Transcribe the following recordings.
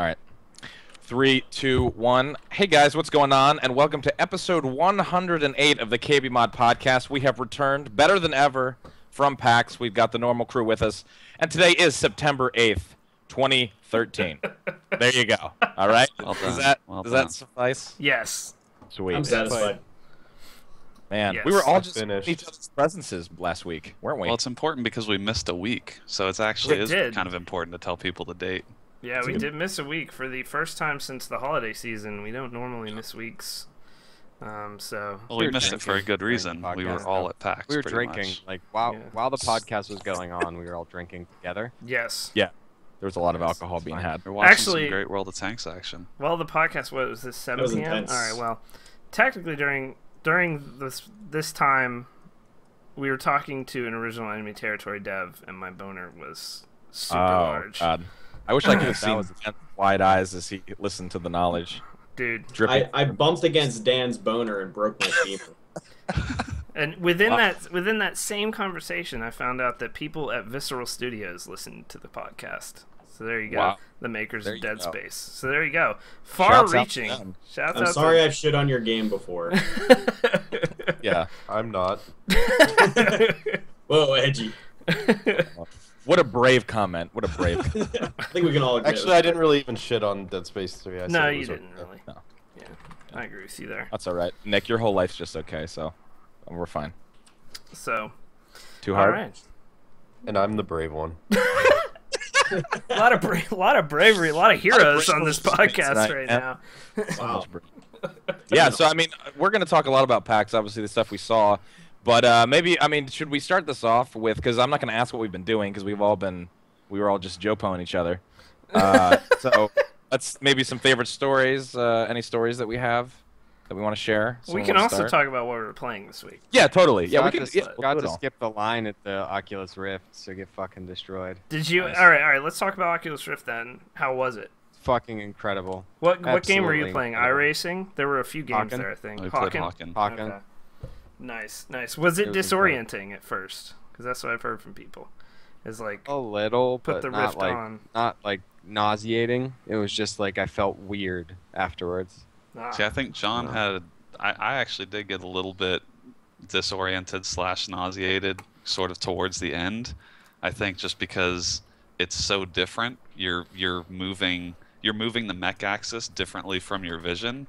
All right. 3, 2, 1. Hey guys, what's going on? And welcome to episode 108 of the KBMOD podcast. We have returned better than ever from PAX. We've got the normal crew with us. And today is September 8th, 2013. There you go. All right? Well Does that suffice? Yes. Sweet. I'm satisfied. Man, Yes. we were all I'm just finished. in each other's presences last week, weren't we? Well, it's important because we missed a week, so it's actually We is did. kind of important to tell people the date. Yeah, we did miss a week for the first time since the holiday season. We don't normally miss weeks. So Well, we were missed it for a drinking good during reason. the We were podcast, all though. at PAX. We were pretty drinking, much. like, Yeah. while the podcast was going on, we were all drinking together. yes. Yeah. There was a lot of alcohol being had. We're watching Actually- some great World of Tanks action. Well, the podcast was this 7 was p.m. intense. All right. Well, technically during this time, we were talking to an original enemy territory dev, and my boner was super large. God. I wish I could have That seen was- Dan's wide eyes as he listened to the knowledge Dude. dripping. I bumped against Dan's boner and broke my femur. And within that same conversation, I found out that people at Visceral Studios listened to the podcast. So there you go. Wow. The makers There of you Dead go. Space. So there you go. Shouts out to Far-reaching. them. Shouts I'm out sorry I've shit on your game before. Yeah. I'm not. Whoa, edgy. What a brave comment. What a brave comment. I think we can all agree. Actually, I didn't really even shit on Dead Space 3. I said No, it you was didn't okay. really. No. Yeah, I agree with you there. That's all right. Nick, your whole life's just okay, so we're fine. So, Too all hard? right. And I'm the brave one. A lot of bravery, a lot of heroes on this bravery podcast tonight, right man. now. Wow. Yeah, so I mean, we're going to talk a lot about PAX, obviously the stuff we saw, but maybe, I mean, should we start this off with, because I'm not going to ask what we've been doing, because we were all just Joe-poing each other. So let's maybe some favorite stories, any stories that we have that we want to share. We Someone can wanna also start? talk about what we were playing this week. Yeah, totally. Yeah, we got can. to, Yeah, we'll got do to it all. skip the line at the Oculus Rift, so get fucking destroyed. Did you? Nice. All right. Let's talk about Oculus Rift then. How was it? Fucking incredible. What game were you Absolutely playing? incredible. iRacing? There were a few games Hawken. there, I think. We played Hawken? Hawken. Hawken. Okay. Nice. Was it It was disorienting at first? Because that's what I've heard from people. Is like A little, put but the not Rift like on. not like nauseating. It was just like I felt weird afterwards. See, I think John No. had. I actually did get a little bit disoriented / nauseated sort of towards the end. I think just because it's so different. You're moving the mech axis differently from your vision,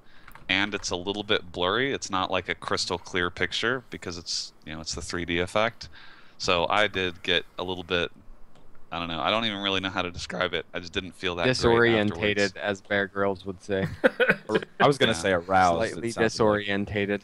and it's a little bit blurry. It's not like a crystal clear picture because it's it's the 3D effect. So I did get a little bit. I don't know. I don't even really know how to describe it. I just didn't feel that great Disorientated, afterwards. as Bear Grylls would say. I was going to Yeah. say aroused. Slightly it sounded like. disorientated.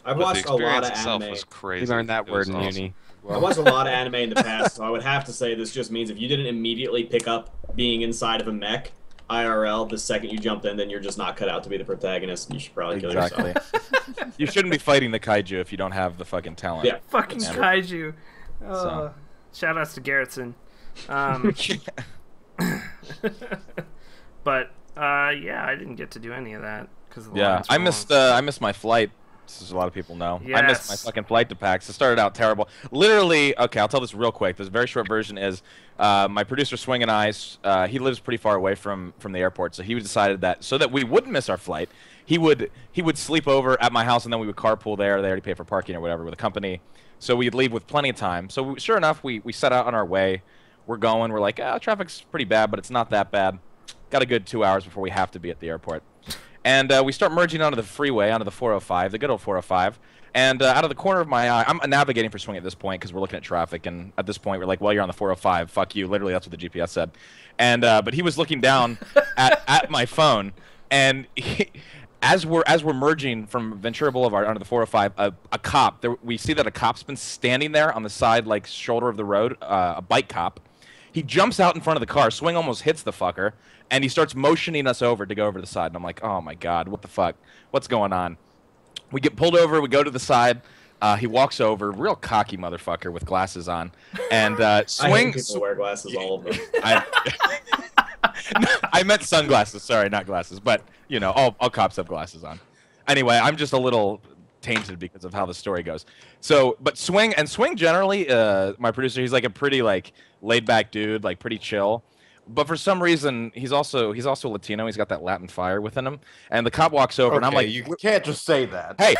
I've But the watched a lot experience of itself anime. was crazy. We learned that It word was in awesome. uni. I watched a lot of anime in the past, so I would have to say this just means if you didn't immediately pick up being inside of a mech, IRL, the second you jumped in, then you're just not cut out to be the protagonist. You should probably kill Exactly. yourself. You shouldn't be fighting the kaiju if you don't have the fucking talent. Yeah. Fucking Yeah. kaiju. So. Shout outs to Garrettson. But yeah, I didn't get to do any of that because the Yeah, lines I were missed. long. I missed my flight. As a lot of people know. I missed my Yes. fucking flight to PAX. It started out terrible. Literally, okay, I'll tell this real quick. This very short version is my producer Swing and I. He lives pretty far away from the airport, so he decided that so that we wouldn't miss our flight, he would sleep over at my house, and then we would carpool there. They already pay for parking or whatever with the company, so we'd leave with plenty of time. So sure enough, we set out on our way. We're going. We're like, traffic's pretty bad, but it's not that bad. Got a good 2 hours before we have to be at the airport. And we start merging onto the freeway, onto the 405, the good old 405. And out of the corner of my eye, I'm navigating for Swing at this point because we're looking at traffic. And at this point, we're like, well, you're on the 405. Fuck you. Literally, that's what the GPS said. And but he was looking down at my phone. And as we're merging from Ventura Boulevard onto the 405, a cop, we see that a cop's been standing there on the side, like, shoulder of the road, a bike cop. He jumps out in front of the car. Swing almost hits the fucker. And he starts motioning us over to go over to the side. And I'm like, oh, my God, what the fuck? What's going on? We get pulled over. We go to the side. He walks over, real cocky motherfucker with glasses on. And Swing... I hate people who wear glasses, all of them. I meant sunglasses. Sorry, not glasses. But, you know, all cops have glasses on. Anyway, I'm just a little tainted because of how the story goes. So, but Swing generally, my producer, he's like a pretty, like, laid-back dude, like, pretty chill. But for some reason, he's also Latino. He's got that Latin fire within him. And the cop walks over, and I'm like, you can't just say that. hey!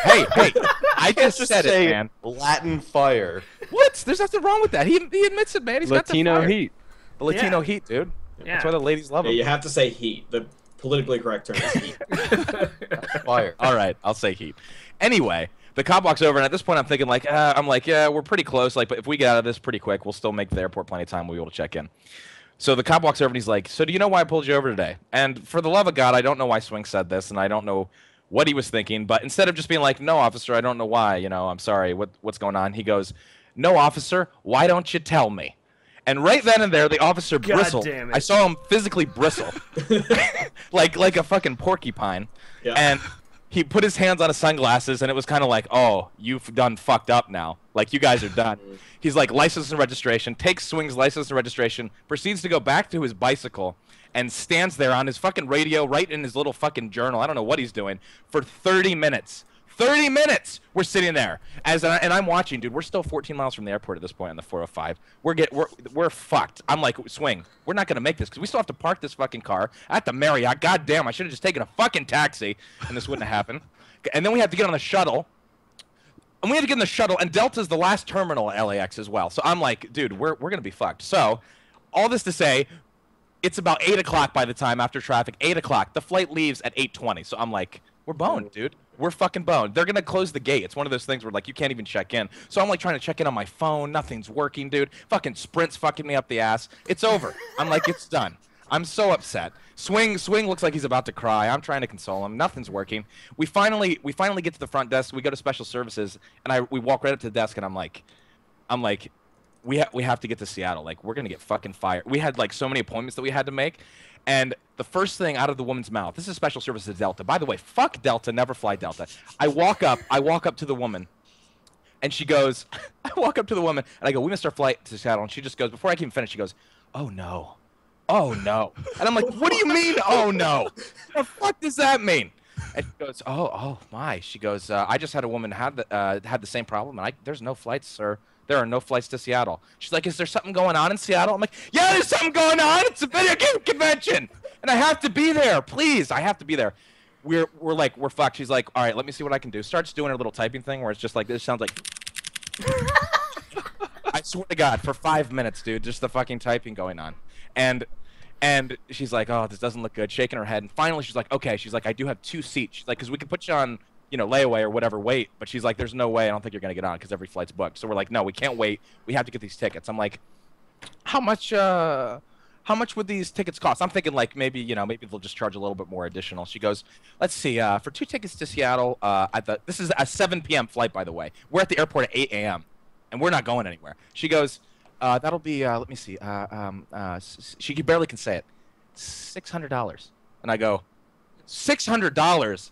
I just said it, man. Latin fire. What? There's nothing wrong with that. He admits it, man. He's Latino got the fire. heat. The Latino Yeah. heat, dude. Yeah. That's why the ladies love Yeah, him. you have to say heat. The politically correct term is heat. Fire. All right, I'll say heat. Anyway, the cop walks over, and at this point, I'm thinking like, yeah, we're pretty close. Like, but if we get out of this pretty quick, we'll still make the airport plenty of time. We'll be able to check in. So the cop walks over, and he's like, so do you know why I pulled you over today? And for the love of God, I don't know why Swing said this, and I don't know what he was thinking. But instead of just being like, no, officer, I don't know why. I'm sorry. What's going on? He goes, no, officer, why don't you tell me? And right then and there, the officer God bristled. damn it. I saw him physically bristle, like a fucking porcupine. Yeah. And he put his hands on his sunglasses, and it was kind of like, oh, you've done fucked up now. Like, you guys are done. He's like, license and registration, takes Swing's license and registration, proceeds to go back to his bicycle, and stands there on his fucking radio, right in his little fucking journal. I don't know what he's doing, for 30 minutes. 30 minutes we're sitting there and I'm watching, dude. We're still 14 miles from the airport at this point on the 405. We're fucked. I'm like, Swing, we're not gonna make this because we still have to park this fucking car at the Marriott. God damn, I should have just taken a fucking taxi and this wouldn't have happened. And then we have to get on the shuttle. And we had to get in the shuttle, and Delta's the last terminal at LAX as well. So I'm like, dude, we're gonna be fucked. So all this to say, it's about 8 o'clock by the time after traffic. 8 o'clock. The flight leaves at 8:20. So I'm like, we're boned, dude. We're fucking boned. They're gonna close the gate. It's one of those things where like you can't even check in. So I'm like trying to check in on my phone. Nothing's working, dude. Fucking Sprint's fucking me up the ass. It's over. I'm like, it's done. I'm so upset. Swing looks like he's about to cry. I'm trying to console him. Nothing's working. We finally get to the front desk. We go to special services, and we walk right up to the desk, and I'm like, we have to get to Seattle. Like, we're gonna get fucking fired. We had like so many appointments that we had to make, and the first thing out of the woman's mouth, this is special services Delta. By the way, fuck Delta, never fly Delta. I walk up to the woman, and she goes, I walk up to the woman, and I go, we missed our flight to Seattle, and she just goes, before I can even finish, she goes, oh no. Oh no. And I'm like, what do you mean, oh no? What the fuck does that mean? And she goes, oh my. She goes, I just had a woman had the same problem, and there's no flights, sir. There are no flights to Seattle. She's like, is there something going on in Seattle? I'm like, yeah, there's something going on. It's a video game convention, and I have to be there. Please, I have to be there. We're fucked. She's like, all right, let me see what I can do. Starts doing her little typing thing where it's just like, this sounds like. I swear to God, for 5 minutes, dude, just the fucking typing going on, and she's like, oh, this doesn't look good, shaking her head, and finally she's like, okay, she's like, I do have 2 seats. She's like, because we could put you on, layaway or whatever, wait, but she's like, there's no way, I don't think you're gonna get on because every flight's booked. So we're like, no, we can't wait. We have to get these tickets. I'm like, how much would these tickets cost? I'm thinking like maybe they'll just charge a little bit more additional. She goes, let's see, for 2 tickets to Seattle, this is a 7 p.m. flight, by the way. We're at the airport at 8 a.m. and we're not going anywhere. She goes, that'll be, let me see, she barely can say it, $600. And I go, $600?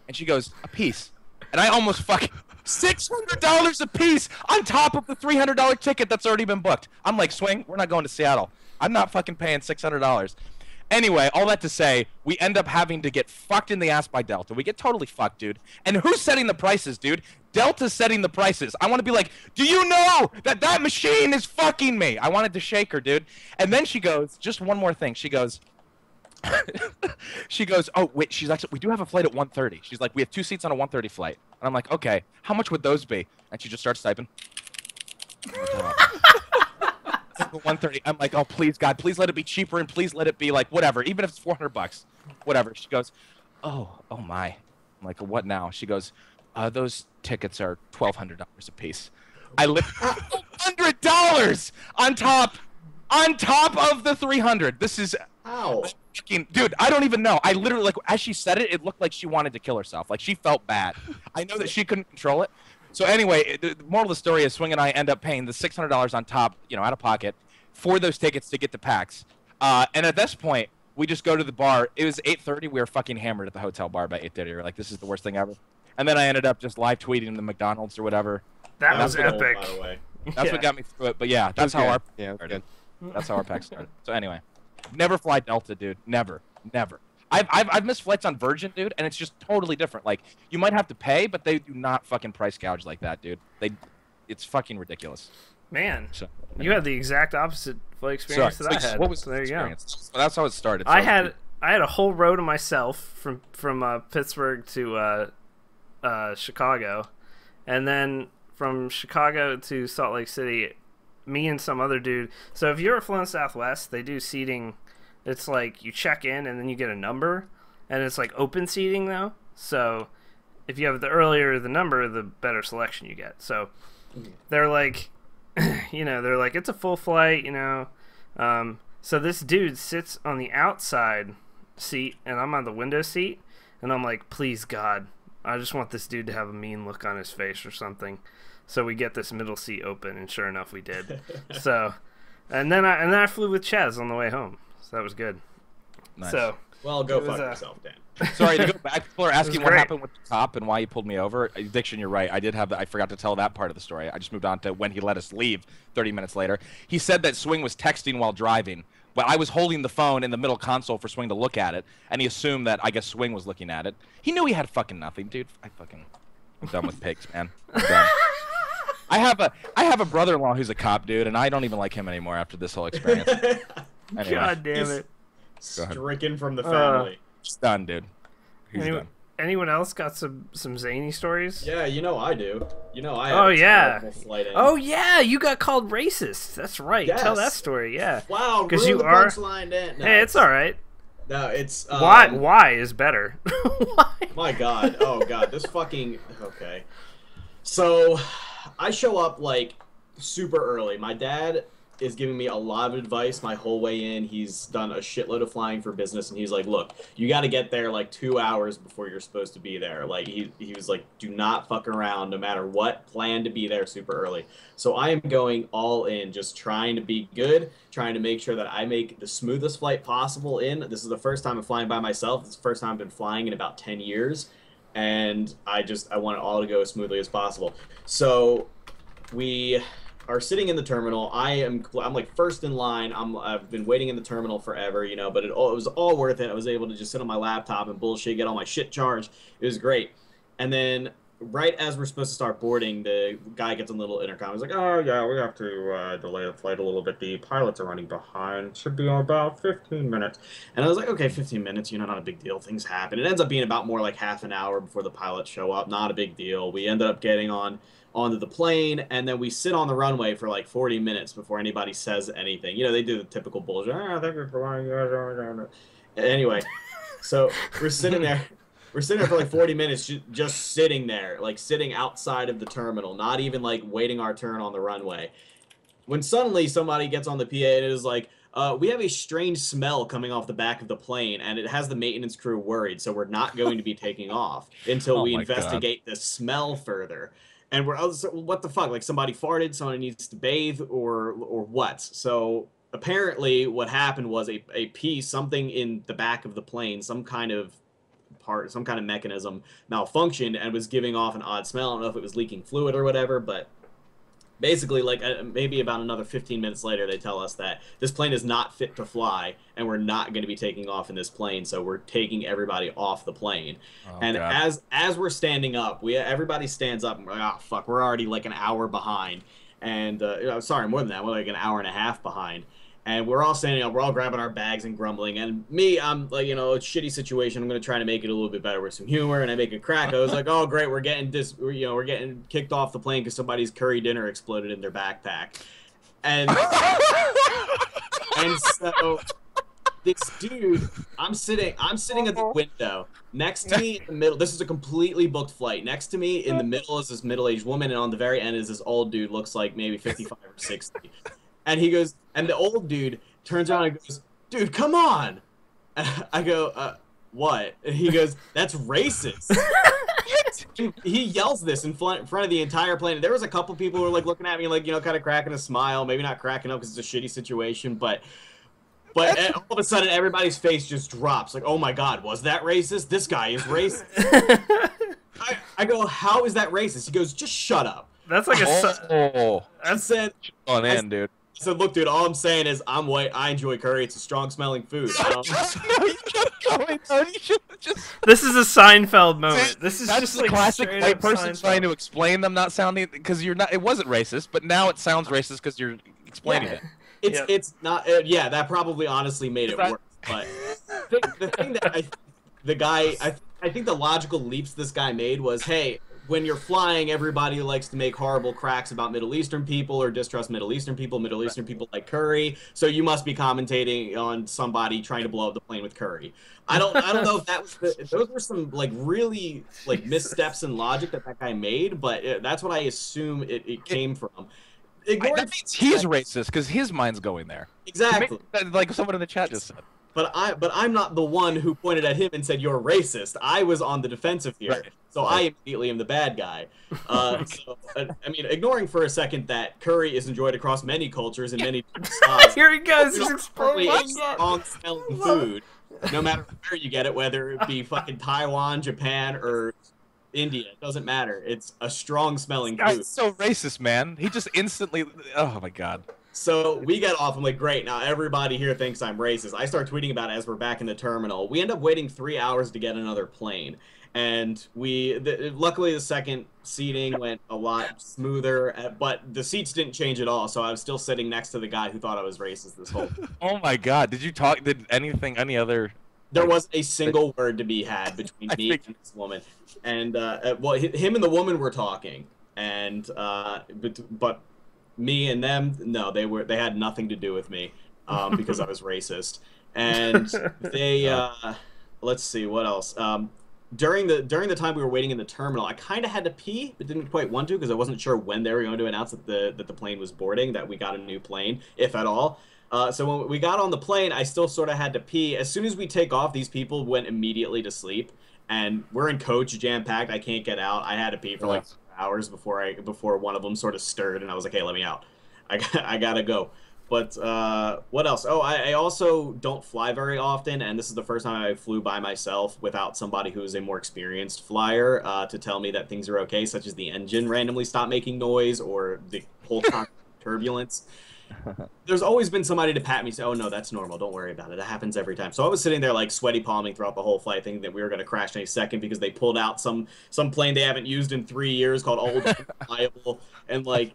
And she goes, a piece. And I almost fucking, $600 a piece on top of the $300 ticket that's already been booked. I'm like, Swing, we're not going to Seattle. I'm not fucking paying $600. Anyway, all that to say, we end up having to get fucked in the ass by Delta. We get totally fucked, dude. And who's setting the prices, dude? Delta's setting the prices. I want to be like, do you know that machine is fucking me? I wanted to shake her, dude. And then she goes, just one more thing. She goes, oh, wait, she's actually, we do have a flight at 1:30. She's like, we have 2 seats on a 1:30 flight. And I'm like, okay, how much would those be? And she just starts typing. 1:30. I'm like, oh, please, God, please let it be cheaper, and please let it be like whatever, even if it's $400, whatever. She goes, oh my. I'm like, what now? She goes, those tickets are $1,200 a piece. I live $100 on top of the 300. This is Ow. Dude, I don't even know. I literally, like, as she said it, it looked like she wanted to kill herself. Like, she felt bad. I know that she couldn't control it. So anyway, the moral of the story is Swing and I end up paying the $600 on top, out of pocket, for those tickets to get to PAX. And at this point, we just go to the bar. It was 8:30. We were fucking hammered at the hotel bar by 8:30. We were like, this is the worst thing ever. And then I ended up just live tweeting the McDonald's or whatever. That was That's epic. By the way. That's what got me through it. But yeah, that's how our Yeah, started. That's how our PAX started. So anyway, never fly Delta, dude. Never. I've missed flights on Virgin, dude, and it's just totally different. Like, you might have to pay, but they do not fucking price gouge like that, dude. It's fucking ridiculous. Man, So You had the exact opposite flight experience So, that I had. what was so there the you go. experience? Well, that's how it started. So I had a whole row to myself from Pittsburgh to Chicago, and then from Chicago to Salt Lake City, me and some other dude. So if you're a flown Southwest, they do seating. It's like you check in and then you get a number, and it's like open seating though. So if you have the earlier the number, the better selection you get. So they're like, they're like, it's a full flight, So this dude sits on the outside seat, and I'm on the window seat, and I'm like, please God, I just want this dude to have a mean look on his face or something. So we get this middle seat open, and sure enough, we did. So, and then I flew with Chaz on the way home. So that was good. Nice. So Well, go fuck yourself, Dan. Sorry to go back. People are asking what great. happened with the cop and why he pulled me over. Diction, you're right. I did have that. I forgot to tell that part of the story. I just moved on to when he let us leave 30 minutes later. He said that Swing was texting while driving, but I was holding the phone in the middle console for Swing to look at it, and he assumed that I guess Swing was looking at it. He knew he had fucking nothing, dude. I'm done with pigs, man. I'm done. I have a brother-in-law who's a cop, dude, and I don't even like him anymore after this whole experience. Anyway, God damn it. Stricken from the family. he's done, dude. He's done. Anyone else got some zany stories? Yeah, I do. I had Oh a yeah. terrible flight in. Oh yeah, you got called racist. That's right. Yes. Tell that story. Yeah. Wow, because ruined you the are. punchline, Dan. No, Hey, it's all right. No, it's Why is better? Why? My God. Oh God, this fucking okay. So, I show up like super early. My dad is giving me a lot of advice my whole way in. He's done a shitload of flying for business, and he's like, look, you got to get there like 2 hours before you're supposed to be there. Like, he was like, do not fuck around no matter what, plan to be there super early. So I am going all in, just trying to be good, trying to make sure that I make the smoothest flight possible in. This is the first time I'm flying by myself. It's the first time I've been flying in about 10 years, and I want it all to go as smoothly as possible. So we are sitting in the terminal. I'm like first in line. I've been waiting in the terminal forever, but it was all worth it. I was able to just sit on my laptop and bullshit, get all my shit charged. It was great. And then right as we're supposed to start boarding, the guy gets on the little intercom. He's like, oh yeah, we have to delay the flight a little bit. The pilots are running behind. Should be about 15 minutes. And I was like, okay, 15 minutes, not a big deal. Things happen. It ends up being about more like half an hour before the pilots show up. Not a big deal. We ended up getting onto the plane, and then we sit on the runway for like 40 minutes before anybody says anything. They do the typical bullshit. Thank you for flying. Anyway, so we're sitting there for like 40 minutes, just sitting there, like sitting outside of the terminal, not even like waiting our turn on the runway. When suddenly somebody gets on the PA and it is like, we have a strange smell coming off the back of the plane, and it has the maintenance crew worried, so we're not going to be taking off until we investigate the smell further. And we're what the fuck? Like somebody farted, somebody needs to bathe, or what? So apparently, what happened was a piece, something in the back of the plane, some kind of mechanism malfunctioned and was giving off an odd smell. I don't know if it was leaking fluid or whatever, but basically, like maybe about another 15 minutes later, they tell us that this plane is not fit to fly, and we're not going to be taking off in this plane. So we're taking everybody off the plane. Oh, and God. as we're standing up, everybody stands up, and we're like, oh fuck, we're already like an hour behind, and sorry, more than that, we're like an hour and a half behind. And we're all standing up, we're all grabbing our bags and grumbling. And me, I'm like, it's a shitty situation. I'm going to try to make it a little bit better with some humor. And I make a crack. I was like, oh, great, we're getting we're getting kicked off the plane because somebody's curry dinner exploded in their backpack. And so this dude, I'm sitting at the window. Next to me in the middle, this is a completely booked flight. Next to me in the middle is this middle-aged woman, and on the very end is this old dude, looks like maybe 55 or 60. And he goes, and the old dude turns around and goes, dude, come on. And I go, what? And he goes, that's racist. He yells this in front of the entire plane. There was a couple people who were like looking at me like, kind of cracking a smile, maybe not cracking up because it's a shitty situation, but all of a sudden everybody's face just drops. Like, oh my God, was that racist? This guy is racist. I go, how is that racist? He goes, just shut up. That's like I said, dude. I said, look, dude, all I'm saying is I'm white. I enjoy curry. It's a strong-smelling food. This is a Seinfeld moment. This is That's just the like classic white person Seinfeld. trying to explain them not sounding because you're not. It wasn't racist, but now it sounds racist because you're explaining it. It's not. Yeah, that probably honestly made it worse. But the thing that I think the logical leaps this guy made was, hey, when you're flying, everybody likes to make horrible cracks about Middle Eastern people or distrust Middle Eastern people. Middle Eastern people like curry, so you must be commentating on somebody trying to blow up the plane with curry. I don't know if that was those were some like really like missteps in logic that guy made, but that's what I assume it came from. That means he's racist because his mind's going there. Exactly. Like someone in the chat just said. But I'm not the one who pointed at him and said you're racist. I was on the defensive here, right. So I immediately am the bad guy. I mean, ignoring for a second that curry is enjoyed across many cultures and many styles. Here he goes. He's explaining explaining. strong-smelling food, no matter where you get it, whether it be fucking Taiwan, Japan, or India. It doesn't matter. It's a strong-smelling food. Guy's so racist, man. He just instantly. Oh my god. So we get off. I'm like, great. Now everybody here thinks I'm racist. I start tweeting about it as we're back in the terminal. We end up waiting 3 hours to get another plane. And luckily the second seating went a lot smoother, but the seats didn't change at all. So I was still sitting next to the guy who thought I was racist this whole time. Oh my god. Did you talk? Did any other? There wasn't a single word to be had between me and this woman. And, well, him and the woman were talking. And, but me and them, no, they had nothing to do with me, because I was racist. And they, let's see, what else? During the time we were waiting in the terminal, I kind of had to pee, but didn't quite want to because I wasn't sure when they were going to announce that the plane was boarding, that we got a new plane, if at all. So when we got on the plane, I still sort of had to pee. As soon as we take off, these people went immediately to sleep, and we're in coach, jam-packed. I can't get out. I had to pee for like 2 hours before one of them sort of stirred, and I was like, hey, let me out. I gotta go. But what else? Oh, I also don't fly very often, and this is the first time I flew by myself without somebody who is a more experienced flyer to tell me that things are okay, such as the engine randomly stopped making noise or the whole turbulence. There's always been somebody to pat me and say, oh, no, that's normal. Don't worry about it. That happens every time. So I was sitting there like sweaty palming throughout the whole flight thinking that we were going to crash in a second because they pulled out some plane they haven't used in 3 years called Old Reliable, and like...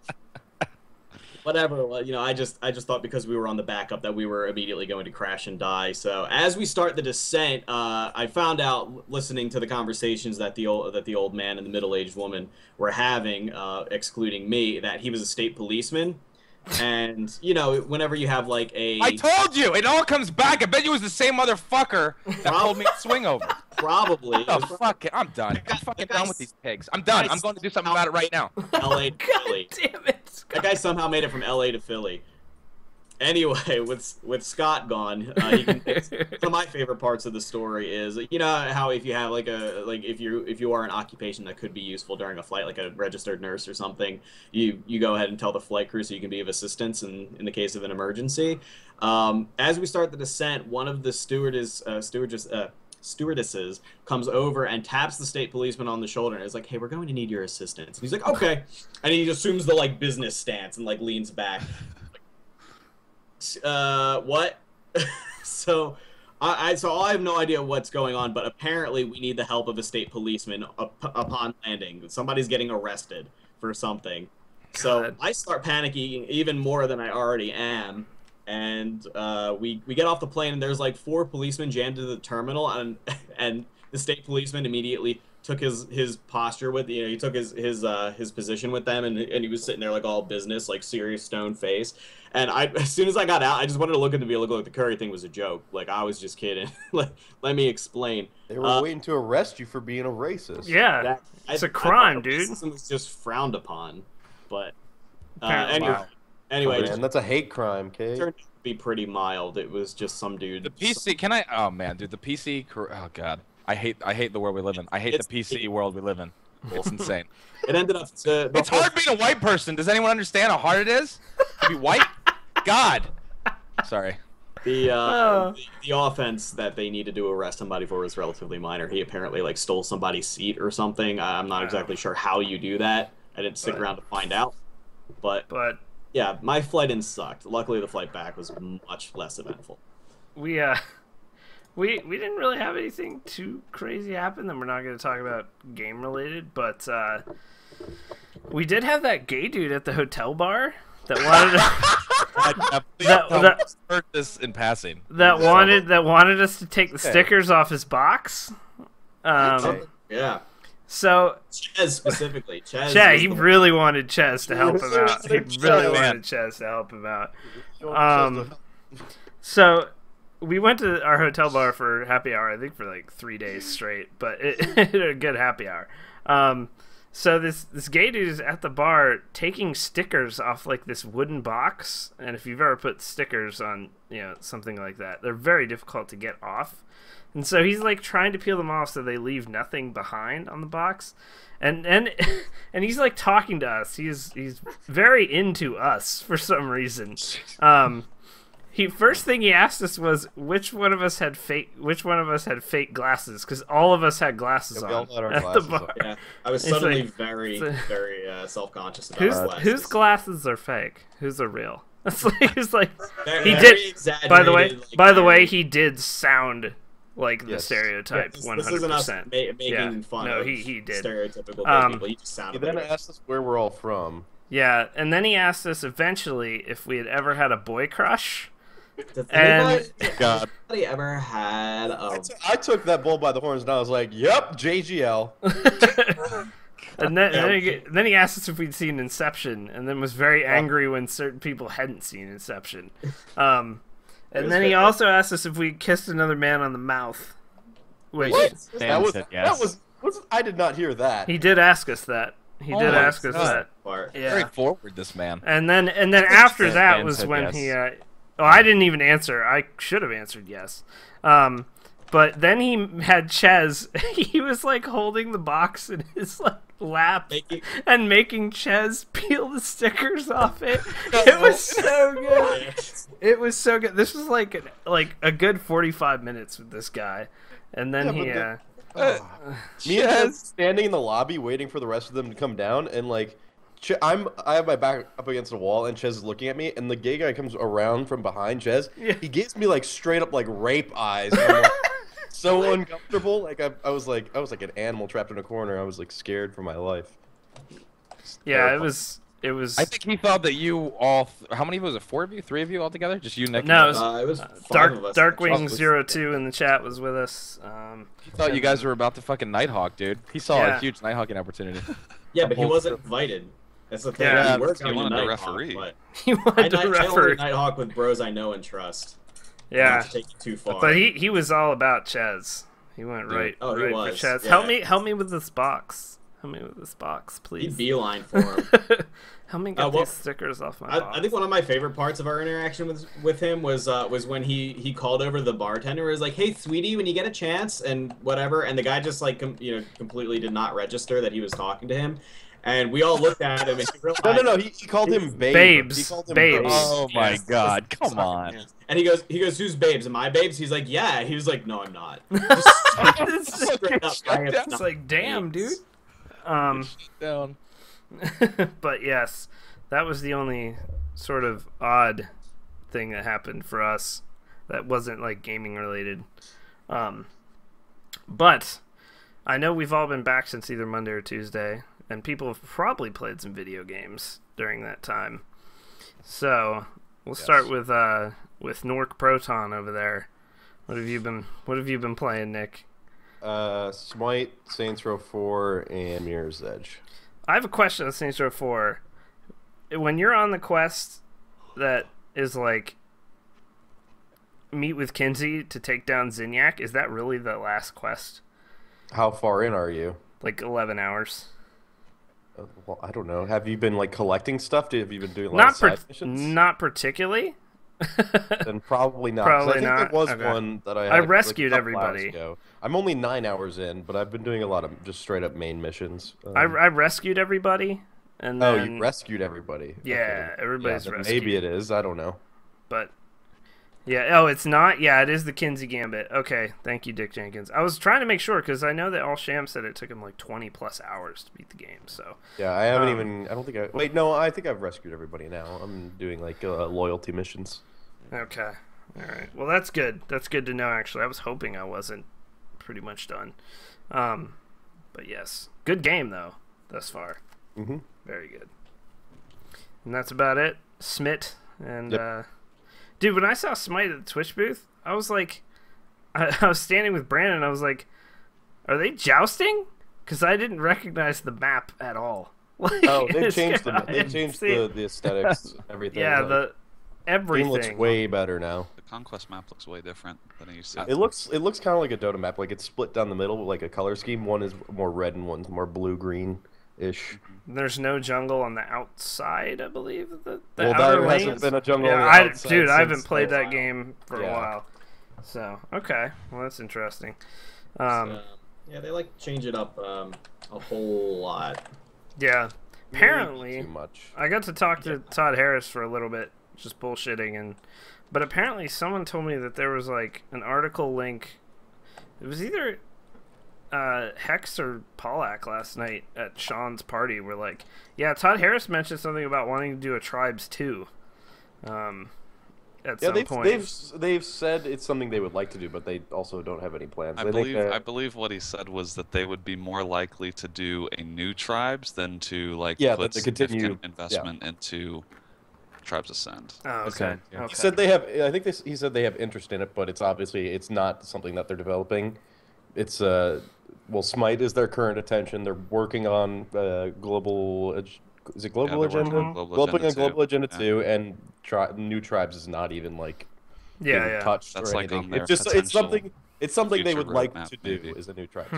whatever, you know, I just thought because we were on the backup that we were immediately going to crash and die. So as we start the descent, I found out, listening to the conversations that the old man and the middle-aged woman were having, excluding me, that he was a state policeman. And, you know, whenever you have like a... I told you! It all comes back! I bet you it was the same motherfucker that told me to swing over. Probably. Oh, fuck it. I'm done. I'm fucking done with these pigs. I'm done. I'm going to do something about it right now. LA to Philly. Damn it. That guy somehow made it from LA to Philly. Anyway, with Scott gone, one of my favorite parts of the story is, you know how if you have if you are an occupation that could be useful during a flight, like a registered nurse or something, you go ahead and tell the flight crew so you can be of assistance in the case of an emergency. As we start the descent, one of the stewardesses comes over and taps the state policeman on the shoulder and is like, hey, we're going to need your assistance. And he's like, okay. And he assumes the like business stance and like leans back. What? So I have no idea what's going on, but apparently we need the help of a state policeman upon landing. Somebody's getting arrested for something. So I start panicking even more than I already am. And we get off the plane, and there's like 4 policemen jammed into the terminal, and the state policeman immediately took his posture with, you know, he took his position with them, and he was sitting there like all business, like serious stone face. And as soon as I got out, I just wanted to look at the vehicle like the curry thing was a joke. Like, I was just kidding. Like, let me explain. They were waiting to arrest you for being a racist. Yeah, it's a crime, dude. Racism was just frowned upon. But Wow. anyway, Man, that's a hate crime, Kate. it turned out to be pretty mild. It was just some dude. The PC, can I? Oh man, dude, the PC. Oh god, I hate the world we live in. I hate the PC world we live in. It's insane. It ended up. It's hard being a white person. Does anyone understand how hard it is to be white? God. Sorry. The offense that they needed to arrest somebody for was relatively minor. He apparently like stole somebody's seat or something. I'm not exactly sure how you do that. I didn't stick around to find out. But yeah, my flight in sucked. Luckily, the flight back was much less eventful. We didn't really have anything too crazy happen that we're not going to talk about game related, but we did have that gay dude at the hotel bar that wanted to Heard this in passing. that wanted us to take the stickers off his box. Yeah. So Ches specifically. Ches. yeah, he really wanted Ches to help him out. He really wanted Ches to help him out. So we went to our hotel bar for happy hour, I think for like 3 days straight, but it a good happy hour. So this gay dude is at the bar taking stickers off like this wooden box, and if you've ever put stickers on, something like that, they're very difficult to get off. And so he's like trying to peel them off so they leave nothing behind on the box. And he's like talking to us. He's very into us for some reason. First thing he asked us was which one of us had fake glasses, because all of us had glasses on at the bar. Yeah, I was suddenly very self-conscious about glasses. Whose glasses are fake? Whose are real? It's like he very did. By the way, he did sound like the stereotype 100%. This isn't us making fun of he did. Stereotypical gay people. He just sounded. He then asked us where we're all from. Yeah, and then he asked us eventually if we had ever had a boy crush. Anybody ever had a... I took that bull by the horns and I was like, "Yep, JGL." And then he asked us if we'd seen Inception, and then was very angry when certain people hadn't seen Inception. And then he also asked us if we kissed another man on the mouth. Which that was I did not hear that. he did ask us that. He did ask us that. Yeah. Very forward, this man. And then after that Dan was said when yes. I didn't even answer. I should have answered yes. But then he had Ches. He was like holding the box in his like lap and making Ches peel the stickers off it. It was so good. It was so good. This was like a good 45 minutes with this guy, and then Me and Ches standing in the lobby waiting for the rest of them to come down, and like I have my back up against the wall, and Ches is looking at me, and the gay guy comes around from behind Ches. Yeah. He gives me like straight up like rape eyes. And I'm like, so uncomfortable. Like I was like an animal trapped in a corner. I was like scared for my life. Yeah, it was. I think he thought that you all. How many was it? 4 of you? 3 of you all together? Just you, Nick? No, it was 5 of us. Darkwing02 in the chat was with us. He thought you guys were about to fucking Nighthawk, dude. He saw a huge Nighthawking opportunity. Yeah, but he wasn't invited. That's the thing. Yeah, he wanted to referee. He wanted to referee. I only Nighthawk with bros I know and trust. Yeah, not to take it too far. But he was all about Ches. He went right for Ches. Yeah. Help me with this box. Help me with this box, please. He beeline for him. Help me get these stickers off my box. I think one of my favorite parts of our interaction with him was when he called over the bartender. He was like, "Hey, sweetie, when you get a chance," and whatever. And the guy just like completely did not register that he was talking to him. And we all looked at him and he realized... No, he called him Babes. He called him Babes. Oh my god, come on. And he goes, "Who's Babes? Am I Babes?" He's like, "Yeah." He was like, "No, I'm not." It's like, damn, dude. Down. But yes, that was the only sort of odd thing that happened for us that wasn't like gaming related. But I know we've all been back since either Monday or Tuesday, and people have probably played some video games during that time. So we'll start with Nork Proton over there. What have you been playing, Nick? Smite, Saints Row 4, and Mirror's Edge. I have a question on Saints Row 4. When you're on the quest that is like meet with Kinsey to take down Zinyak, is that really the last quest? How far in are you? Like 11 hours. Well, I don't know. Have you been like collecting stuff? Have you been doing a lot of side missions? Not particularly. Then probably not. Probably I think not. there was Okay. one that I rescued like, everybody. ago. I'm only 9 hours in, but I've been doing a lot of just straight up main missions. I rescued everybody, and then... you rescued everybody. Yeah, okay. everybody's rescued. Maybe it is. I don't know. But yeah, it's not. Yeah, it is the Kinsey Gambit. Okay, thank you, Dick Jenkins. I was trying to make sure because I know that All Sham said it took him like 20+ hours to beat the game. So yeah, I haven't even. I don't think I. Wait, no, I think I've rescued everybody now. I'm doing like loyalty missions. Okay. All right. Well, that's good. That's good to know, actually. I was hoping I wasn't pretty much done. But yes. Good game, though, thus far. Mm-hmm. Very good. And that's about it. Smit, And Yep. dude, when I saw Smite at the Twitch booth, I was like, I was standing with Brandon. And I was like, are they jousting? Because I didn't recognize the map at all. Like, Oh, they've it's changed got- They've changed the aesthetics, everything. Yeah, like, the game looks everything. way better now. The Conquest map looks way different than it used to. It looks kind of like a Dota map, like it's split down the middle, like a color scheme. One is more red and one's more blue-green ish. There's no jungle on the outside, I believe. The Well, outer there hasn't lanes. been a jungle Yeah, on the I outside haven't since played a that while. game for a Yeah. while. So okay, well that's interesting. So, yeah, they like change it up a whole lot. Yeah, apparently Too much. I got to talk to Todd Harris for a little bit, just bullshitting, but apparently someone told me that there was like an article link. It was either Hex or Pollack last night at Sean's party. Where like, yeah, Todd Harris mentioned something about wanting to do a Tribes 2. At some point. they've said it's something they would like to do, but they also don't have any plans. I believe what he said was that they would be more likely to do a new Tribes than to like put to continue significant investment into Tribes Ascend. Oh, okay. Yeah. He said they have. I think he said they have interest in it, but it's not something that they're developing. It's Smite is their current attention. They're working on global. Is it global Yeah, they're agenda? working on Global Agenda Global 2. Agenda Yeah. 2, and New Tribes is not even like Yeah, being yeah. touched That's or like anything. on their It's something. It's something they future would like roadmap, to do. maybe. Is a New Tribes.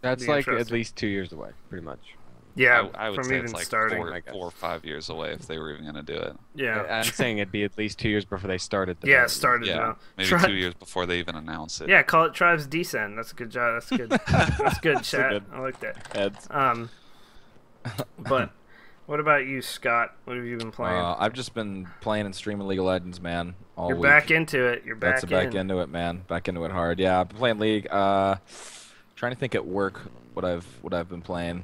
That's Be like at interesting. least 2 years away, pretty much. Yeah, I would from say even it's like starting. four I guess. or 5 years away if they were even going to do it. Yeah, I'm saying it'd be at least 2 years before they started. yeah, development. started. Yeah, now. maybe Tri- 2 years before they even announce it. Yeah, call it Tribes Descend. That's a good job. That's good. That's good, chat. good- I like that. Heads. But what about you, Scott? What have you been playing? I've just been playing and streaming League of Legends, man. All You're week. back into it. You're back That's back in. into it, man. Back into it hard. Yeah, I've been playing League. Trying to think at work what I've been playing.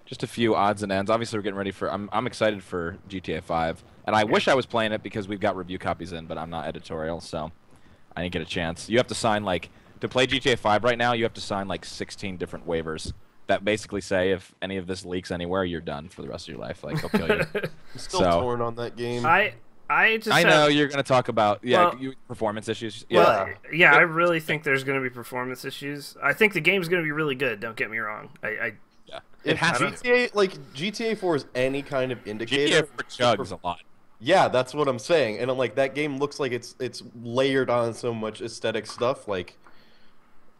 Just a few odds and ends. Obviously, we're getting ready for. I'm excited for GTA 5, and I wish I was playing it because we've got review copies in, but I'm not editorial, so I didn't get a chance. You have to sign to play GTA 5 right now. You have to sign 16 different waivers that basically say if any of this leaks anywhere, you're done for the rest of your life. Like they'll kill you. I'm still So- torn on that game. I just. I have- know you're gonna talk about Well- performance issues. Yeah. Well, yeah, I really think there's going to be performance issues. I think the game's going to be really good. Don't get me wrong. It If has to. GTA 4 is any kind of indicator. GTA for chugs a lot. Yeah, that's what I'm saying. And I'm like, that game looks like it's layered on so much aesthetic stuff. Like,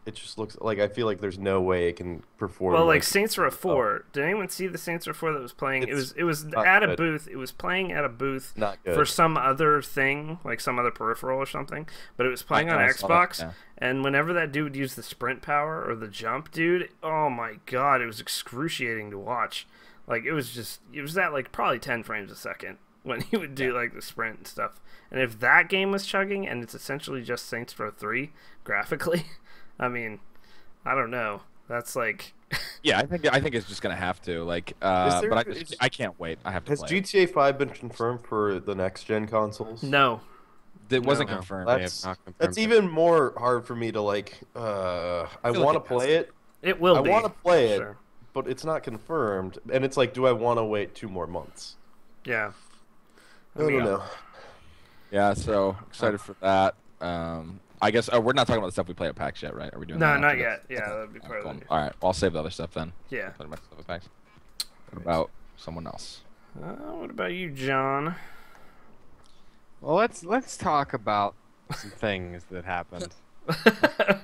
it just looks like I feel like there's no way it can perform. Well, like Saints Row 4. Did anyone see the Saints Row 4 that was playing? It was not at a good. booth. It was playing at a booth Not good. for some other thing, like some other peripheral or something. But it was playing on I saw that, Xbox. yeah. And whenever that dude would use the sprint power or the jump, dude, oh my god, it was excruciating to watch. Like it was at like probably 10 frames a second when he would do like the sprint and stuff. And if that game was chugging and it's essentially just Saints Row 3 graphically, I mean, I don't know. That's like Yeah, I think it's just gonna have to but I can't wait. I have to has play. GTA 5 been confirmed for the next gen consoles? no. It wasn't No. confirmed. That's not confirmed that's yet. even more hard for me to like. I feel want to like it has play to. it. It will I be. want to play it, Sure. but it's not confirmed. And it's like, do I want to wait 2 more months? Yeah. I don't know. Yeah, so excited for that. I guess we're not talking about the stuff we play at PAX yet, right? Are we doing No, that not after yet. this? Yeah, Okay. that'd be part Cool. of it. All right, well, I'll save the other stuff then. Yeah. Talk about stuff at PAX. What about someone else? What about you, John? Well, let's talk about some things that happened.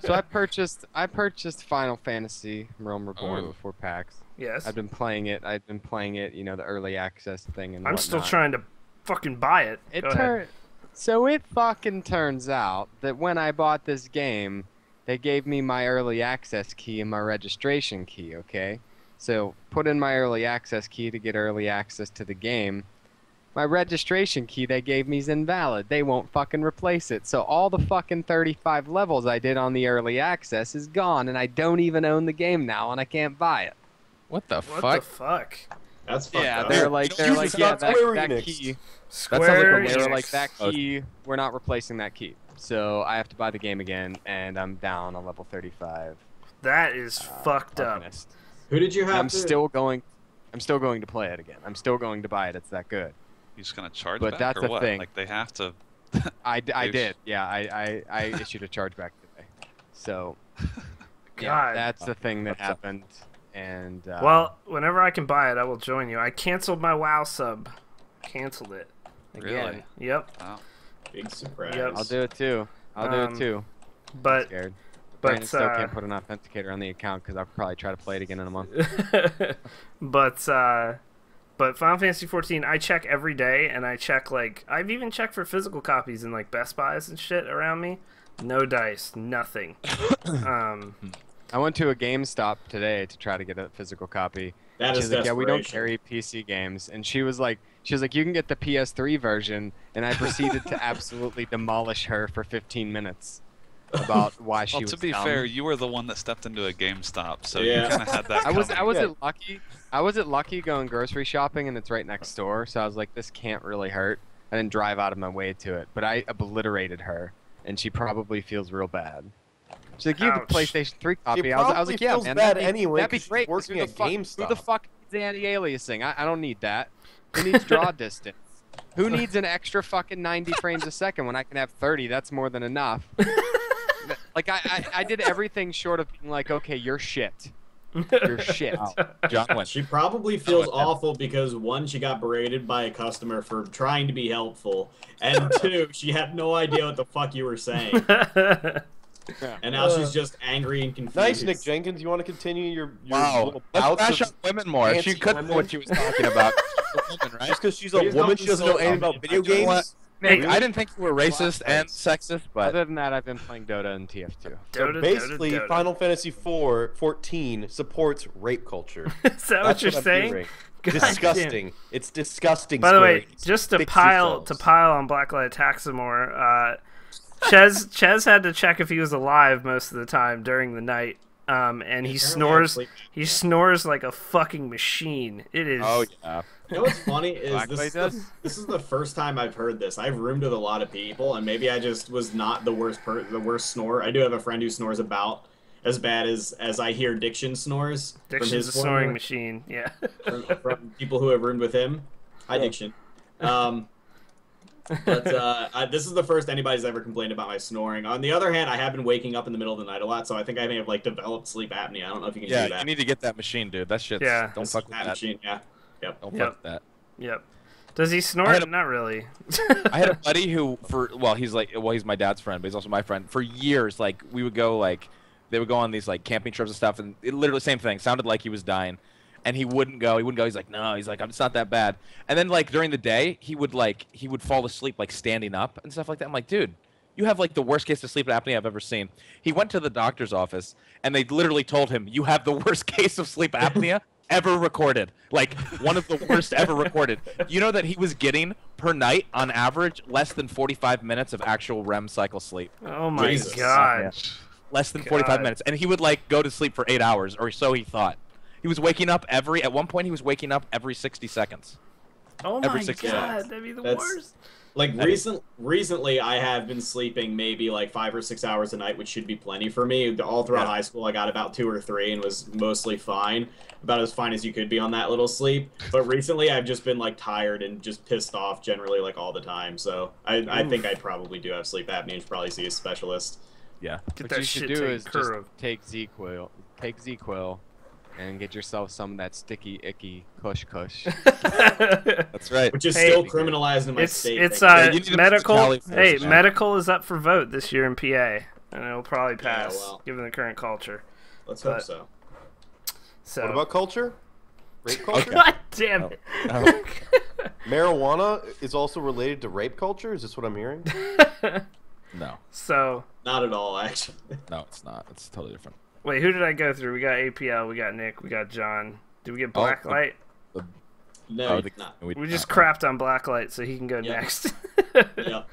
So I purchased Final Fantasy Realm Reborn Oh. before PAX. Yes. I've been playing it. You know, the early access thing and I'm whatnot. still trying to fucking buy it. Go ahead. So it fucking turns out that when I bought this game, they gave me my early access key and my registration key, okay? So put in my early access key to get early access to the game. My registration key they gave me is invalid. They won't fucking replace it. So all the fucking 35 levels I did on the early access is gone, and I don't even own the game now, and I can't buy it. What the What fuck? the fuck? That's fucked Yeah, up. they're You like, don't use yeah, it, not Square that Enix. key. Square They were like, Enix. that key, we're not replacing that key. So I have to buy the game again, and I'm down on level 35. That is fucked up. Alchemist. Who did you And have? I'm still going to play it again. I'm still going to buy it. It's that good. You just gonna charge But back that's or the what? thing. Like they have to. I did. Yeah, I issued a chargeback today. So, yeah, God. that's the thing that happened. And Well, whenever I can buy it, I will join you. I canceled my WoW sub. Canceled it. Again. Really? Yep. Wow. Big surprise. Yep. I'll do it too. I'll do it too. I'm But scared. but Brandon still can't put an authenticator on the account because I'll probably try to play it again in a month. but Final Fantasy 14, I check every day, and I check I've even checked for physical copies in like Best Buys and shit around me. No dice, nothing. I went to a GameStop today to try to get a physical copy. That is She's like, yeah, we don't desperation. carry PC games, and she was like, you can get the PS3 version, and I proceeded to absolutely demolish her for 15 minutes about why she Well, was to be dumb. fair, you were the one that stepped into a GameStop, so Yeah. you kind of had that. I coming. wasn't lucky. I wasn't lucky going grocery shopping, and it's right next door. So I was like, this can't really hurt. I didn't drive out of my way to it, but I obliterated her, and she probably feels real bad. She's like, you have the Ouch. PlayStation 3 copy. It I was probably like, yeah, feels man, bad that'd be anyway, That'd be 'cause she's great. 'cause working who at the fuck- Who the GameStop. fuck needs anti-aliasing? I don't need that. Who needs draw distance? Who needs an extra fucking 90 frames a second when I can have 30? That's more than enough. Like, I did everything short of being like, okay, you're shit. You're shit. John went. She probably feels like that. awful because one, she got berated by a customer for trying to be helpful, and two, she had no idea what the fuck you were saying, and now she's just angry and confused. Nice, Nick Jenkins. You want to continue your Wow. little Let's bouts bash of on women more. She fancy couldn't know women? what she was talking about. She's a woman, right? Just because she's a Please woman, don't she doesn't know insult anything me. about video I don't games. Hey, I didn't think you were racist and sexist, but Other than that, I've been playing Dota and TF2. So basically, Final Fantasy 14 supports rape culture. Is that what That's you're what I'm saying? hearing. God Disgusting. It's disgusting. By the way, Square Enix. just to Fix pile yourselves. on Blacklightattack some more, Ches had to check if he was alive most of the time during the night, and he snores. He snores like a fucking machine. It is. oh yeah. You know what's funny is Blacklight does? this is the first time I've heard this. I've roomed with a lot of people, and maybe I just was not the worst snorer. I do have a friend who snores about as bad as I hear Diction snores. Diction's a snoring machine. Yeah. From people who have roomed with him. Hi, Diction. But this is the first anybody's ever complained about my snoring. On the other hand, I have been waking up in the middle of the night a lot, so I think I may have developed sleep apnea. I don't know if you can do Yeah, that. you need to get that machine, dude. That shit's Yeah. don't fuck with that. Machine, yeah. Yep. Don't Yep. fuck with that. Yep. Does he I snort? had a- Not really. I had a buddy who, he's my dad's friend, but he's also my friend. For years, we would go, they would go on these, camping trips and stuff, and it literally, same thing, sounded like he was dying. And he wouldn't go. He's like, no. He's like, it's not that bad. And then, during the day, he would fall asleep, standing up and stuff like that. I'm like, dude, you have, the worst case of sleep apnea I've ever seen. He went to the doctor's office, and they literally told him, you have the worst case of sleep apnea ever recorded. One of the worst ever recorded. You know that he was getting, per night, on average, less than 45 minutes of actual REM cycle sleep. Oh my Jesus. god. Less than 45 God. minutes. And he would, go to sleep for 8 hours, or so he thought. He was waking up at one point, he was waking up every 60 seconds. Oh Every my 60 god. seconds. That'd be the That's- worst. Recently, I have been sleeping maybe 5 or 6 hours a night, which should be plenty for me. All throughout high school, I got about 2 or 3 and was mostly fine, about as fine as you could be on that little sleep. But recently, I've just been tired and just pissed off generally all the time. So I think I probably do have sleep apnea and should probably see a specialist. Yeah. Get What that you shit should do taken is just care of. take Z-Quil, and get yourself some of that sticky, icky kush. That's right. Which is Hey, still criminalized in my state. It's Yeah, you need to medical. tally first, Hey, man. medical is up for vote this year in PA, and it'll probably Yeah, pass well. given the current culture. Let's hope but- so. So. What about culture? Rape culture? God damn it! Oh. Marijuana is also related to rape culture? Is this what I'm hearing? No. So Not at all, actually. No, it's not. It's totally different. wait, who did I go through? We got APL, we got Nick, we got John. Did we get Oh, Blacklight? No, Oh, it's not. We just crapped on Blacklight, so he can go Yeah. next. Yep.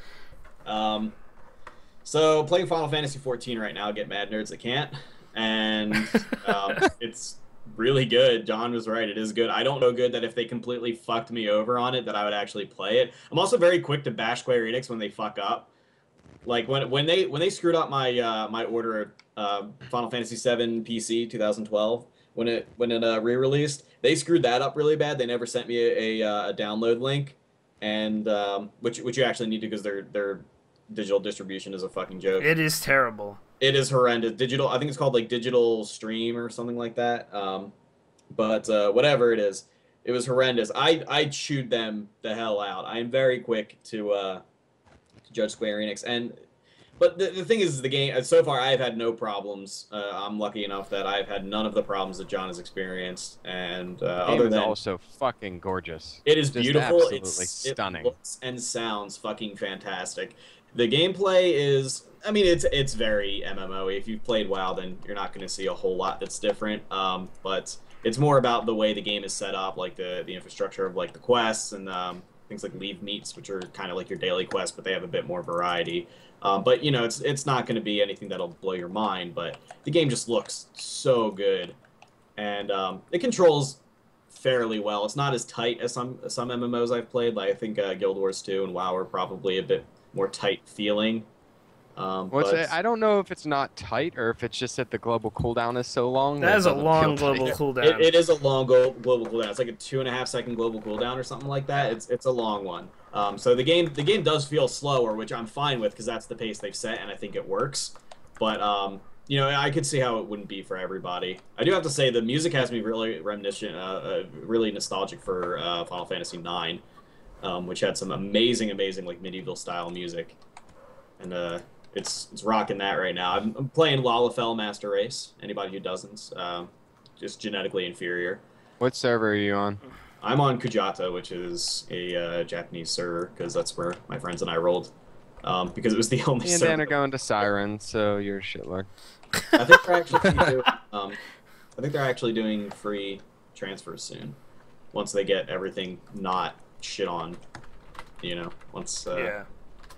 So playing Final Fantasy 14 right now, get mad nerds that can't, and it's really good. John was right; it is good. I don't know good that if they completely fucked me over on it, that I would actually play it. I'm also very quick to bash Square Enix when they fuck up. When they screwed up my my order of Final Fantasy 7 PC 2012 when it re-released, they screwed that up really bad. They never sent me a download link. and which you actually need to because their digital distribution is a fucking joke. It is terrible. It is horrendous. Digital, I think it's called like digital stream or something like that. But whatever it is, it was horrendous. I chewed them the hell out. I am very quick to judge Square Enix, but the thing is, the game so far I've had no problems. I'm lucky enough that I've had none of the problems that John has experienced, and other than also fucking gorgeous. it is Just beautiful. absolutely It stunning. looks and sounds fucking fantastic. The gameplay is, I mean, it's very MMO-y. If you've played WoW, then you're not going to see a whole lot that's different. But it's more about the way the game is set up, like the infrastructure of like the quests and things like leave meets, which are kind of like your daily quests, but they have a bit more variety. But you know, it's not going to be anything that'll blow your mind. But the game just looks so good, and it controls fairly well. It's not as tight as some MMOs I've played. Like I think Guild Wars 2 and WoW are probably a bit more tight feeling. I don't know if it's not tight or if it's just that the global cooldown is so long. That is a it doesn't long feel tight. global cooldown. It is a long global cooldown. It's like a 2.5 second global cooldown or something like that. It's a long one. So the game does feel slower, which I'm fine with because that's the pace they've set, and I think it works. But you know, I could see how it wouldn't be for everybody. I do have to say the music has me really reminiscent, really nostalgic for Final Fantasy IX, which had some amazing like medieval style music, and it's rocking that right now. I'm playing Lalafell Master Race. Anybody who doesn't, just genetically inferior. What server are you on? I'm on Kujata, which is a Japanese server, because that's where my friends and I rolled. Because it was the only Me and server. Dan are going to Siren, so you're a shitlord. I think they're actually doing, I think they're actually doing free transfers soon, once they get everything not shit on. You know, once. Yeah.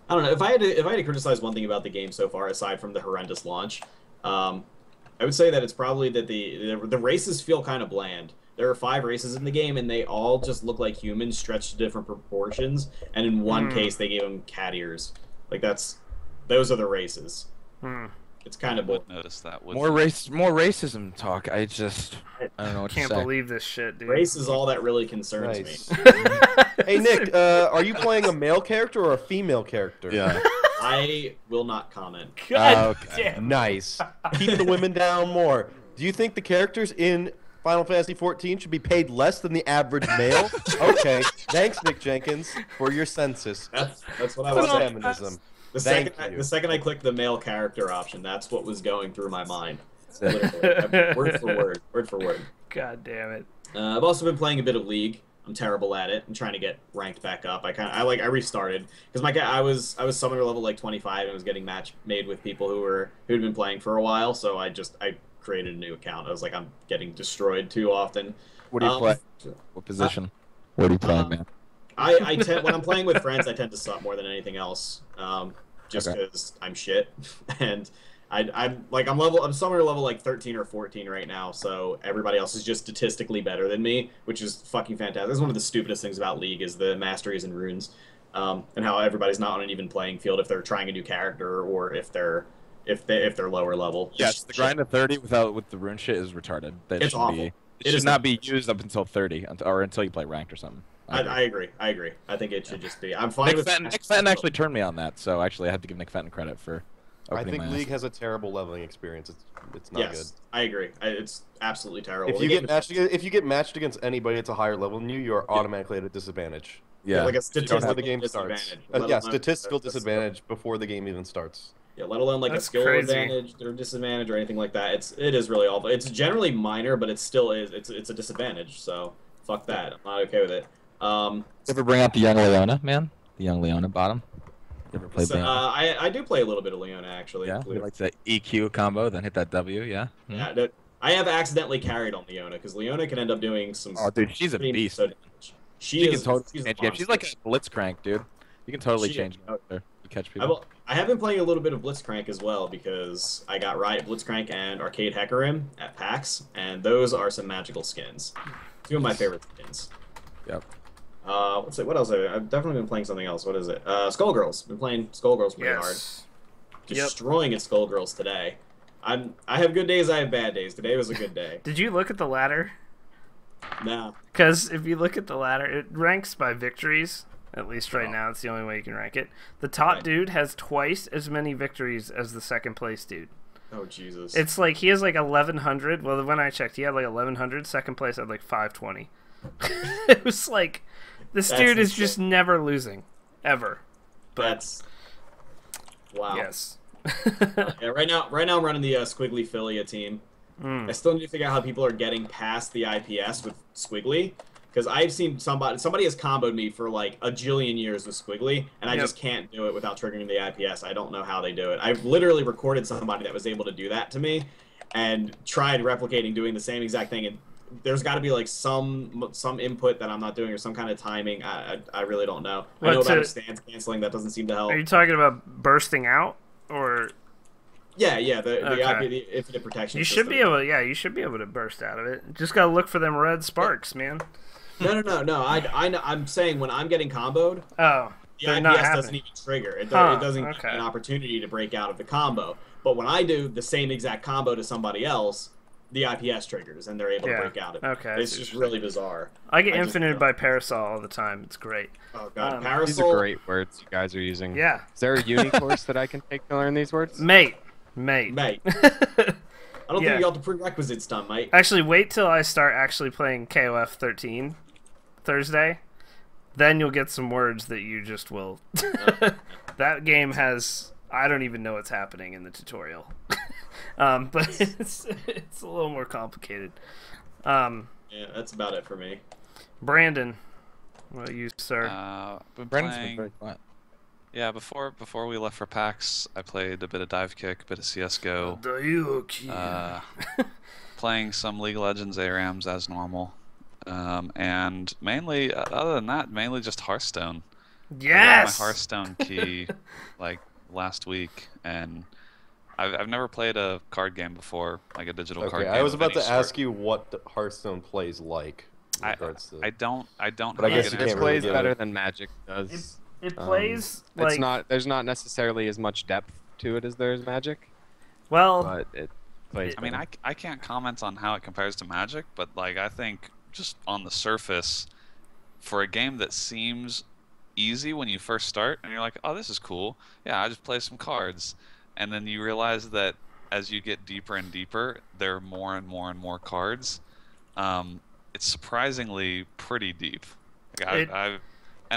I don't know. If I had to criticize one thing about the game so far, aside from the horrendous launch, I would say that it's probably that the races feel kind of bland. There are 5 races in the game, and they all just look like humans stretched to different proportions. And in one case, they gave them cat ears. Like those are the races. It's kind of would notice that. More racism talk. I don't know what Can't to say. believe this shit, dude. Race is all that really concerns Nice. me. Hey Nick, are you playing a male character or a female character? Yeah. I will not comment. God Okay. damn. Nice. Keep the women down more. Do you think the characters in Final Fantasy XIV should be paid less than the average male? Okay. Thanks, Nick Jenkins, for your census. That's what I For was saying. feminism. The Thank second, you. the second I clicked the male character option, that's what was going through my mind. Literally, word for word. God damn it. I've also been playing a bit of League. I'm terrible at it. I'm trying to get ranked back up. I restarted because I was summoner level like 25 and was getting match made with people who'd been playing for a while. So I created a new account. I was like, I'm getting destroyed too often. What do you play? What position? What do you play, man? When I'm playing with friends, I tend to suck more than anything else, just because I'm shit, and I'm summoner level like 13 or 14 right now, so everybody else is just statistically better than me, which is fucking fantastic. That's one of the stupidest things about League is the masteries and runes, and how everybody's not on an even playing field if they're trying a new character or if they're lower level. Yes, the grind to 30 with the rune shit is retarded. That It's awful. It should not be used up until 30 or until you play ranked or something. I agree. I think it should just be. I'm fine with Nick Fenton actually turned me on that, so actually I have to give Nick Fenton credit for I opening think my League eyes. has a terrible leveling experience. It's not yes, I agree. It's absolutely terrible. good. If you get matched against anybody that's a higher level than you, you are automatically at a disadvantage. Yeah, like a Before statistical the game starts. disadvantage. Statistical disadvantage before the game even starts. Yeah, let alone like That's a skill crazy. advantage or disadvantage or anything like that. It is really awful. It's generally minor, but it still is. It's a disadvantage. So fuck that. I'm not okay with it. Ever bring out the young Leona, man? The young Leona bottom. You ever play Leona? I do play a little bit of Leona actually. Yeah, we like the EQ combo, then hit that W. Yeah. Yeah, I have accidentally carried on Leona because Leona can end up doing some. Oh, dude, she's a pretty beast. damage. She can totally she's a change games. She's like a blitzcrank, dude. You can totally She- change games there. You catch people. I have been playing a little bit of Blitzcrank as well because I got Riot Blitzcrank and Arcade Hecarim at PAX, and those are some magical skins. 2 of my favorite skins. Yep. Let's see, what else? I've definitely been playing something else. What is it? Skullgirls. Been playing Skullgirls pretty hard. Yes. Destroying at Skullgirls today. I have good days, I have bad days. Today was a good day. Did you look at the ladder? Nah. Because if you look at the ladder, it ranks by victories. At least right now, it's the only way you can rank it. The top dude has twice as many victories as the second place dude. Oh, Jesus. It's like he has like 1,100. Well, when I checked, he had like 1,100. Second place had like 520. It was like, this dude is just never losing. Ever. But That's... Wow. yes. Yeah, right now I'm running the Squiggly Philia team. I still need to figure out how people are getting past the IPS with Squiggly. Because I've seen somebody has comboed me for like a jillion years with Squiggly, and I just can't do it without triggering the IPS. I don't know how they do it. I've literally recorded somebody that was able to do that to me, and tried replicating doing the same exact thing. And there's got to be like some input that I'm not doing or some kind of timing. I really don't know. I know about a stance canceling. That doesn't seem to help. Are you talking about bursting out or? Yeah, the infinite protection. You should be able. Yeah, you should be able to burst out of it. Just gotta look for them red sparks, man. No. I'm saying when I'm getting comboed, the IPS doesn't even trigger. It doesn't give me an opportunity to break out of the combo. But when I do the same exact combo to somebody else, the IPS triggers and they're able to break out of it. Okay, it's just really bizarre. I get infinited by Parasol all the time. It's great. Oh god, Parasol. These are great words you guys are using. Yeah. Is there a uni course that I can take to learn these words? Mate. I don't think you got the prerequisites done, mate. Actually, wait till I start actually playing KOF 13 Thursday. Then you'll get some words that you just will. That game has... I don't even know what's happening in the tutorial. But it's a little more complicated. Yeah, that's about it for me. Brandon, what about you, sir? Brandon's been very quiet. Yeah, before we left for PAX, I played a bit of Dive Kick, a bit of CS:GO. Playing some League of Legends ARAMs as normal. And mainly, other than that, mainly just Hearthstone. Yes! I got my Hearthstone key like last week, and I've never played a card game before, like a digital card game. I was about to ask you what Hearthstone plays like. I don't. But I guess you can't it plays better than Magic does. It plays like... It's not. There's not necessarily as much depth to it as there is Magic. Well, but it plays. I mean, I can't comment on how it compares to Magic, but like I think just on the surface, for a game that seems easy when you first start, and you're like, oh, this is cool. Yeah, I just play some cards, and then you realize that as you get deeper and deeper, there are more and more and more cards. It's surprisingly pretty deep. Like,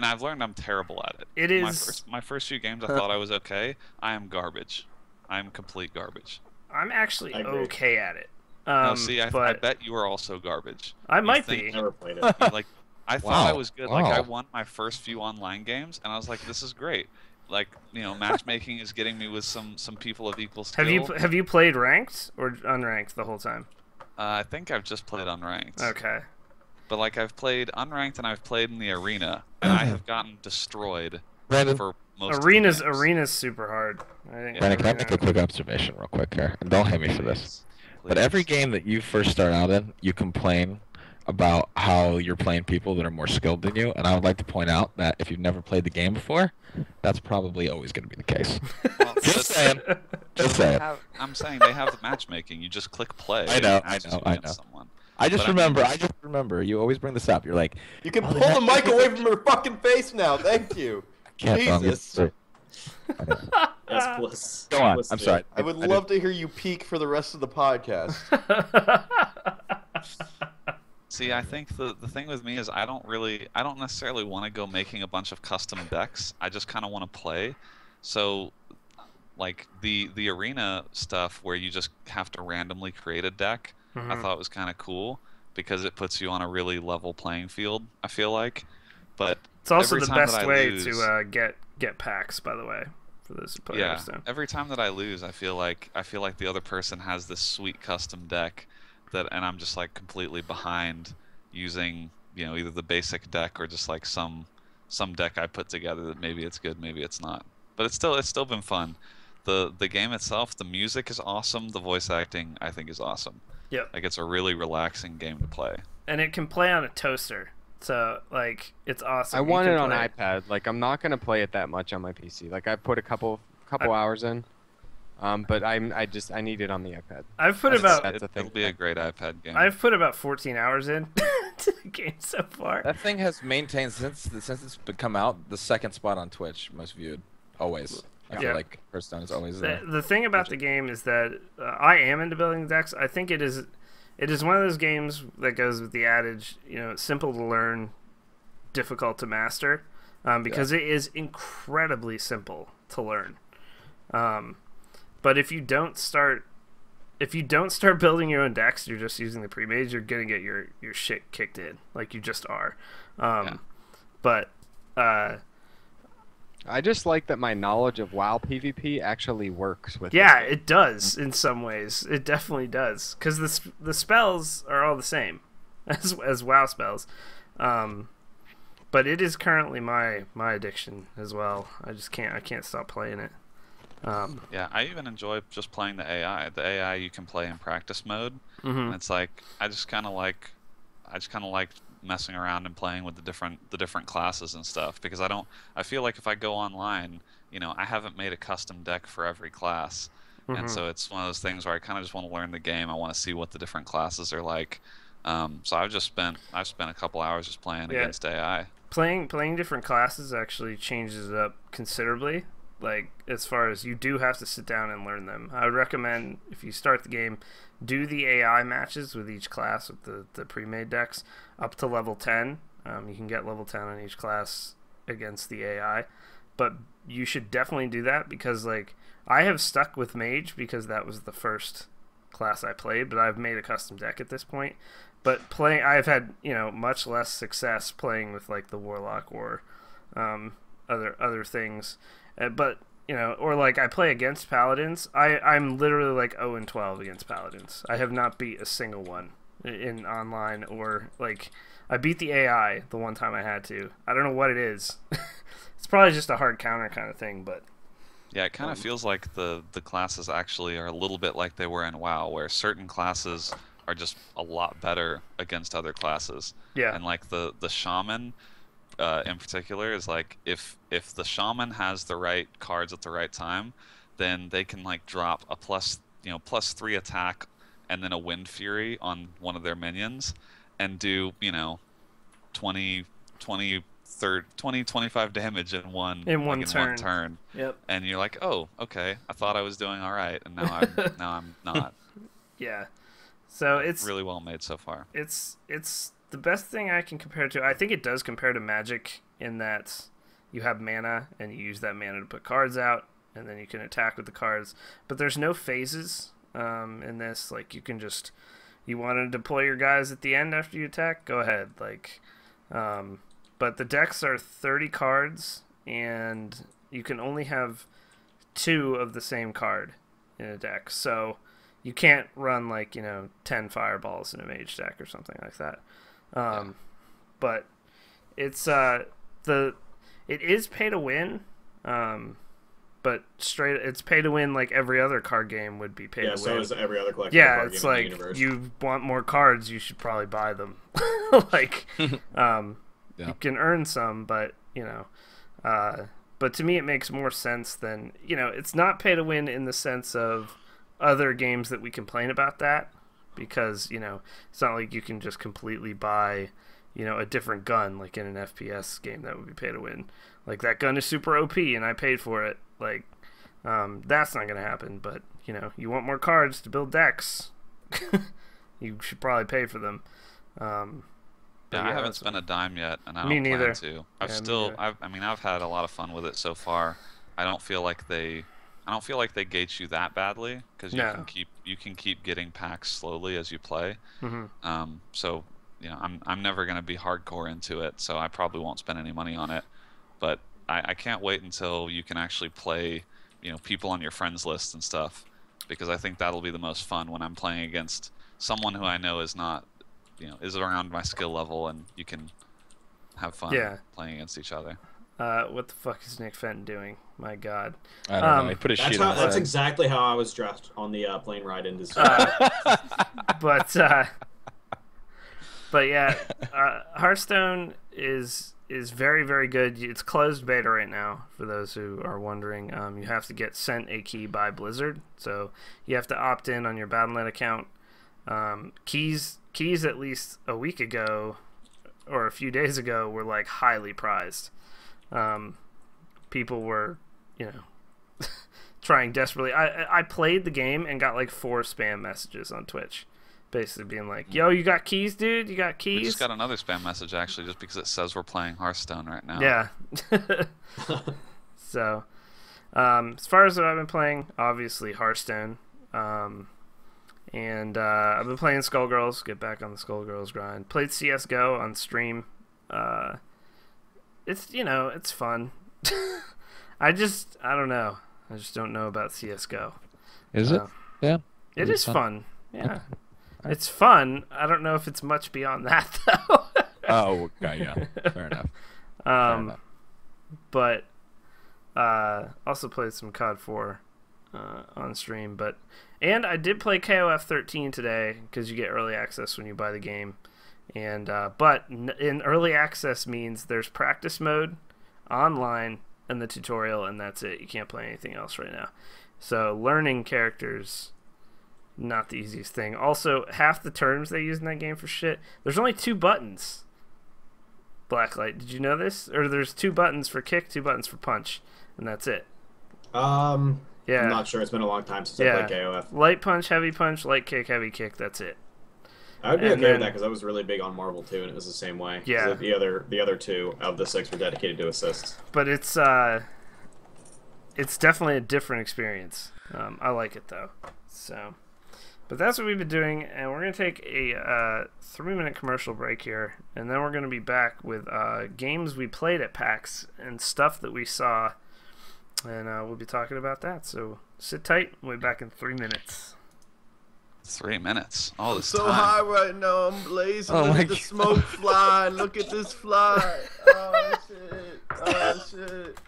I've learned I'm terrible at it. It is my first few games. I thought I was okay. I am garbage. I am complete garbage. I'm actually okay at it. No, see, I bet you are also garbage. I might be. Never played it. Like, I thought I was good. Like, I won my first few online games, and I was like, this is great. Like, you know, matchmaking is getting me with some people of equal skill. Have you played ranked or unranked the whole time? I think I've just played unranked. Okay. But like I've played unranked and I've played in the arena, and I have gotten destroyed for most Arena's of the games. Arena's super hard. Brandon, can I make a quick observation real quick here? And don't hate me for this. But every game that you first start out in, you complain about how you're playing people that are more skilled than you, and I would like to point out that if you've never played the game before, that's probably always going to be the case. Well, Just saying. Just saying. I'm saying they have the matchmaking. You just click play. I know. Someone. I just remember. You always bring this up. You're like, you can pull the mic away from her fucking face now. Thank you. Jesus. That's bliss. Go on. I'm sorry. I would love to hear you peak for the rest of the podcast. See, I think the thing with me is I don't necessarily want to go making a bunch of custom decks. I just kind of want to play. So, like the arena stuff where you just have to randomly create a deck, I thought was kind of cool because it puts you on a really level playing field, I feel like. But it's also the best way to get PAX, by the way, for those who play Hearthstone. Every time that I lose, I feel like the other person has this sweet custom deck and I'm just like completely behind using, you know, either the basic deck or just like some deck I put together that maybe it's good, maybe it's not. But it's still been fun. The game itself, the music is awesome, the voice acting I think is awesome. Yep. Like it's a really relaxing game to play. And it can play on a toaster. So like it's awesome. I want it on iPad. Like I'm not gonna play it that much on my PC. Like I put a couple hours in. But I need it on the iPad. I've put It'll be a great iPad game. I've put about 14 hours in the game so far. That thing has maintained since it's come out the second spot on Twitch, most viewed, always. I feel like Hearthstone is always there. The thing about the game is that I am into building decks. I think it is one of those games that goes with the adage, you know, simple to learn, difficult to master, because it is incredibly simple to learn. But if you don't start building your own decks, you're just using the pre-made, you're gonna get your shit kicked in, like you just are. But I just like that my knowledge of WoW PvP actually works with. Yeah, it does in some ways. It definitely does, because the spells are all the same as WoW spells. But it is currently my addiction as well. I can't stop playing it. Yeah, I even enjoy just playing the AI. The AI you can play in practice mode, and it's like I just kind of like messing around and playing with the different classes and stuff, because I feel like if I go online, you know, I haven't made a custom deck for every class, and so it's one of those things where I kind of just want to learn the game. I want to see what the different classes are like. So I've spent a couple hours just playing against AI. Playing different classes actually changes it up considerably. Like, as far as you do have to sit down and learn them. I would recommend, if you start the game, do the AI matches with each class with the pre-made decks up to level 10. You can get level 10 on each class against the AI. But you should definitely do that, because, like, I have stuck with Mage because that was the first class I played, but I've made a custom deck at this point. But I've had, you know, much less success playing with, like, the Warlock or other things. But, you know, or like I play against Paladins. I'm literally like 0-12 against Paladins. I have not beat a single one in online, or like I beat the AI the one time I had to. I don't know what it is. It's probably just a hard counter kind of thing, but yeah, it kind of feels like the classes actually are a little bit like they were in WoW, where certain classes are just a lot better against other classes. Yeah. And like the shaman in particular is like, if the shaman has the right cards at the right time, then they can like drop a +3 attack and then a wind fury on one of their minions and do, you know, 25 damage in one turn. Yep. And you're like, oh, okay, I thought I was doing all right, and now I'm not. Yeah. So it's really well made so far. It's the best thing I can compare it to. I think it does compare to Magic in that you have mana and you use that mana to put cards out, and then you can attack with the cards. But there's no phases in this. Like, you can just, you want to deploy your guys at the end after you attack, go ahead. Like, but the decks are 30 cards, and you can only have 2 of the same card in a deck. So you can't run, like, you know, 10 fireballs in a mage deck or something like that. But it's it is pay to win, but it's pay to win like every other card game would be pay to win. Yeah, so is every other collectible Yeah, card it's game in like, the universe. you want more cards, you should probably buy them. Like, you can earn some, but, you know, but to me it makes more sense than, you know, it's not pay to win in the sense of other games that we complain about that, because, you know, it's not like you can just completely buy, you know, a different gun like in an FPS game that would be pay to win. Like, that gun is super OP and I paid for it. Like, that's not going to happen. But, you know, you want more cards to build decks, you should probably pay for them. Yeah, I haven't spent a dime yet, and I don't Me neither. plan to. I've had a lot of fun with it so far. I don't feel like they gate you that badly, because you can keep getting PAX slowly as you play. So, you know, I'm never gonna be hardcore into it, so I probably won't spend any money on it. But I can't wait until you can actually play, you know, people on your friends list and stuff, because I think that'll be the most fun when I'm playing against someone who I know is not, you know, is around my skill level, and you can have fun playing against each other. What the fuck is NFEN doing? My God. I don't know. He put his sheet on. That's exactly how I was dressed on the plane ride into. But yeah, Hearthstone is very, very good. It's closed beta right now, for those who are wondering. You have to get sent a key by Blizzard, so you have to opt in on your Battle.net account. Keys at least a week ago or a few days ago were like highly prized. People were, you know, trying desperately. I played the game and got like 4 spam messages on Twitch, basically being like, "Yo, you got keys, dude? You got keys?" We just got another spam message actually, just because it says we're playing Hearthstone right now. Yeah. So, as far as what I've been playing, obviously Hearthstone, and I've been playing Skullgirls. Get back on the Skullgirls grind. Played CS:GO on stream. It's, you know, it's fun. I don't know. I just don't know about CS:GO. Is it? Yeah. It is fun. Yeah. It's fun. I don't know if it's much beyond that though. Oh, okay, yeah. Fair enough. But also played some COD 4 on stream, and I did play KOF 13 today because you get early access when you buy the game, and but in early access means there's practice mode, online, and the tutorial, and that's it. You can't play anything else right now. So learning characters, not the easiest thing. Also, half the terms they use in that game for shit. There's only 2 buttons. Blacklight, did you know this? Or there's 2 buttons for kick, 2 buttons for punch, and that's it. Yeah. I'm not sure. It's been a long time since I played KOF. Light punch, heavy punch, light kick, heavy kick. That's it. I would be okay with that because I was really big on Marvel too, and it was the same way. Yeah. The other 2 of the 6 were dedicated to assists. But it's definitely a different experience. I like it though. So, but that's what we've been doing, and we're gonna take a 3-minute commercial break here, and then we're gonna be back with games we played at PAX and stuff that we saw, and we'll be talking about that. So sit tight. We'll be back in 3 minutes. 3 minutes. All this So time. high right now, I'm blazing. Oh Look my at the God. smoke fly. Look at this fly. Oh shit. Oh shit.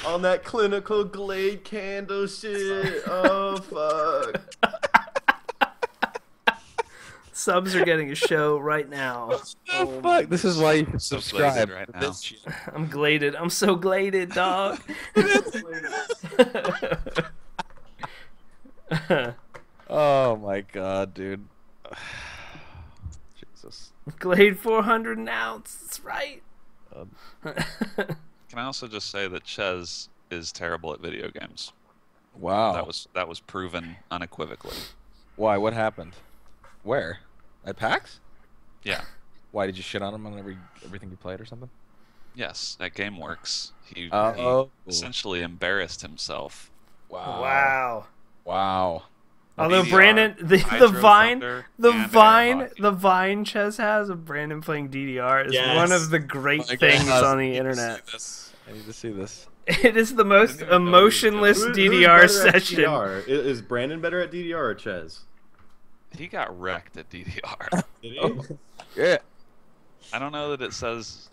On that clinical Glade candle shit. Oh fuck. Subs are getting a show right now. Oh, fuck. This is why you should So subscribe. blazed right to now. this shit. I'm gladed. I'm so gladed, dog. Oh my god, dude. Jesus. Glade 400 an ounce. That's right. Can I also just say that Ches is terrible at video games? Wow. That was proven unequivocally. Why? What happened? Where? At PAX? Yeah. Why, did you shit on him on everything you played or something? Yes, at GameWorks, he Oh. essentially embarrassed himself. Wow. Wow. Wow. Although DDR, Brandon, the Hydro vine, Thunder, the and vine, Air Hockey. the vine Ches has of Brandon playing DDR is Yes. one of the great My things God. on the I need to internet. see this. I need to see this. It is the most didn't even know he was doing emotionless it. DDR session. DDR? Is Brandon better at DDR or Ches? He got wrecked at DDR. Did he? Yeah. I don't know that it says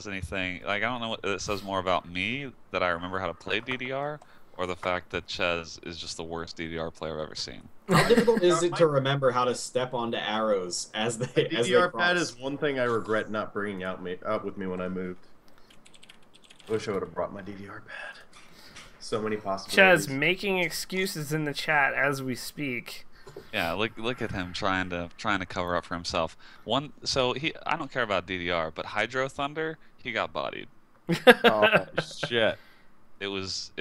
anything. Like, I don't know what it says more about me that I remember how to play DDR, or the fact that Ches is just the worst DDR player I've ever seen. How difficult is it to remember how to step onto arrows as they DDR cross? pad is one thing I regret not bringing out with me when I moved. Wish I would have brought my DDR pad. So many possibilities. Ches making excuses in the chat as we speak. Yeah, look at him trying to cover up for himself. I don't care about DDR, but Hydro Thunder, he got bodied. Oh, shit. It was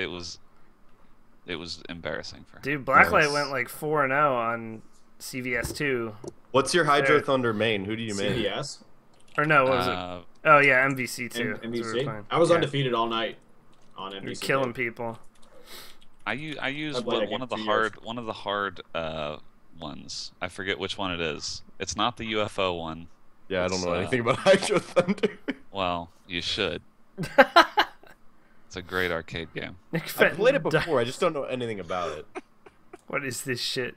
embarrassing for him. Dude, Blacklight Nice. went like 4-0 on CVS2. What's your Hydro There. Thunder main? Who do you main? CBS? Or no, what was it? Oh yeah, MVC2. NBC? I was undefeated all night on NBC. You're killing people. I use I've played one of the hard ones. I forget which one it is. It's not the UFO one. Yeah, I don't know It's, anything about Hydro Thunder. Well, you should. It's a great arcade game. Nick I Fenton played it di- before. I just don't know anything about it. What is this shit?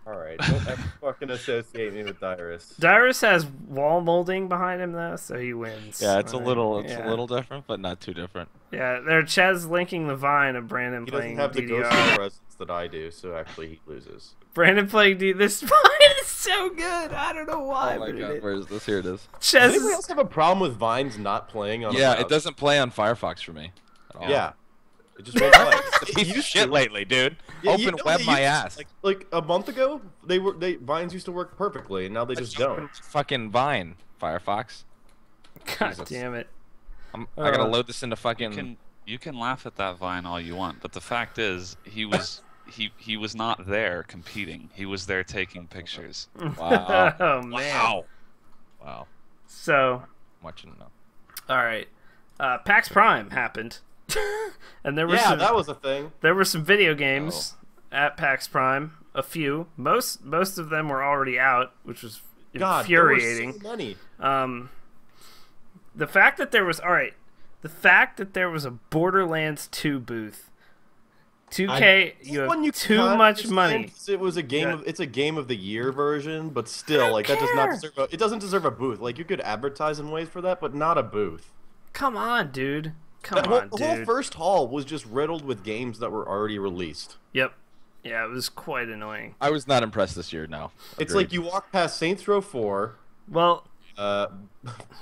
All right, don't ever fucking associate me with Dyrus. Dyrus has wall molding behind him though, so he wins. Yeah, it's a Alright, little yeah. different, but not too different. Yeah, they're Ches linking the vine of Brandon He playing doesn't have the ghost DDR. presence that I do, so actually he loses. Brandon playing D. This vine is so good. I don't know why. Oh my but god, it, where is this? Here it is. Does Ches anyone is, else have a problem with Vines not playing on? Yeah, a it doesn't play on Firefox for me. At all. Yeah, It just won't play. It's a piece of shit lately, dude. Yeah, Open web my ass. Like a month ago, Vines used to work perfectly, and now they just don't. Fucking Vine, Firefox. God Jesus. damn it. I gotta load this into fucking. You can laugh at that Vine all you want, but the fact is, he was not there competing. He was there taking pictures. Wow. Oh man. Wow. So. I'm watching now. All right. PAX Prime happened, and there were that was a thing. There were some video games at PAX Prime. A few. Most of them were already out, which was infuriating. There were so many. The fact that there was a Borderlands 2 booth. 2K, you have too much money. It was a game. It's a game of the year version, but still, like that does not deserve. It doesn't deserve a booth. Like you could advertise in ways for that, but not a booth. Come on, dude. The whole first hall was just riddled with games that were already released. Yep. Yeah, it was quite annoying. I was not impressed this year. No. It's like you walk past Saints Row 4. Well.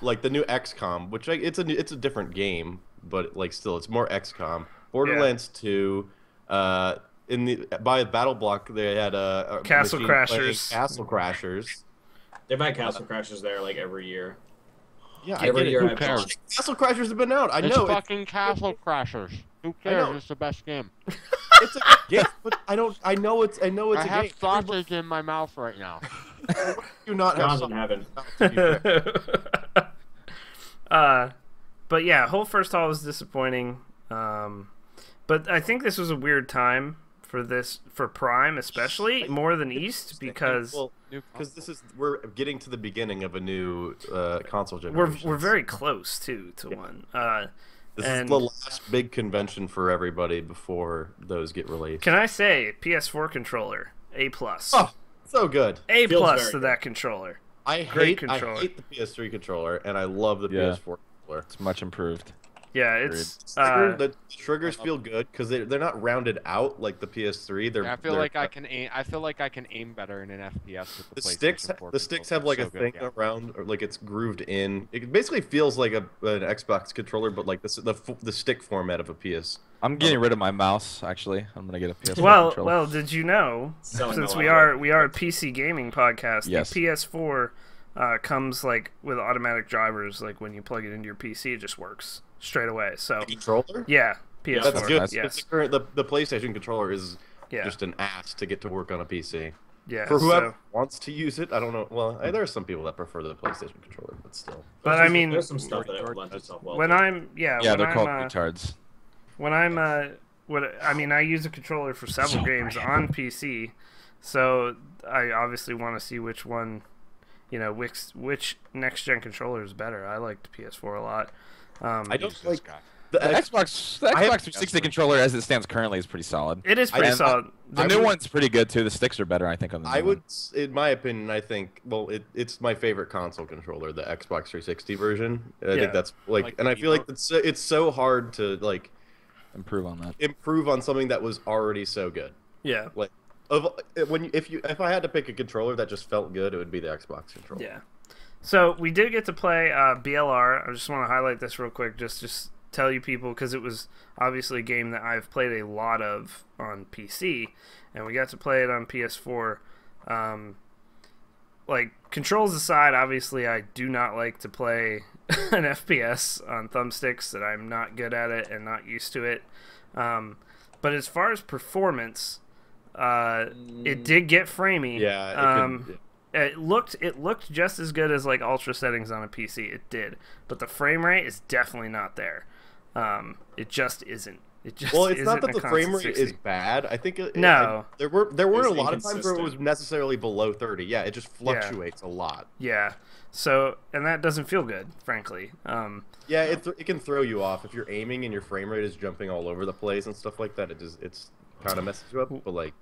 Like the new XCOM, which it's a different game, but like still, it's more XCOM. Borderlands 2. By Battle Block, they had a Castle Crashers. Castle Crashers. They've had Castle Crashers there like every year. Yeah, every year. Who cares? Castle Crashers have been out. I It's know. fucking Castle Crashers. Who cares? It's the best game. It's a game, but I know it's a game. I have sausage in my mouth right now. Do not have John's in heaven. But yeah, whole first hall was disappointing. But I think this was a weird time for Prime, especially more than East, because we're getting to the beginning of a new console we're generation. very close to one. This is the last big convention for everybody before those get released. Can I say PS4 controller A+? Oh, so good. A+ to that controller. I hate the PS3 controller, and I love the PS4 controller. It's much improved. Yeah, it's the triggers feel good because they're not rounded out like the PS3. I feel like I can aim better in an FPS with the sticks have like a thing around, or like it's grooved in. It basically feels like an Xbox controller, but like the stick format of a PS. I'm getting rid of my mouse. Actually, I'm gonna get a PS4 controller. Well, did you know? Since we are a PC gaming podcast, yes. The PS4 comes like with automatic drivers. Like when you plug it into your PC, it just works straight away. So controller? Yeah, PS4. That's good. Yes. The PlayStation controller is just an ass to get to work on a PC. Yeah. For whoever wants to use it, I don't know. Well, there are some people that prefer the PlayStation controller, but still. But I mean, there's some stuff that lends itself well. When I'm they're called retards. When I'm I use a controller for several games on PC, so I obviously want to see which one, which next gen controller is better. I liked the PS4 a lot. I don't like the Xbox 360 controller as it stands currently is pretty solid. It is pretty solid. The new one's pretty good too. The sticks are better, I think. On the new one. In my opinion, I think it's my favorite console controller, the Xbox 360 version. I think that's and I feel like it's so hard to improve on that. Improve on something that was already so good. Yeah. Like if I had to pick a controller that just felt good, it would be the Xbox controller. Yeah. So we did get to play BLR. I just want to highlight this real quick, just tell you people, because it was obviously a game that I've played a lot of on PC, and we got to play it on PS4. Controls aside, obviously I do not like to play an FPS on thumbsticks, that I'm not good at it and not used to it. But as far as performance, it did get framey. Yeah. It looked just as good as ultra settings on a PC. It did, but the frame rate is definitely not there. It just isn't. It's not that the frame rate is bad. I think there weren't a lot of times where it was necessarily below 30. Yeah, it just fluctuates a lot. Yeah. So, and that doesn't feel good, frankly. Yeah, it can throw you off if you're aiming and your frame rate is jumping all over the place and stuff like that. It's kind of messes you up. But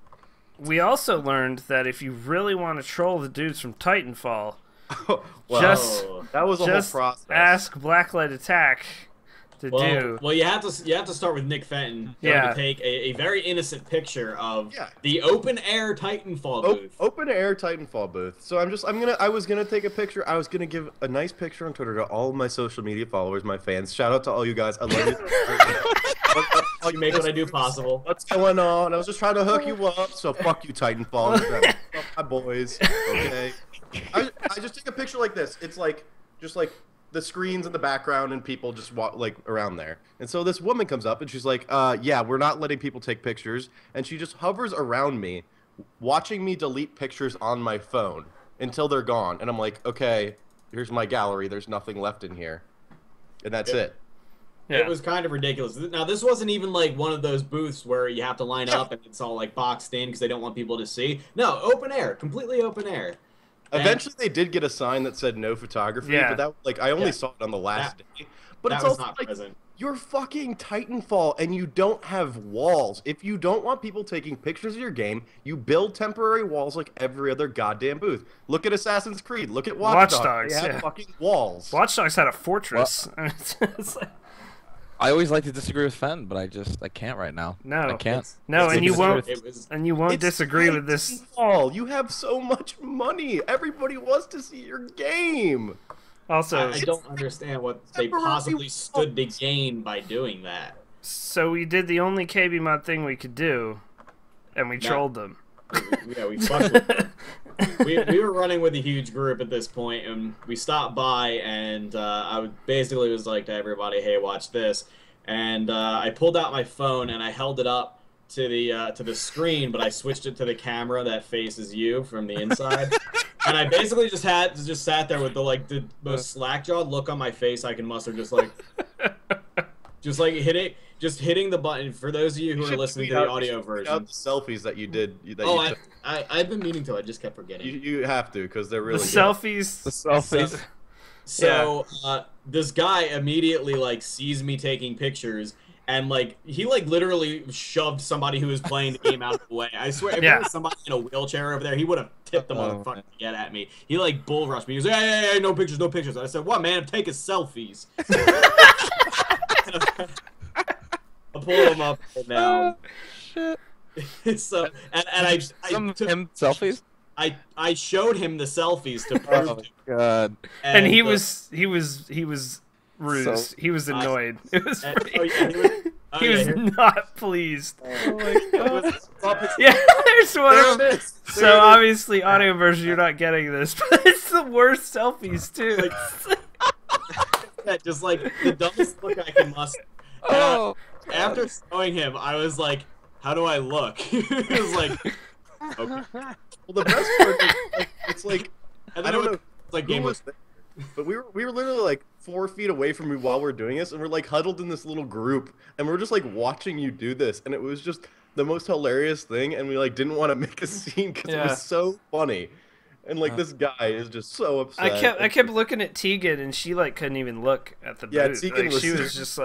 we also learned that if you really want to troll the dudes from Titanfall, that was a whole process. Ask Blacklightattack to do. Well, you have to start with Nick Fenton. To take a very innocent picture of the open air Titanfall booth. Open air Titanfall booth. So I was gonna take a picture. I was gonna give a nice picture on Twitter to all of my social media followers, my fans. Shout out to all you guys. I love you. You make what I do possible. What's going on? I was just trying to hook you up, so fuck you, Titanfall. Fuck my boys. Okay. I just take a picture like this. It's like just like the screens in the background and people just walk like around there. And so this woman comes up and she's like, yeah, we're not letting people take pictures. And she just hovers around me, watching me delete pictures on my phone until they're gone. And I'm like, okay, here's my gallery. There's nothing left in here. And that's it. Yeah. It was kind of ridiculous. Now, this wasn't even like one of those booths where you have to line up and it's all like boxed in because they don't want people to see. No, open air, completely open air. Eventually, they did get a sign that said no photography, but that like I only saw it on the last day. But it's also not like present. you're fucking Titanfall and you don't have walls. If you don't want people taking pictures of your game, you build temporary walls like every other goddamn booth. Look at Assassin's Creed. Look at Watch Dogs. They have fucking walls. Watch Dogs had a fortress. Well, I always like to disagree with Fen, but I can't right now. No, I can't. No, and you won't. It's Disagree with this. Titanfall. You have so much money. Everybody wants to see your game. Also, I don't understand what they possibly stood to gain by doing that. So we did the only KBMOD thing we could do, and we trolled them. Yeah, we fucked with them. We were running with a huge group at this point, and we stopped by, and I basically was like to everybody, "Hey, watch this!" And I pulled out my phone and I held it up to the screen, but I switched it to the camera that faces you from the inside, and I basically just sat there with the most slack-jawed look on my face I can muster, just hitting the button. For those of you who are listening to the audio version, the selfies that you did. I've been meaning to. I just kept forgetting. You have to because they're really the good. selfies. The selfies. So this guy immediately sees me taking pictures, and he literally shoved somebody who was playing the game out of the way. I swear, if there was somebody in a wheelchair over there, he would have tipped the motherfucker to get at me. He bull rushed me. He was like, hey, no pictures, no pictures. I said, what, man? I'm taking selfies. I'll pull them up right now. Shit. So I took him selfies. I showed him the selfies to prove. Oh god! And he was rused. He was annoyed. It was. He was not pleased. Oh my god! Yeah, there's one. So obviously, audio version, you're not getting this, but it's the worst selfies too. Just the dumbest look I can muster. After showing him, I was like, "How do I look?" He was like, "Okay." Well, the best part is, it's I don't know, game was there, but we were literally 4 feet away from you while we're doing this, and we're huddled in this little group, and we're just watching you do this, and it was just the most hilarious thing, and we didn't want to make a scene because it was so funny. And this guy is just so upset. I kept looking at Tegan, and she couldn't even look at the booth. Tegan she was just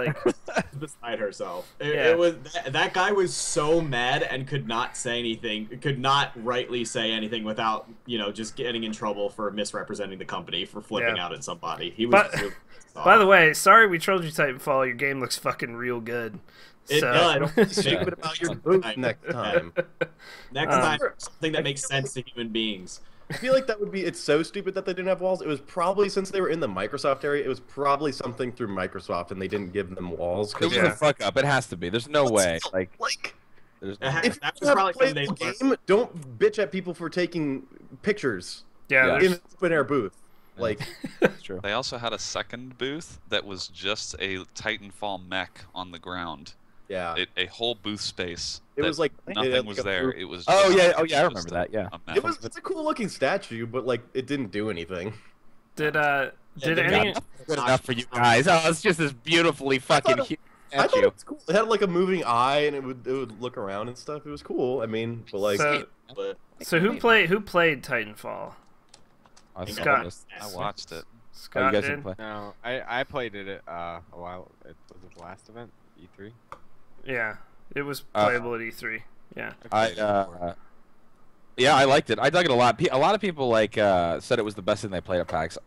beside herself. It was that guy was so mad and could not say anything, could not rightly say anything without just getting in trouble for misrepresenting the company, for flipping out at somebody. He was. By the way, sorry we trolled you, Titanfall. Your game looks fucking real good. It does. Don't be stupid about your booth next time. Next time, something that makes sense to human beings. I feel that would be. It's so stupid that they didn't have walls. It was probably, since they were in the Microsoft area, it was probably something through Microsoft, and they didn't give them walls. It was a fuck up. It has to be. There's no way. There's if you have a playable game, don't bitch at people for taking pictures. Yeah, in an open air booth. That's true. They also had a second booth that was just a Titanfall mech on the ground. Yeah. A whole booth space. It was nothing was there. It was. Oh yeah, I remember that. Yeah. It's a cool looking statue, but it didn't do anything. Did any? Good enough for you guys. Oh, it's just this beautifully fucking huge I thought statue. it was cool. It had a moving eye, and it would look around and stuff. It was cool. I mean, but so who played Titanfall? Scott. I watched it. Scott you guys did? didn't play? No, I played it a while. It was the last event, E3. Yeah, it was playable at E3. Yeah. Yeah, I liked it. I dug it a lot. A lot of people said it was the best thing they played at PAX.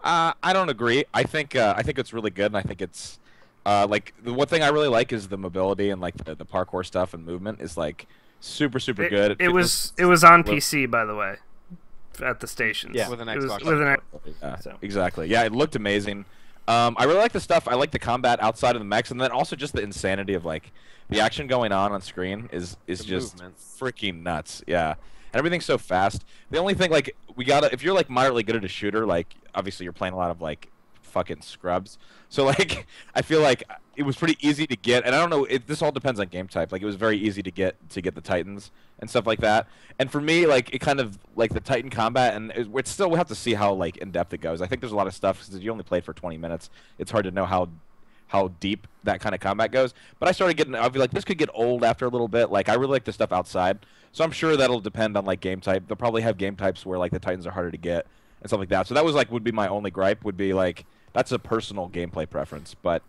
I don't agree. I think it's really good, and I think it's the one thing I really like is the mobility and the parkour stuff and movement is super good. It was on PC, by the way, at the stations. Yeah, with an Xbox. With an exactly. Yeah, it looked amazing. I really like the stuff. I like the combat outside of the mechs, and then also just the insanity of like the action going on screen is just freaking nuts. Yeah, and everything's so fast. The only thing, like, if you're like moderately good at a shooter, like obviously you're playing a lot of like fucking scrubs. So like I feel like it was pretty easy to get, and I don't know. This all depends on game type. Like it was very easy to get the Titans and stuff like that. And for me, like it kind of like the Titan combat, and it's still, we'll have to see how like in depth it goes. I think there's a lot of stuff because you only played for 20 minutes. It's hard to know how deep that kind of combat goes. But I started getting, I'll be like, this could get old after a little bit. Like I really like the stuff outside. So I'm sure that'll depend on like game type. They'll probably have game types where like the Titans are harder to get and stuff like that. So that was like would be my only gripe. Would be like that's a personal gameplay preference. But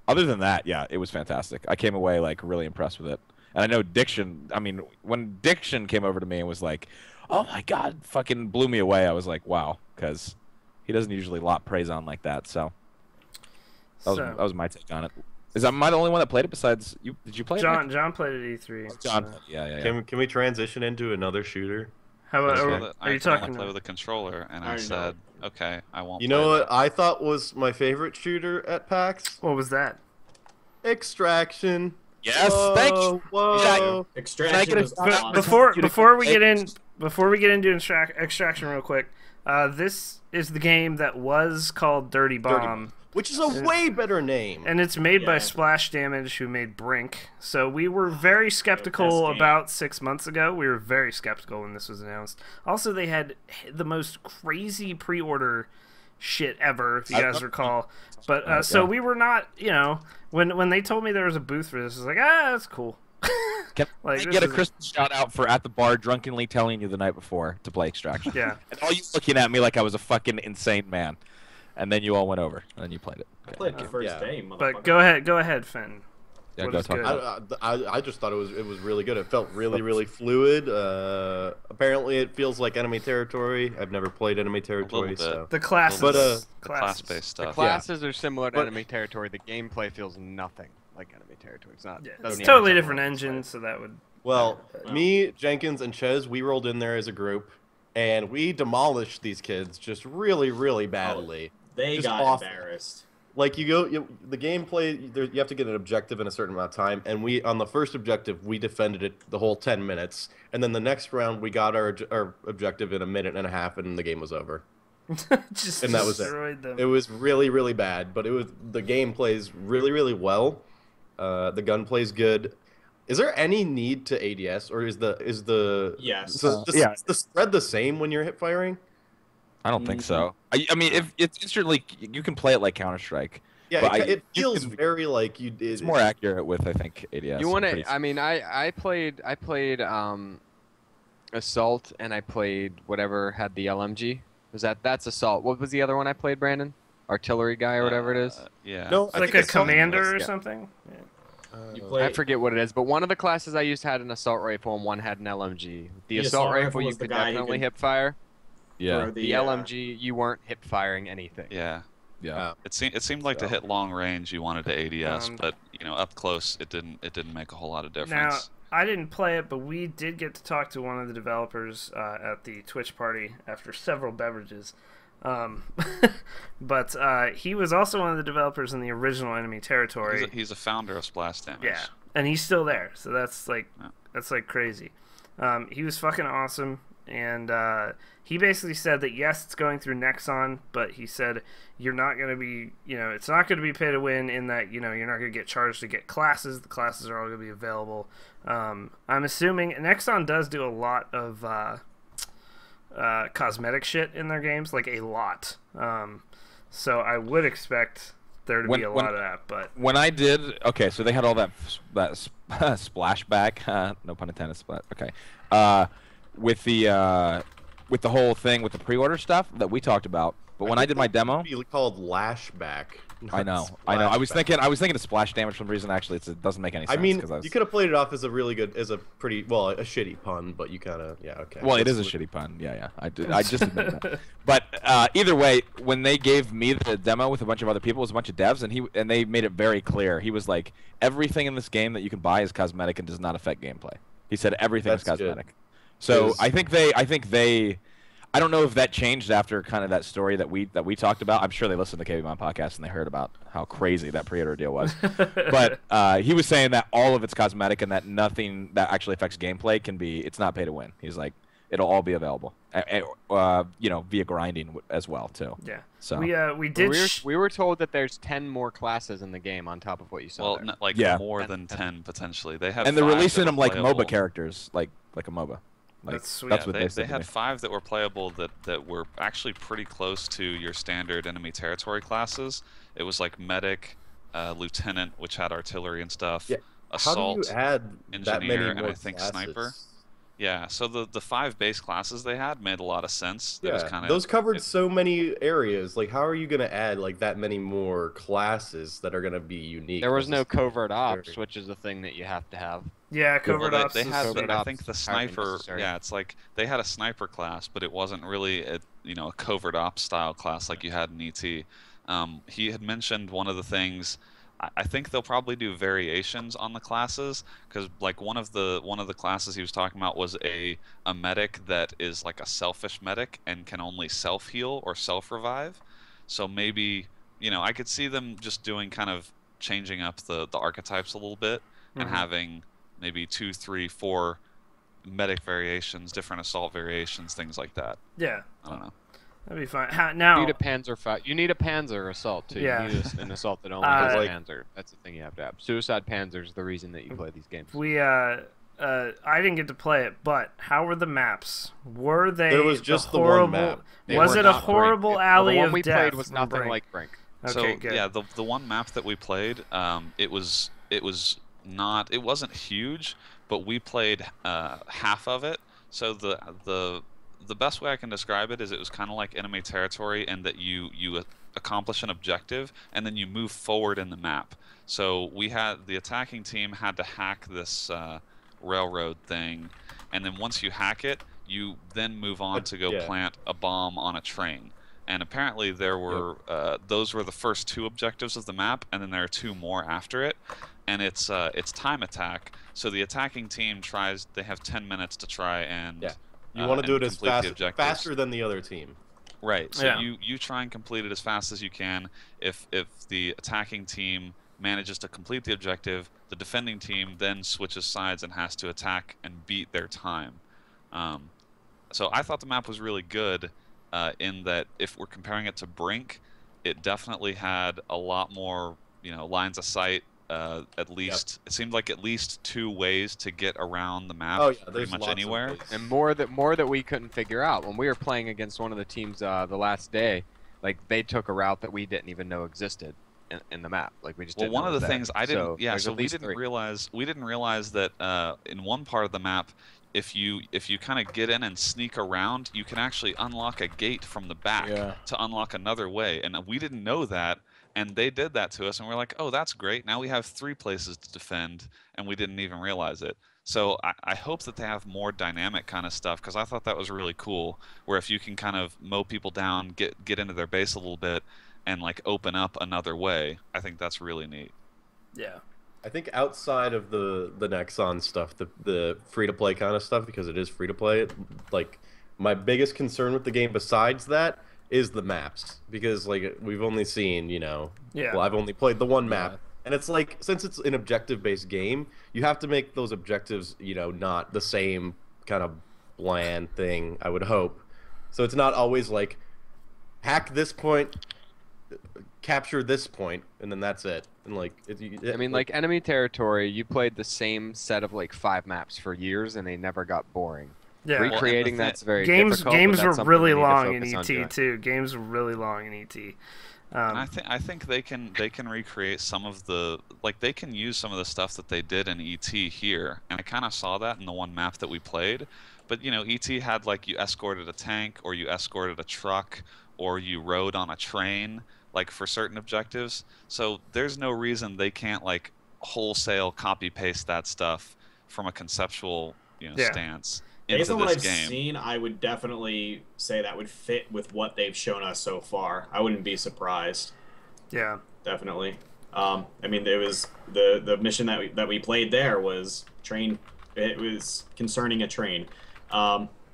other than that, yeah, it was fantastic. I came away like really impressed with it. And I know Diction, I mean, when Diction came over to me and was like, oh my god, fucking blew me away, I was like, wow, because he doesn't usually lot praise on like that, so that was my take on it. Am I the only one that played it besides you? Did you play it? John played it at E3. John, yeah. Can we transition into another shooter? How about, are you talking play with a controller? And I said, okay, I won't. You know what I thought was my favorite shooter at PAX? What was that? Extraction. Yes, whoa, thank you. Whoa. Extraction was awesome. Before we get into Extraction real quick, this is the game that was called Dirty Bomb. Which is a way better name. And it's made by Splash Damage, who made Brink. So we were very skeptical about 6 months ago. We were very skeptical when this was announced. Also, they had the most crazy pre-order shit ever, if you guys recall. But so we were not, you know, when they told me there was a booth for this, I was like, that's cool. Can I get a Christmas shout out for at the bar drunkenly telling you the night before to play Extraction? Yeah. And all you looking at me like I was a fucking insane man. And then you all went over, and then you played it. I played the first day, But go ahead, Finn. Yeah, go talk. I just thought it was really good. It felt really fluid. Apparently, it feels like enemy territory. I've never played enemy territory, so the classes, the class-based stuff. The classes are similar to enemy territory. The gameplay feels nothing like enemy territory. It's not. Yeah, it's totally different engine, so that would. Well, me, Jenkins, and Ches, we rolled in there as a group, and we demolished these kids just really badly. They just got embarrassed. Like the gameplay, you have to get an objective in a certain amount of time, and on the first objective we defended it the whole 10 minutes, and then the next round we got our objective in a minute and a half, and the game was over. And that was it. It was really bad, but the game plays really well. The gun plays good. Is there any need to ADS, or is the yes? Is the spread the same when you're hip firing? I don't think so. I mean, if it's certainly you can play it like Counter-Strike. Yeah, but it feels very like you did. It's more accurate with, I think, ADS. You want to? I mean, I played Assault, and I played whatever had the LMG. That's Assault. What was the other one I played, Brandon? Artillery guy or whatever it is. Yeah. No, it's like a commander or something. Yeah. I forget what it is, but one of the classes I used had an assault rifle, and one had an LMG. The assault rifle you could definitely hip fire. Yeah. The LMG, you weren't hip firing anything. Yeah. Yeah. It seemed like to hit long range you wanted to ADS, but you know, up close it didn't make a whole lot of difference. Now, I didn't play it, but we did get to talk to one of the developers at the Twitch party after several beverages. But he was also one of the developers in the original Enemy Territory. He's a founder of Splash Damage. Yeah, and he's still there, so that's like crazy. He was fucking awesome. And he basically said that yes, it's going through Nexon, but he said you're not going to be, it's not going to be pay to win in that, you're not going to get charged to get classes. The classes are all going to be available. I'm assuming Nexon does do a lot of cosmetic shit in their games, like a lot. So I would expect there to be a lot of that. But when I did, okay, so they had all that splashback, no pun intended, okay. With the whole thing with the pre-order stuff that we talked about, but when I did my demo, it'd be called lashback. I know. I was thinking of splash damage for some reason. Actually, it doesn't make any sense. I mean, you could have played it off as a shitty pun, but you kind of okay. Well, it is a shitty pun. Yeah. I just admit that. But either way, when they gave me the demo with a bunch of other people, it was a bunch of devs, and they made it very clear. He was like, everything in this game that you can buy is cosmetic and does not affect gameplay. He said everything is cosmetic. Good. So I think they I don't know if that changed after kind of that story that we talked about. I'm sure they listened to the KBMOD podcast and they heard about how crazy that pre-order deal was. But he was saying that all of it's cosmetic and that nothing that actually affects gameplay can be. It's not pay to win. He's like, it'll all be available, you know, via grinding as well too. Yeah. So we did. We were told that there's 10 more classes in the game on top of what you saw. Well, there. like Yeah. more than 10 potentially. They had and they're 5 releasing that them were like playable. MOBA characters, like a MOBA. Like, That's sweet. That's Yeah, what they they said. had 5 that were playable that were actually pretty close to your standard enemy territory classes. It was like medic, lieutenant, which had artillery and stuff. Yeah. Assault, How do you add that engineer, many and more I think classes? sniper. Yeah, so the 5 base classes they had made a lot of sense. It was Yeah, kinda, those covered so many areas. Like, how are you gonna add like that many more classes that are gonna be unique? There was This no is covert ops, very- which is a thing that you have to have. Yeah, covert well, ops. they is- had, Covert I ops think the is highly sniper. necessary. Yeah, it's like they had a sniper class, but it wasn't really a a covert ops style class like you had in ET. He had mentioned one of the things. I think they'll probably do variations on the classes because like one of the classes he was talking about was a medic that is like a selfish medic and can only self heal or self revive. So maybe I could see them just doing kind of changing up the archetypes a little bit and having maybe 2, 3, 4 medic variations, different assault variations, things like that. Yeah, I don't know. that'd be fine. Now, You need a Panzer You need a Panzer assault too. Yeah. You need an assault that only has like- Panzer. That's the thing you have to have. Suicide Panzer is the reason that you play these games. I didn't get to play it, but how were the maps? Were they There was just the one horrible? map. They Was were it a not horrible Brink. alley The one of we death played was from nothing Brink? like Brink. Okay, So good. yeah, the one map that we played, it wasn't huge, but we played half of it. So the best way I can describe it is it was kind of like enemy territory, and that you accomplish an objective and then you move forward in the map. So the attacking team had to hack this railroad thing, and then once you hack it, you then move on to go plant a bomb on a train. And apparently there were those were the first 2 objectives of the map, and then there are 2 more after it. And it's time attack. So the attacking team they have 10 minutes to try and you want to do it as complete the faster than the other team. Right. So Yeah. you try and complete it as fast as you can. If the attacking team manages to complete the objective, the defending team then switches sides and has to attack and beat their time. So I thought the map was really good in that if we're comparing it to Brink, it definitely had a lot more lines of sight. At least it seemed like at least 2 ways to get around the map. Oh yeah, pretty there's much lots of anywhere. ways. And more that we couldn't figure out when we were playing against one of the teams the last day. Like they took a route that we didn't even know existed in the map. Like we just Well, didn't one know of it was the there. things I didn't, So yeah, there's so at we least didn't 3. realize that in one part of the map, if you kind of get in and sneak around, you can actually unlock a gate from the back to unlock another way, and we didn't know that. And they did that to us, and we're like, oh, that's great. Now we have 3 places to defend, and we didn't even realize it. So I hope that they have more dynamic kind of stuff, because I thought that was really cool, where if you can kind of mow people down, get into their base a little bit, and like open up another way, I think that's really neat. Yeah. I think outside of the Nexon stuff, the free-to-play kind of stuff, because it is free-to-play, like, my biggest concern with the game besides that is the maps, because like we've only seen well, I've only played the one map, and it's like, since it's an objective-based game, you have to make those objectives not the same kind of bland thing, I would hope. So it's not always like hack this point, capture this point, and then that's it. And like I mean, like enemy territory, you played the same set of like 5 maps for years, and they never got boring. Yeah. Recreating that's very Games difficult. but were that's something really we need to long in focus on ET doing. too. Games were really long in ET. And I think they can recreate some of the, like, they can use some of the stuff that they did in ET here, and I kind of saw that in the one map that we played. But ET had like you escorted a tank, or you escorted a truck, or you rode on a train, like for certain objectives. So there's no reason they can't like wholesale copy paste that stuff from a conceptual stance Based into on what this I've game. seen, I would definitely say that would fit with what they've shown us so far. I wouldn't be surprised. Yeah. Definitely. I mean, there was the mission that we played there was train. It was concerning a train.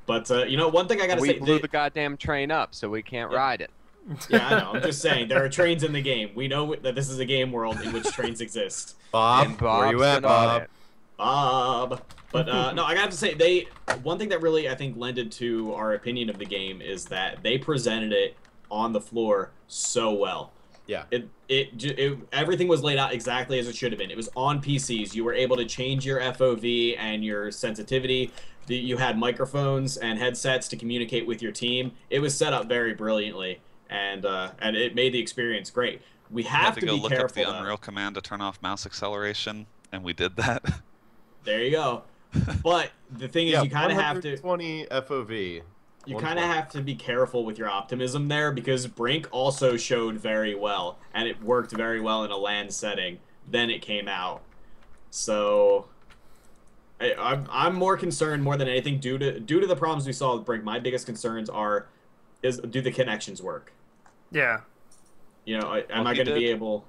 But you know, one thing I gotta We say, blew the goddamn train up, so we can't ride it. yeah, I know. I'm just saying there are trains in the game. We know that this is a game world in which trains exist. Bob, And where you Bob's at, been on Bob? it. Bob. But no, I have to say one thing that really I think lended to our opinion of the game is that they presented it on the floor so well. Yeah. Everything was laid out exactly as it should have been. It was on PCs. You were able to change your FOV and your sensitivity. You had microphones and headsets to communicate with your team. It was set up very brilliantly, and it made the experience great. We have to go be look careful. up the Unreal command to turn off mouse acceleration, and we did that. There you go. But the thing is, you kind of have to 120 FOV. You kind of have to be careful with your optimism there, because Brink also showed very well, and it worked very well in a LAN setting. Then it came out, so I'm more concerned more than anything due to the problems we saw with Brink. My biggest concerns do the connections work? Yeah. You know, am I going to be able?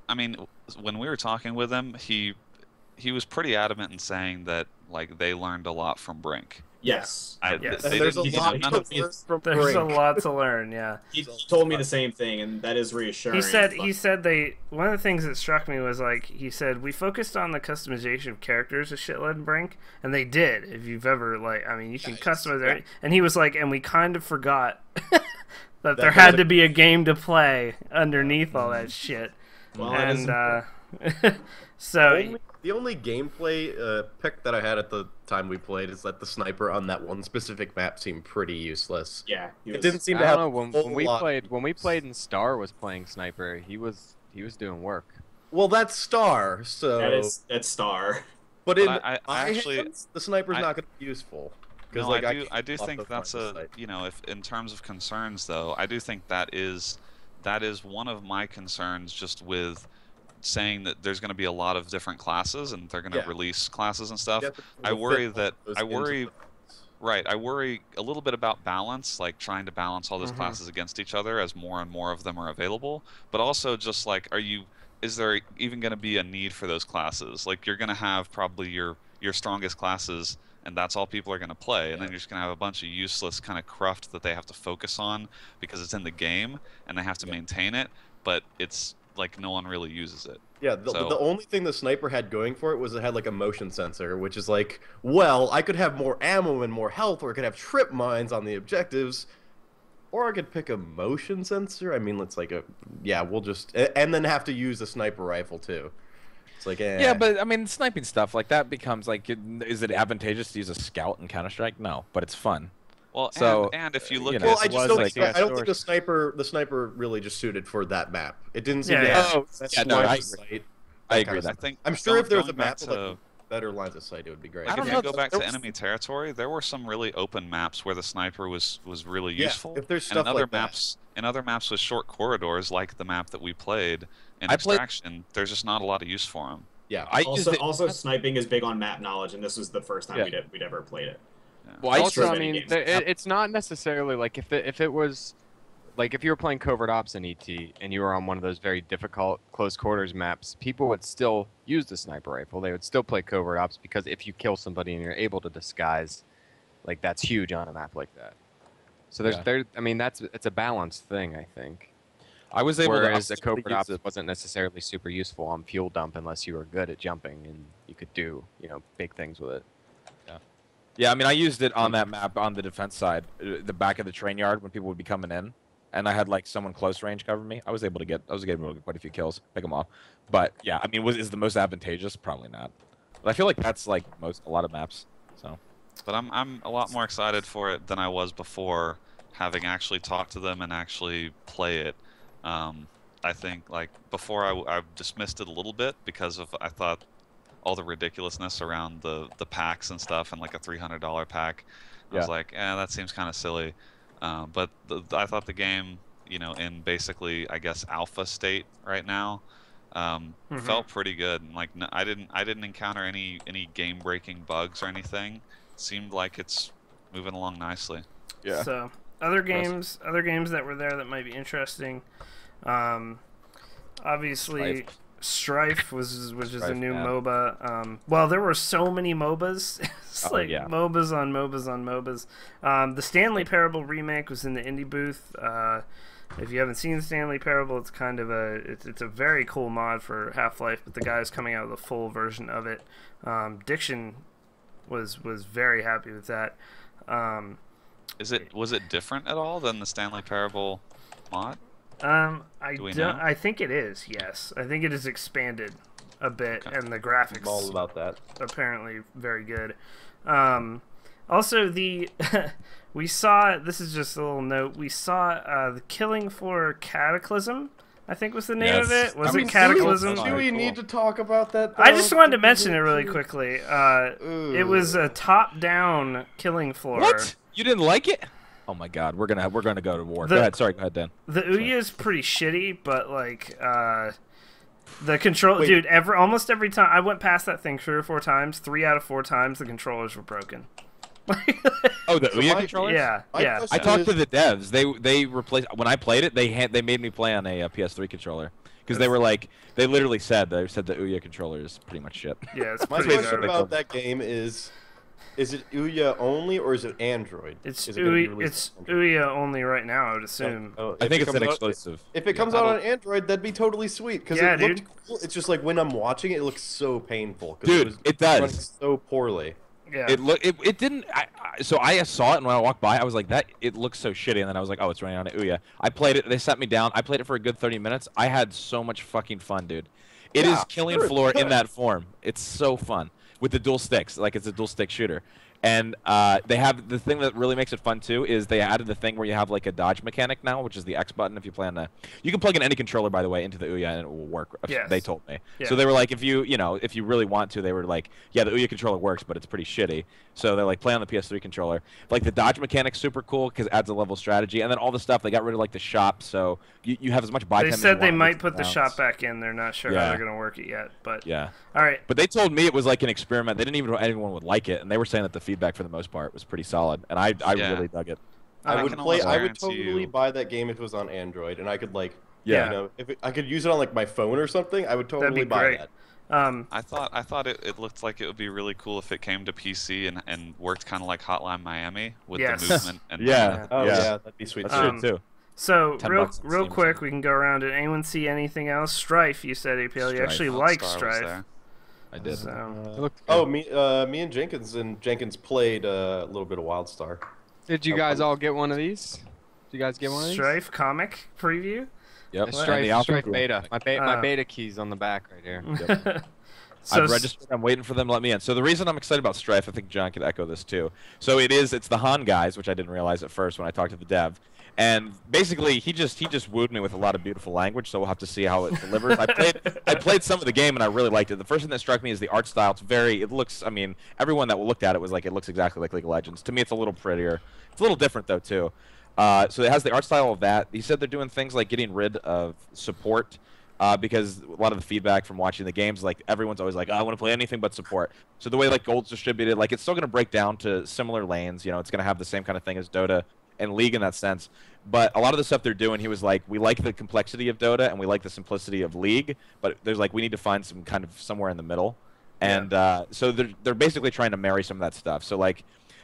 I mean, when we were talking with him, he was pretty adamant in saying that like they learned a lot from Brink. Yes. Yes. There's a lot to learn from There's a Brink. lot to learn, yeah. He told me the same thing, and that is reassuring. He said one of the things that struck me was, like, he said we focused on the customization of characters a shitload in Brink, and they did. If you've ever, like, I mean, you can customize everything. And he was like, and we kind of forgot that there had to be a game to play underneath all that shit. Well, and so The only gameplay pick that I had at the time we played is that the sniper on that one specific map seemed pretty useless. Yeah, It didn't seem to I have don't know, a whole lot. when we played and Star was playing sniper, he was doing work. Well, that's Star, so. that's Star. But in I actually hands, the sniper's not going to be useful. No, Like, I do can't think off the that's front a side. you know, if in terms of concerns though, I do think that is one of my concerns, just with saying that there's going to be a lot of different classes and they're going to release classes and stuff. I worry I worry a little bit about balance, like trying to balance all those classes against each other as more and more of them are available, but also just like, is there even going to be a need for those classes? Like, you're going to have probably your strongest classes, and that's all people are going to play, and then you're just going to have a bunch of useless kind of cruft that they have to focus on because it's in the game and they have to maintain it, but it's like no one really uses it. Yeah, the only thing the sniper had going for it was it had like a motion sensor, which is like, well, I could have more ammo and more health, or I could have trip mines on the objectives, or I could pick a motion sensor. I mean, it's like we'll just, and then have to use a sniper rifle too. It's like, Yeah, but I mean, sniping stuff like that becomes like, is it advantageous to use a scout in Counter-Strike? No, but it's fun. Well, So, and if you look Well, at I just don't like think, I don't think the sniper really just suited for that map. It didn't seem to Yeah, have no, I sight, agree. that I kind agree of that. stuff. think I'm sure if there was a going back map with like better lines of sight, it would be great. Like, don't if know, you go back there to was- enemy territory, there were some really open maps where the sniper was really useful. if there's and stuff in other like that. maps, in other maps with short corridors, like the map that we played in I played- Extraction, there's just not a lot of use for them. Yeah. Also, sniping is big on map knowledge, and this was the first time we'd ever played it. Well, I Also, true. I mean, it's not necessarily like if it was like if you were playing covert ops in ET and you were on one of those very difficult close quarters maps, people would still use the sniper rifle. They would still play covert ops because if you kill somebody and you're able to disguise, like that's huge on a map like that. So I mean, it's a balanced thing, I think. I was able Whereas to a covert ops use it. wasn't necessarily super useful on fuel dump unless you were good at jumping and you could do big things with it. Yeah, I mean, I used it on that map on the defense side, the back of the train yard when people would be coming in, and I had like someone close range cover me. I was able to get quite a few kills, pick them off. But yeah, I mean, is the most advantageous? Probably not. But I feel like that's like a lot of maps. So. But I'm a lot more excited for it than I was before, having actually talked to them and actually play it. I think like before I dismissed it a little bit because of I thought all the ridiculousness around the packs and stuff, and like a $300 pack. I was like, that seems kind of silly. But I thought the game, in basically I guess alpha state right now, felt pretty good. And like I didn't encounter any game breaking bugs or anything. It seemed like it's moving along nicely. Yeah. So other games that were there that might be interesting. Obviously, Strife which is a Strife, new yeah. MOBA. Well, there were so many MOBAs. It's Oh, like yeah. MOBAs on MOBAs on MOBAs. The Stanley Parable remake was in the indie booth. If you haven't seen Stanley Parable, it's kind of it's a very cool mod for Half-Life, but the guy's coming out with a full version of it. Diction was very happy with that. Was it different at all than the Stanley Parable mod? I Do we don't. know? I think it is. Yes, I think it is expanded a bit, Okay. and the I'm graphics all about that. apparently very good. Also, we saw, this is just a little note, we saw the Killing Floor Cataclysm, I think was the name of Yes. it. Was I it mean, Cataclysm? Do we need to talk about that? I though? just wanted to mention it really quickly. It was Ooh. a top-down Killing Floor. What? You didn't like it? Oh my God, we're gonna go to war. Go ahead. Sorry, go ahead, Dan. The Ouya is pretty shitty, but like the control, Wait. dude. Almost every time I went past that thing 3 or 4 times, 3 out of 4 times the controllers were broken. Oh, the So Ouya my- controllers? Yeah, My yeah. question I talked is- to the devs. They replaced when I played it. They made me play on a PS3 controller because they were like they literally said the Ouya controller is pretty much shit. Yeah, it's My pretty question garbage. about that game is it Ouya only or is it Android? It's Is it gonna be Ouya, released it's on Android? Ouya only right now, I would assume. Oh, I if think it it's an comes out- exclusive. If it comes out on Android, that'd be totally sweet because Yeah, it looked dude. cool. It's just like when I'm watching it, it looks so painful. 'cause Dude, was it does. running so poorly. Yeah, It didn't. So I saw it, and when I walked by, I was like, "That it looks so shitty." And then I was like, "Oh, it's running on Ouya." I played it. They set me down. I played it for a good 30 minutes. I had so much fucking fun, dude. It is Yeah, Killing sure, Floor in good. that form. It's so fun with the dual sticks, like it's a dual stick shooter. And they have the thing that really makes it fun too is they added the thing where you have like a dodge mechanic now, which is the X button. If you play on the, you can plug in any controller by the way into the Ouya and it will work. Yes. They told me. Yeah. So they were like, if you really want to, they were like, yeah, the Ouya controller works, but it's pretty shitty. So they're like, play on the PS3 controller. Like the dodge mechanic's super cool because it adds a level of strategy, and then all the stuff they got rid of like the shop, so you have as much buy time. they as said you they want might with put the rounds. shop back in. They're not sure how Yeah. they're gonna work it yet, but Yeah. all right. But they told me it was like an experiment. They didn't even know anyone would like it, and they were saying that the feedback for the most part was pretty solid, and I Yeah. really dug it. I I would can play. almost I would guarantee totally you- buy that game if it was on Android, and I could like, Yeah. you know, I could use it on like my phone or something. I would That'd totally be buy great. that. I thought it looked like it would be really cool if it came to PC and worked kind of like Hotline Miami with Yes. the movement and Yeah. Oh Yeah. yeah, that'd be sweet. That's Um, true too. So $10 real on Steam or quick, something. we can go around it. Anyone see anything else? Strife, you said APL. You Strife. actually Rockstar like was Strife. there. I did. So Oh, me and Jenkins played a little bit of WildStar. Did you guys all get one of these? Did you guys get one of these? Strife comic preview. Yep. A And Strife, the alpha Strife group. beta. My Oh. beta key's on the back right here. So I've registered. I'm waiting for them to let me in. So the reason I'm excited about Strife, I think John could echo this too. So it's the Han guys, which I didn't realize at first when I talked to the dev. And basically, he just wooed me with a lot of beautiful language. So we'll have to see how it delivers. I played some of the game and I really liked it. The first thing that struck me is the art style. It looks. I mean, everyone that looked at it was like, it looks exactly like League of Legends. To me, it's a little prettier. It's a little different though too. So it has the art style of that. He said they're doing things like getting rid of support. Because a lot of the feedback from watching the games, like everyone's always like, oh, I want to play anything but support. So the way like Gold's distributed, like it's still going to break down to similar lanes. You know, it's going to have the same kind of thing as Dota and League in that sense. But a lot of the stuff they're doing, he was like, we like the complexity of Dota and we like the simplicity of League, but there's like we need to find some kind of somewhere in the middle. And so they're basically trying to marry some of that stuff. So like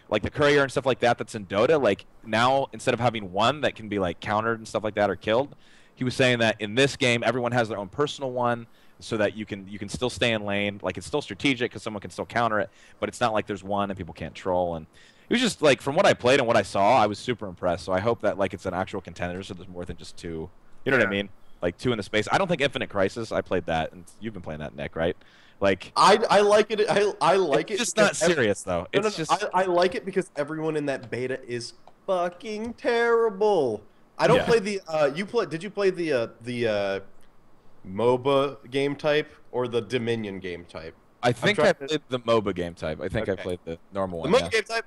the courier and stuff like that that's in Dota, like now instead of having one that can be like countered and stuff like that or killed. He was saying that in this game, everyone has their own personal one, so that you can still stay in lane. Like it's still strategic because someone can still counter it, but it's not like there's one and people can't troll. And it was just like from what I played and what I saw, I was super impressed. So I hope that like it's an actual contender, so there's more than just two. You know what I mean? Like two in the space. I don't think Infinite Crisis. I played that, and you've been playing that, Nick, right? Like I like it. I like it. it's just not because serious though. No, It's no, just I like it because everyone in that beta is fucking terrible. I don't Yeah. play the. Did you play the MOBA game type or the Dominion game type? I think trying I to- played the MOBA game type. I think I Okay. played the normal The one. MOBA Yeah. game type,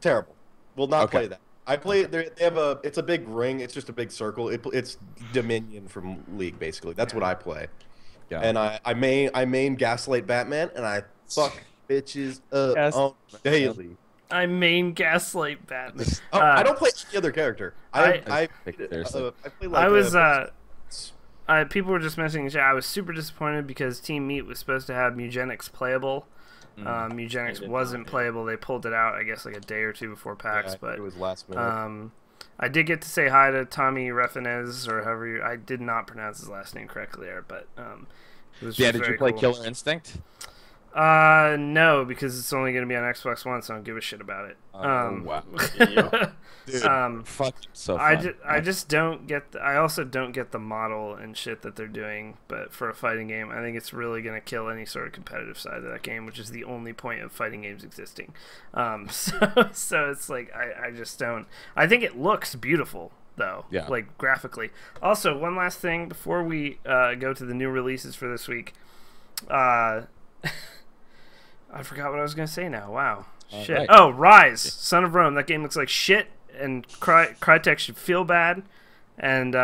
terrible. Will not Okay. play that. I play. They have a. It's a big ring. It's just a big circle. It's Dominion from League basically. That's what I play. Yeah. And I main Gaslight Batman and I fuck bitches up Yes. on daily. I main Gaslight Batman. Oh, I don't play any other character. I Take it seriously. I play like I was people were just mentioning, I was super disappointed because Team Meat was supposed to have Mugenics playable. Mugenics wasn't playable. They pulled it out, I guess, like a day or two before PAX. Yeah, but it was last minute. I did get to say hi to Tommy Reffinez, or however I did not pronounce his last name correctly there, but it was Yeah, did you play cool. Killer Instinct? No, because it's only going to be on Xbox One, so I don't give a shit about it. Wow. Dude, fuck, so fun. I just don't get. I also don't get the model and shit that they're doing. But for a fighting game, I think it's really going to kill any sort of competitive side of that game, which is the only point of fighting games existing. So it's like I just don't. I think it looks beautiful though, yeah. Like graphically. Also, one last thing before we go to the new releases for this week. I forgot what I was going to say now. Wow. Shit. Right. Oh, Rise, Son of Rome. That game looks like shit, and Crytek should feel bad. And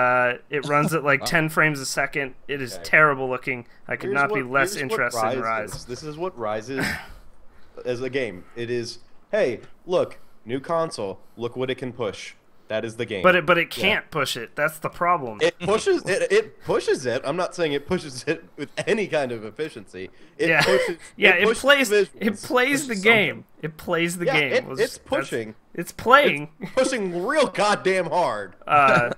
it runs at like 10 frames a second. It is terrible looking. I could not be less interested in Rise. This is what Rise is as a game. It is, hey, look, new console. Look what it can push. That is the game. But it can't push it. That's the problem. It pushes it pushes it. I'm not saying it pushes it with any kind of efficiency. It pushes, it plays the game. It plays the game. It's pushing. It's playing. It's pushing real goddamn hard.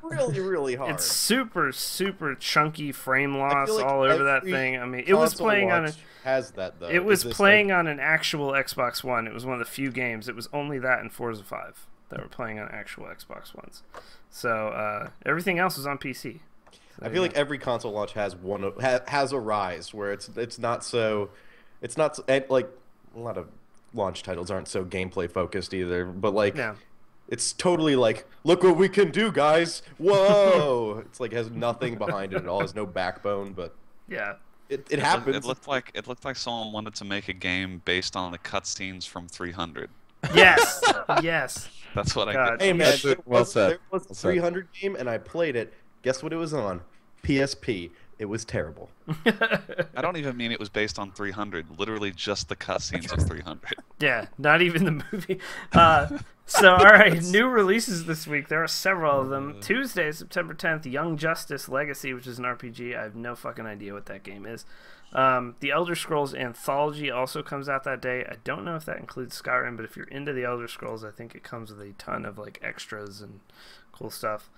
Really, really hard. It's super, super chunky frame loss like all over that thing. I mean, it was playing on has that though. It was playing on an actual Xbox One. It was one of the few games. It was only that and Forza 5 that were playing on actual Xbox Ones. So everything else was on PC. So I feel like every console launch has has a Rise where it's not so like a lot of launch titles aren't so gameplay focused either, but like it's totally like, look what we can do, guys. Whoa. It's like has nothing behind it at all. Has no backbone, but it happens. It looked like someone wanted to make a game based on the cutscenes from 300. Yes. Yes. That's what I get. Hey man, there was a Well 300 game and I played it. Guess what it was on? PSP. It was terrible. I don't even mean it was based on 300. Literally just the cutscenes of 300. Yeah, not even the movie. So, all right, new releases this week. There are several of them. Tuesday, September 10th, Young Justice Legacy, which is an RPG. I have no fucking idea what that game is. The Elder Scrolls Anthology also comes out that day. I don't know if that includes Skyrim, but if you're into the Elder Scrolls, I think it comes with a ton of like extras and cool stuff.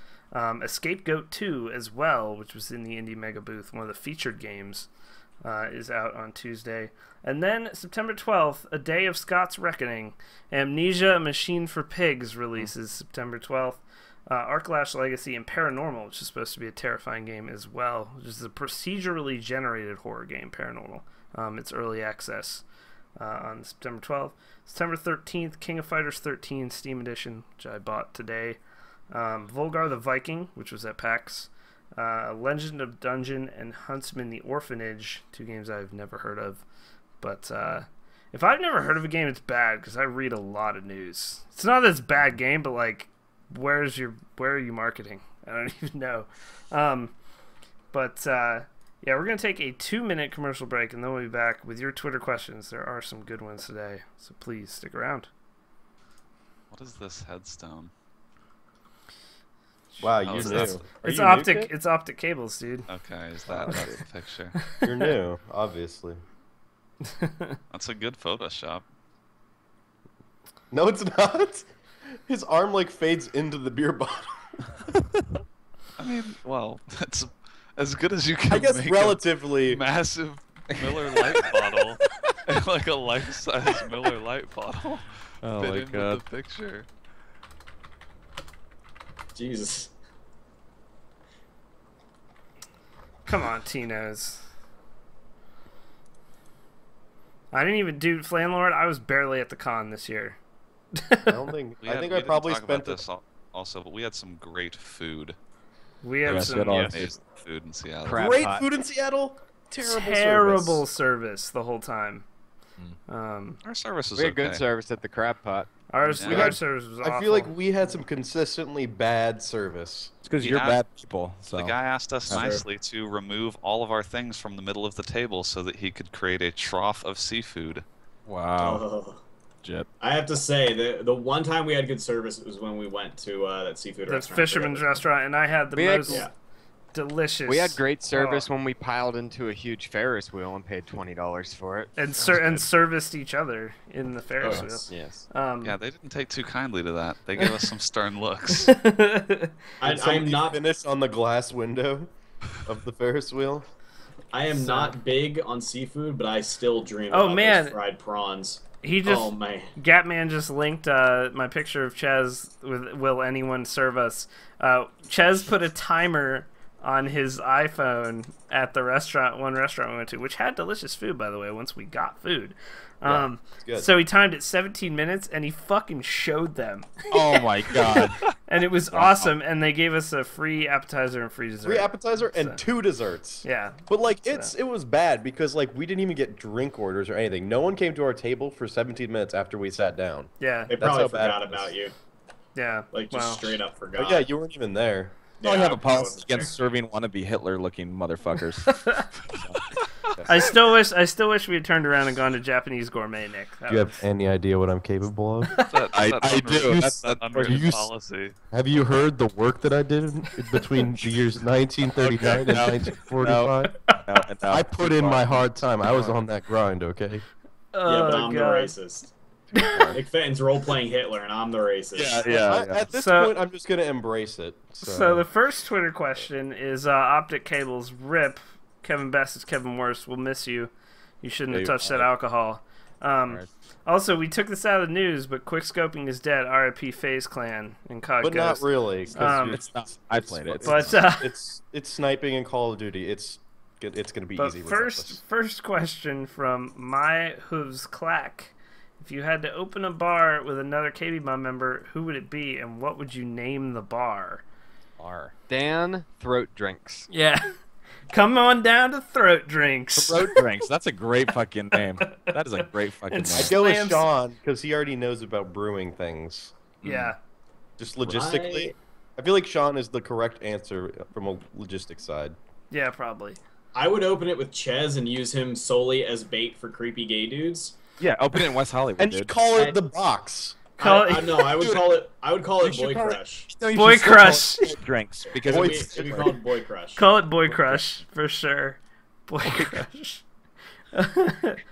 Scapegoat 2 as well, which was in the Indie Mega Booth, one of the featured games, is out on Tuesday. And then September 12th, A Day of Scott's Reckoning, Amnesia: Machine for Pigs releases September 12th. Arclash Legacy and Paranormal, which is supposed to be a terrifying game as well, which is a procedurally generated horror game, Paranormal. It's early access on September 12th. September 13th, King of Fighters 13 Steam Edition, which I bought today. Volgar the Viking, which was at PAX. Legend of Dungeon and Huntsman the Orphanage, two games I've never heard of. But if I've never heard of a game, it's bad, because I read a lot of news. It's not that it's a bad game, but like, where are you marketing? I don't even know. Yeah, we're going to take a 2-minute commercial break, and then we'll be back with your Twitter questions. There are some good ones today, so please stick around. What is this headstone? Wow, you knew. It's optic. It's optic cables, dude. Okay, that's the picture. You're new, obviously. That's a good Photoshop. No, it's not. His arm like fades into the beer bottle. I mean, well, that's as good as you can. I guess make relatively a massive Miller Lite bottle, and like a life-size Miller Lite bottle. Oh fit my in God. with the picture. Jesus. Come on, Tino's. I didn't even do Flanlord. I was barely at the con this year. I don't think. I think I probably spent this also, but we had some great food. We had Yes, some good on. Amazing food in Seattle. Crap. great pot. food in Seattle. terrible service the whole time. Our service is We had okay. good service at the crab pot. Our Yeah. service was awful. I feel like we had some consistently bad service. It's because We you're had- bad people. So. The guy asked us Sure. nicely to remove all of our things from the middle of the table so that he could create a trough of seafood. Wow. Oh. Jet. I have to say, the one time we had good service was when we went to that seafood the restaurant. fisherman's restaurant, and I had the We had- most Yeah. delicious. We had great service when we piled into a huge Ferris wheel and paid $20 for it. And serviced each other in the Ferris wheel. Yes. Yeah, they didn't take too kindly to that. They gave us some stern looks. I'm not finished on the glass window of the Ferris wheel. I am not big on seafood, but I still dream Oh, about man. those fried prawns. He just Oh man. Gatman just linked my picture of Ches with "Will anyone serve us?" Ches put a timer on his iPhone at the one restaurant we went to, which had delicious food, by the way. Once we got food, good. so he timed it 17 minutes, and he fucking showed them, Oh my god. and it was awesome. And they gave us a free appetizer and free dessert. 3 appetizer and 2 desserts. Yeah, But like it was bad because like we didn't even get drink orders or anything. No one came to our table for 17 minutes after we sat down. yeah, They That's probably how bad forgot it was. about you. yeah. Like just Wow. straight up forgot. But yeah, you weren't even there. I have a I policy wasn't against serving wannabe Hitler-looking motherfuckers. I still wish we had turned around and gone to Japanese gourmet, Nick. That Do you was- have any idea what I'm capable of? I do. That's that unwritten you- policy. Have you heard the work that I did between the years 1939 and 1945? No, I put in my hard time. I was on that grind, okay? Yeah, but Oh, I'm the God. racist. Nick Fenton's role-playing Hitler, and I'm the racist. At this So- point, I'm just gonna embrace it. So the first Twitter question is Optic Cables RIP. Kevin Best is Kevin Worst. We'll miss you. You shouldn't Yeah, have you're touched that right. alcohol. Also, we took this out of the news, but Quickscoping is dead. RIP FaZe Clan and COD but not Ghost. really. 'cause It's not. I played it. But it's sniping and Call of Duty. It's gonna be but easy. regardless. first question from My Hooves Clack. If you had to open a bar with another KBMOD member, who would it be, and what would you name the bar? Dan Throat Drinks. Yeah. Come on down to Throat Drinks. Throat drinks. That's a great fucking name. That is a great fucking It's- name. I go with slams- Sean because he already knows about brewing things. Yeah. Just logistically, I feel like Sean is the correct answer from a logistics side. Yeah, probably. I would open it with Ches and use him solely as bait for creepy gay dudes. Yeah, open it in West Hollywood, And you dude. call it the box. Call I would call it. I would call it You should Boy call it- Crush. No, you Boy should still call Crush. it drinks because It'd it's be called Boy Crush. Call it Boy Crush for sure. Boy Crush.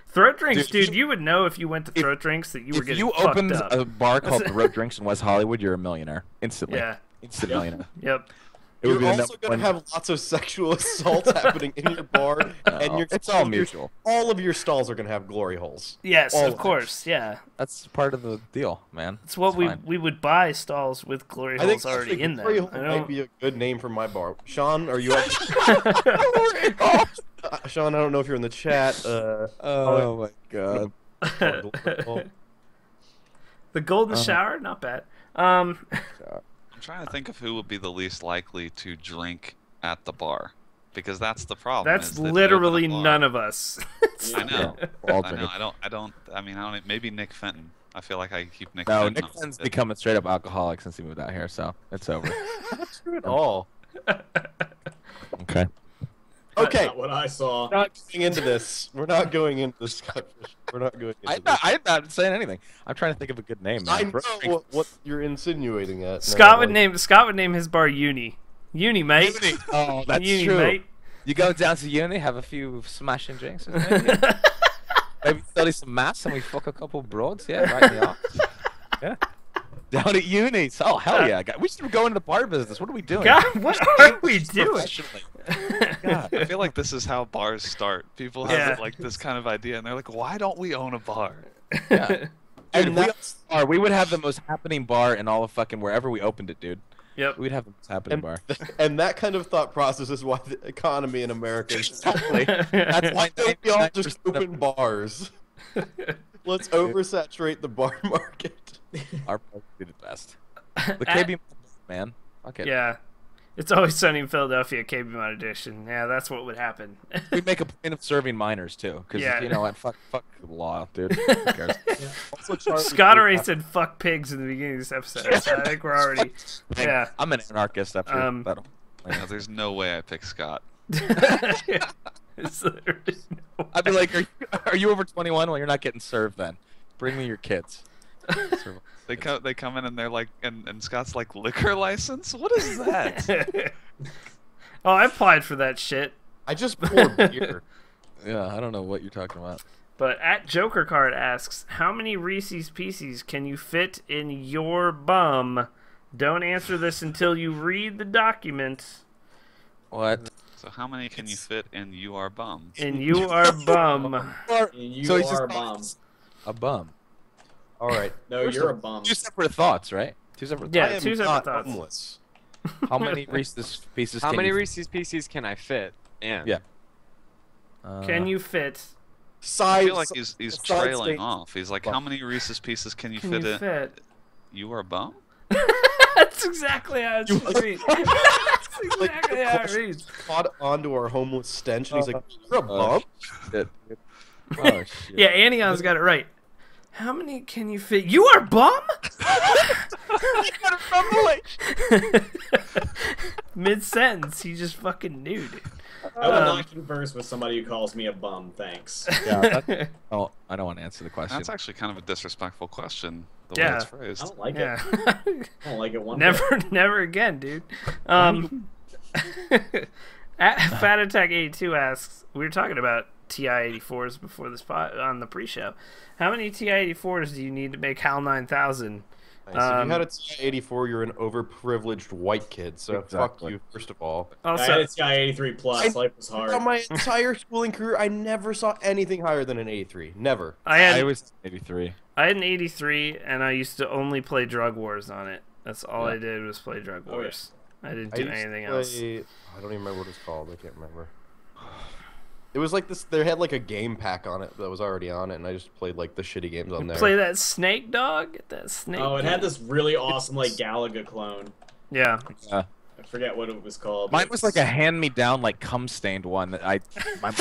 Throat Drinks, dude. You would know if you went to Throat Drinks that you were if getting you fucked opened up. a bar called Throat Drinks in West Hollywood, you're a millionaire instantly. Yeah. Instant millionaire. Yep. It would You're be the also number going to one- have lots of sexual assaults happening in your bar, and No, you're, it's all mutual. All of your stalls are going to have glory holes. Yes, All of of course. Yeah. That's part of the deal, man. It's what fine. we would buy stalls with glory I think holes already actually in glory them. hole I might don't... be a good name for my bar. Sean, are you? Sean, I don't know if you're in the chat. Oh my god. The Golden Shower, not bad. I'm trying to think of who would be the least likely to drink at the bar, because that's the problem. That's is that if you literally open a bar- none of us. I know. We're all I know. drinking. I don't. Maybe Nick Fenton. I feel like I keep Nick. No, Fenton Nick on Flynn's it. become a straight up alcoholic since he moved out here, so it's over. Not true at all. Okay. Okay, Not what I saw. we're not going into this. We're not going into this. We're not going into this. I'm not saying anything. I'm trying to think of a good name, man. I know what you're insinuating at. Scott would name. name his bar Uni. Uni, mate. Uni. Oh, that's Uni, true. mate. You go down to uni, have a few smashing drinks, maybe, maybe study some maths, and we fuck a couple broads. Yeah, right in the arms. Yeah. Down at uni. Oh hell yeah! We should go into the bar business. What are we doing? God, what are we doing? Professionally. God, I feel like this is how bars start. People have Yeah. like this kind of idea, and they're like, "Why don't we own a bar?" Yeah. Dude, And we would have the most happening bar in all of fucking wherever we opened it, dude. Yep. We'd have the most happening bar. And that kind of thought process is why the economy in America is Exactly. That's why Don't we all 99% just of open bars? Let's oversaturate the bar market. our bar would be the best. The KB, man. Fuck it. Yeah. It's Always Sunny in Philadelphia, KBMOD edition. Yeah, that's what would happen. We'd make a point of serving minors too, because Yeah. you know what? Fuck the law, dude. Who cares? Also, Charlie- Scott already said "fuck pigs" in the beginning of this episode, so I think we're already. Yeah. I'm an anarchist after that. No, there's no way I pick Scott. It's literally no I'd be way. like, are you over 21? Well, you're not getting served then. Bring me your kids. They come in and they're like, and Scott's like, liquor license? What is that? Oh, I applied for that shit. I just poured beer. Yeah, I don't know what you're talking about. But at Joker Card asks, how many Reese's Pieces can you fit in your bum? Don't answer this until you read the document. What? So how many can you fit in you are bum? In you are bum. You So he's are a just bum. a bum. All right. No, you're a bum. Two separate thoughts, right? Two separate Yeah, I am two separate not thoughts. homeless. thoughts. How many Reese's Pieces? How can many you... Reese's Pieces can I fit in? Yeah. Can you fit? I Size. feel like he's size trailing state. off. He's like, how many Reese's Pieces can you Can fit you in? fit? You are bum? That's exactly how it should read. That's exactly how it reads. Caught onto our homeless stench, and he's like, "You're a Oh, bum." shit. Oh, shit. Yeah, Anion's got it right. How many can you fit? You are bum? Mid-sentence, he just fucking knew, dude. I will not converse with somebody who calls me a bum, thanks. Yeah, oh, I don't want to answer the question. That's actually kind of a disrespectful question, the Yeah. way it's I phrased. don't like Yeah. it. I don't like it one bit. Never again, dude. Fat Attack 82 asks, we were talking about TI-84s before the spot on the pre-show. How many TI-84s do you need to make HAL 9000? Nice. If you had a TI-84, you're an overprivileged white kid. So fuck Exactly. you, first of all. I had Also, a TI-83 plus. Life was hard. On my entire schooling career, I never saw anything higher than an 83. Never. I was 83. I had an 83, and I used to only play Drug Wars on it. That's all I did was play Drug Oh, yeah. Wars. I didn't I do used to anything play- else. I don't even remember what it's called. I can't remember. It was like this. They had like a game pack on it that was already on it, and I just played like the shitty games on there. Play that Snake Dog? Get that Snake Oh, it Dog. had this really awesome like Galaga clone. Yeah. Yeah. I forget what it was called. Mine was like a hand-me-down, like cum-stained one that my mom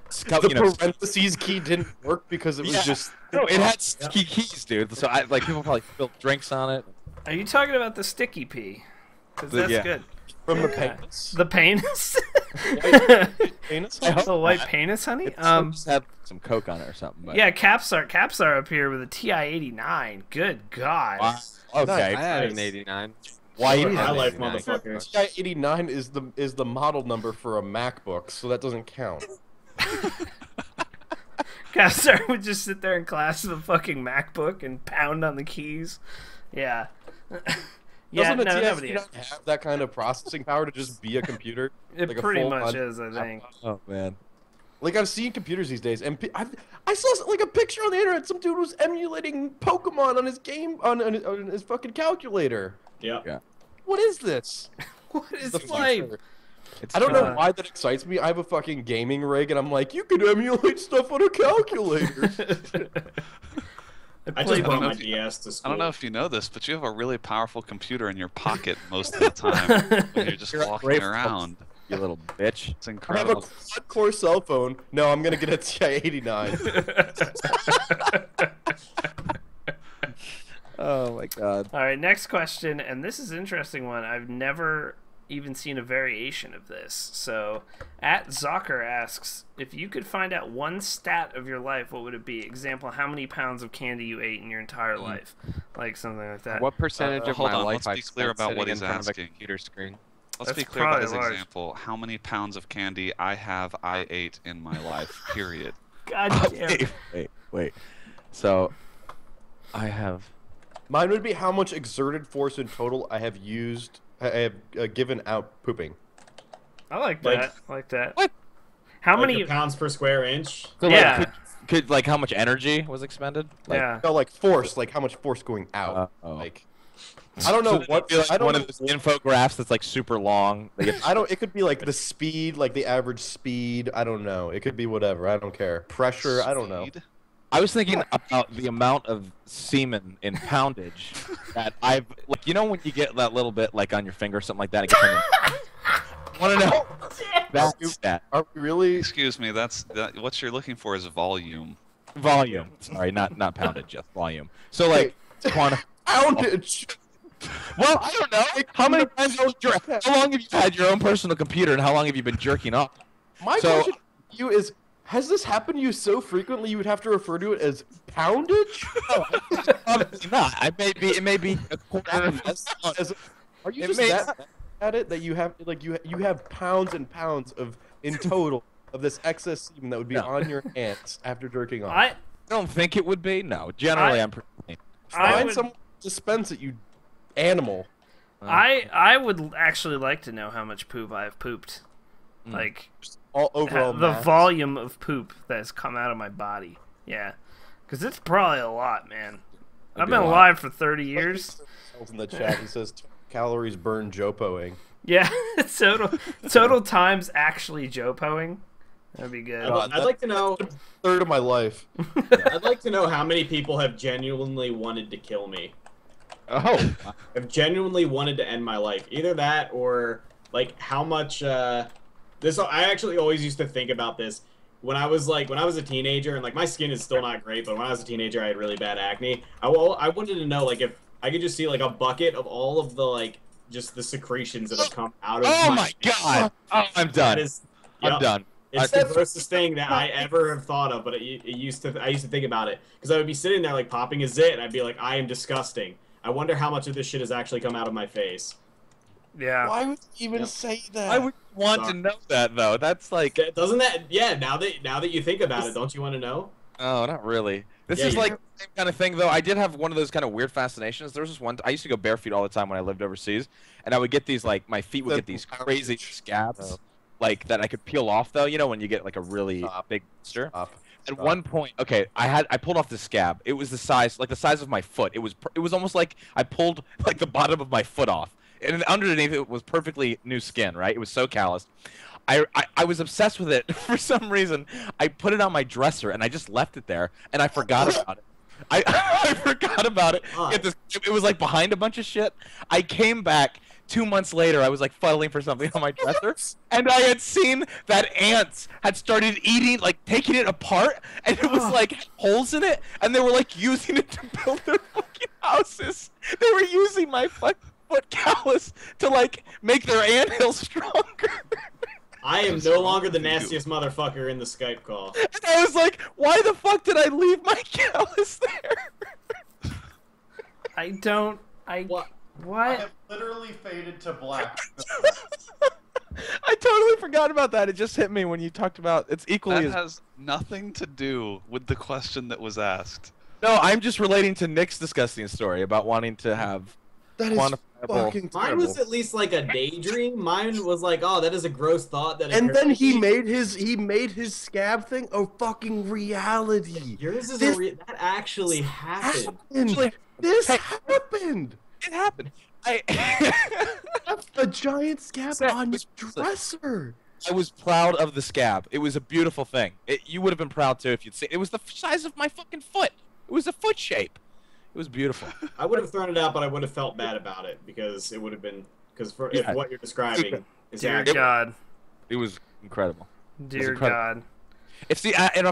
The parentheses key didn't work because it was Yeah. just. No, it had Yep. sticky keys, dude. So like people probably spilled drinks on it. Are you talking about the Sticky P? Because that's Yeah. good. From the Okay. penis. The penis? Penis? The white penis, honey? It just had some coke on it or something. But... Yeah, Capsar up here with a TI-89. Good God. Wow. Okay. I had Nice. an 89. Why Short you high had life 89? motherfucker. TI-89 is the model number for a MacBook, so that doesn't count. Capsar would just sit there in class with a fucking MacBook and pound on the keys. Yeah. Yeah, Doesn't a no, TI-89 nobody is. have that kind of processing power to just be a computer? It like a pretty full-on much is, I think. Oh man. Like I've seen computers these days, and I saw like a picture on the internet. Some dude was emulating Pokemon on his game on his fucking calculator. Yep. Yeah. What is this? What is The life? future. It's I don't know Uh, why that excites me. I have a fucking gaming rig, and I'm like, you can emulate stuff on a calculator. I play just brought know my if you- DS to school. I don't know if you know this, but you have a really powerful computer in your pocket most of the time when you're just You're a walking brave around. you little bitch. It's I have a incredible. quad-core cell phone. No, I'm gonna get a TI-89. Oh my god. All right, next question, and this is an interesting one. I've never even seen a variation of this. So, at Zocker asks, if you could find out one stat of your life, what would it be? Example, how many pounds of candy you ate in your entire life, like something like that. What percentage of hold my on, life let's I be clear about what in he's front of a asking. computer screen? Let's That's be clear about his probably large. example. How many pounds of candy I ate in my life, period. God damn. Wait. So, I have. Mine would be how much exerted force in total I have given out pooping. I like Like- that. I like that. What? How Like many? your pounds per square inch. So, Yeah. Like, could like how much energy was expended? Like, Yeah. No, like force, like how much force going out. oh. Like, I don't know So what. it'd be like I don't one know. of those infographs that's like super long. They get I don't. It could be like the speed, like the average speed. I don't know. It could be whatever. I don't care. Pressure. I don't know. Speed? I was thinking about the amount of semen in poundage that I've like. You know when you get that little bit like on your finger or something like that. It gets on your... Want to know? That's that Are we really? Excuse me, what you're looking for is volume. volume. Sorry, not poundage, just volume. So like quantum. Poundage. Well, I don't know. How many times? How long have you had your own personal computer, and how long have you been jerking off? My So- question to you is: has this happened to you so frequently you would have to refer to it as poundage? Obviously not. It may be a quarter of this. As- are you It just may- that? at it that you have like you have pounds and pounds of in total of this excess semen that would be on your hands after jerking off. I don't think it would be. No, generally I'm pretty clean. Find someone to dispense it, you animal. I would actually like to know how much poop I have pooped. Like all overall the volume of poop that has come out of my body. Yeah, because it's probably a lot, man. I've been alive for 30 years. In the chat, he says calories burned jopoing. Yeah, total times actually jopoing. That'd be good. I'd like to know. Third of my life. I'd like to know how many people have genuinely wanted to kill me. Oh, have genuinely wanted to end my life. Either that or like how much. This I actually always used to think about this when I was a teenager, and like my skin is still not great, but when I was a teenager I had really bad acne. I wanted to know like if I could just see like a bucket of all of the like just the secretions that have come out of my god. Oh, I'm done. I'm done. It's the grossest thing that I ever have thought of, but I used to think about it because I would be sitting there like popping a zit, and I'd be like, I am disgusting. I wonder how much of this shit has actually come out of my face. Yeah. Why would you even say that? I would want to know that though. That's like doesn't that now that you think about it, don't you want to know? Oh, not really. This is like the same kind of thing though. I did have one of those kind of weird fascinations. There was this one I used to go barefoot all the time when I lived overseas, and I would get these like my feet would get these crazy scabs like that I could peel off though, you know, when you get like a really big blister. At one point, okay, I pulled off the scab. It was the size of my foot. It was almost like I pulled like the bottom of my foot off. And underneath it was perfectly new skin, right? It was so calloused. I was obsessed with it for some reason. I put it on my dresser and I just left it there and I forgot about it. I forgot about it. It was like behind a bunch of shit. I came back 2 months later. I was like fuddling for something on my dresser, and I had seen that ants had started eating, like taking it apart, and it was like holes in it, and they were like using it to build their fucking houses. They were using my foot callus to like make their anthill stronger. I am no longer the nastiest motherfucker in the Skype call. And I was like, why the fuck did I leave my callus there? What? I have literally faded to black. I totally forgot about that. It just hit me when you talked about it's equally. That has nothing to do with the question that was asked. No, I'm just relating to Nick's disgusting story about wanting to have. That is fucking terrible. Mine was at least like a daydream. Mine was like, oh, that is a gross thought. And then he made his scab thing a fucking reality. Yours is that actually happened. This happened. It happened. A giant scab on your dresser. I was proud of the scab. It was a beautiful thing. You would have been proud too if you'd seen. It was the size of my fucking foot. It was a foot shape. It was beautiful. I would have thrown it out, but I would have felt bad about it because it would have been if what you're describing is Dear God. It was incredible. Dear God. If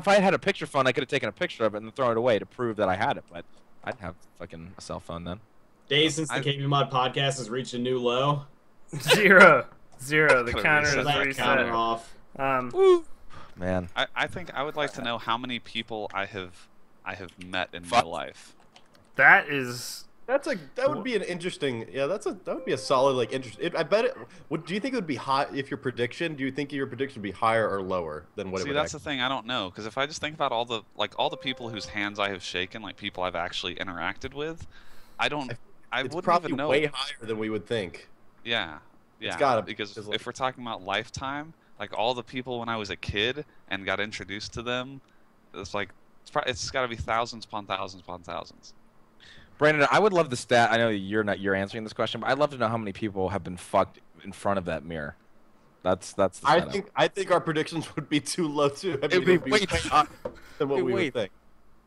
I had a picture phone, I could have taken a picture of it and thrown it away to prove that I had it, but I'd have fucking a cell phone then. Days since the KBMOD podcast has reached a new low. Zero. The counter is reset. Counter off. Man. I think I would like to know how many people I have met in my life. That would be an interesting. Yeah, that would be a solid like interest. I bet it. Do you think it would be high if your prediction? Do you think your prediction would be higher or lower than what it would? See, that's the thing. I don't know because if I just think about all the people whose hands I have shaken, like people I've actually interacted with, I wouldn't probably even know. Way higher than we would think. Yeah. It's gotta be because if we're talking about lifetime, like all the people when I was a kid and got introduced to them, it's like it's got to be thousands upon thousands upon thousands. Brandon, I would love the stat. I know you're answering this question, but I'd love to know how many people have been fucked in front of that mirror. That's the I think our predictions would be too low too. It would be way higher than what we would think.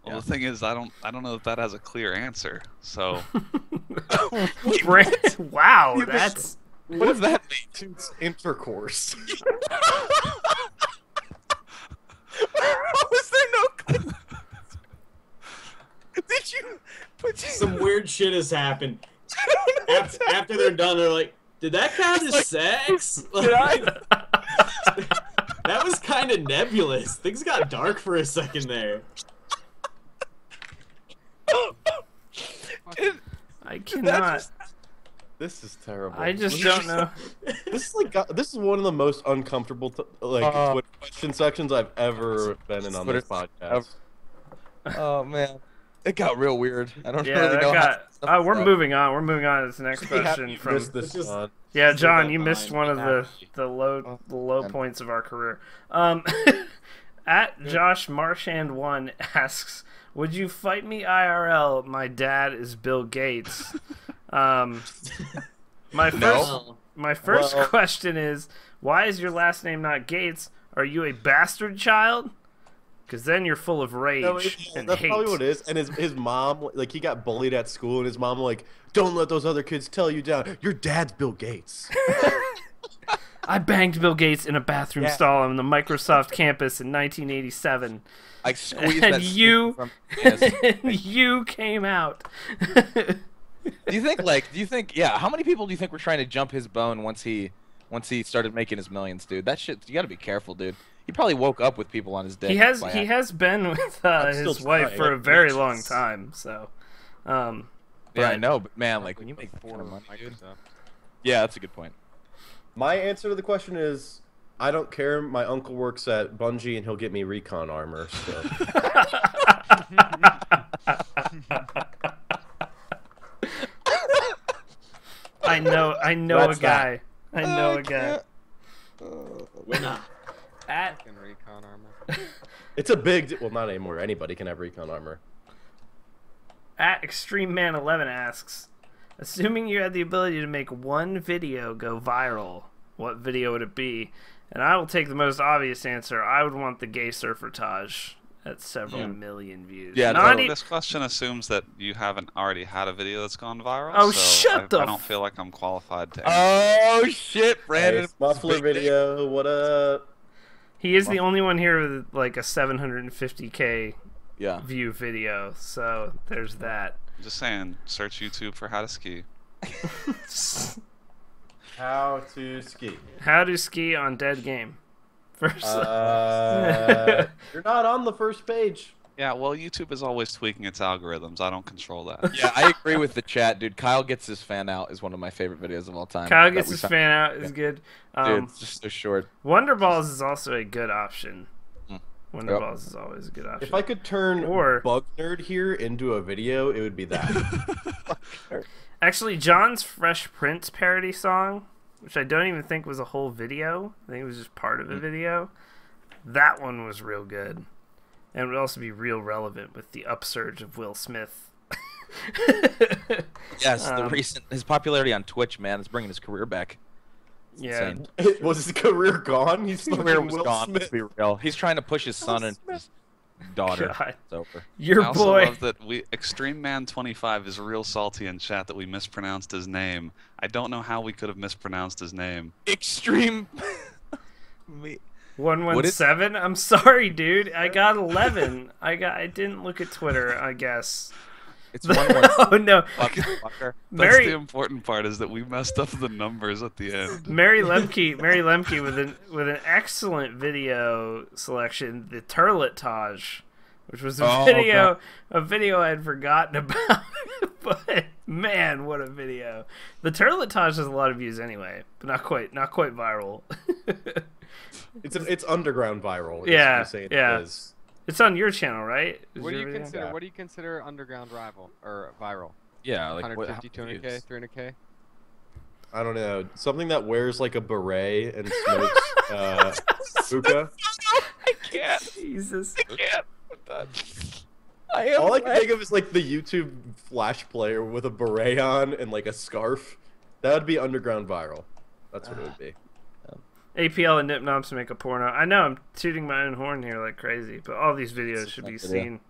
Well, the thing is, I don't know if that has a clear answer. So. Wow, that's. What does that mean? It's intercourse. Was there no clue? Did you? Some weird shit has happened. After they're done, they're like, "Did that count as sex?" Like, that was kind of nebulous. Things got dark for a second there. I cannot. This is terrible. I just don't know. This is like this is one of the most uncomfortable Twitter question sections I've ever been in on this podcast. Oh man, it got real weird. I don't Yeah, really know. we're moving on. We're moving on to this next question from. Yeah, John, you missed one of the low points of our career. At Josh Marchand 1 asks, "Would you fight me IRL? My dad is Bill Gates." My first question is, why is your last name not Gates? Are you a bastard child? Because then you're full of rage and that's hate. probably what it is. And his mom, like, he got bullied at school, and his mom, like, don't let those other kids tell you down. Your dad's Bill Gates. I banged Bill Gates in a bathroom stall on the Microsoft campus in 1987. I squeezed And that you, from you came out. Do you think, yeah, how many people do you think were trying to jump his bone once he started making his millions, dude? That shit, you gotta be careful, dude. He probably woke up with people on his dick. He has been with his wife for a very long time, so. Yeah, I know, but man, like when you make $4 money, dude. Yeah, that's a good point. My answer to the question is, I don't care. My uncle works at Bungie, and he'll get me recon armor. So. I know a guy. I know a guy. Winner. At Recon armor. It's a big. Well, not anymore. Anybody can have recon armor. At Extreme Man 11 asks, assuming you had the ability to make one video go viral, what video would it be? And I will take the most obvious answer. I would want the gay surfertage at several million views. Yeah, this question assumes that you haven't already had a video that's gone viral. Oh, so shut I don't feel like I'm qualified to. Oh shit, Brandon! Hey, muffler video. What up? He is the only one here with like a 750K view video, so there's that. I'm just saying, search YouTube for how to ski. How to ski. How to ski on dead game. First. You're not on the first page. Yeah, well, YouTube is always tweaking its algorithms. I don't control that. Yeah, I agree with the chat, dude. Kyle Gets His Fan Out is one of my favorite videos of all time. Kyle Gets His Fan Out is good. Dude, it's just so short. Wonder Balls is also a good option. Wonder Balls is always a good option. If I could turn Bug Nerd here into a video, it would be that. Actually, John's Fresh Prince parody song, which I don't even think was a whole video. I think it was just part of a video. That one was real good. And it would also be real relevant with the upsurge of Will Smith. Yes, his popularity on Twitch, man, is bringing his career back. It's insane. Was his career gone? His career was gone. Let's be real. He's trying to push his son and his daughter. God. It's over. Your I also boy. love that Extreme Man 25 is real salty in chat that we mispronounced his name. I don't know how we could have mispronounced his name. Extreme. 117. I'm sorry, dude. I got 11. I didn't look at Twitter, I guess. It's 117. Oh no. That's the important part, is that we messed up the numbers at the end. Mary Lemke with an excellent video selection, the Turletage, which was a video I had forgotten about. But man, what a video! The Turletage has a lot of views anyway, but not quite viral. It's underground viral. Yeah, it is. It's on your channel, right? What do you consider underground rival or viral? Yeah, like 150, 200K, 300K. I don't know. Something that wears like a beret and smokes hookah. I can't. Jesus. I can't. All I can think of is like the YouTube Flash player with a beret on and like a scarf. That would be underground viral. That's what it would be. APL and Nipnops make a porno. I know I'm tooting my own horn here like crazy, but all these videos should be seen.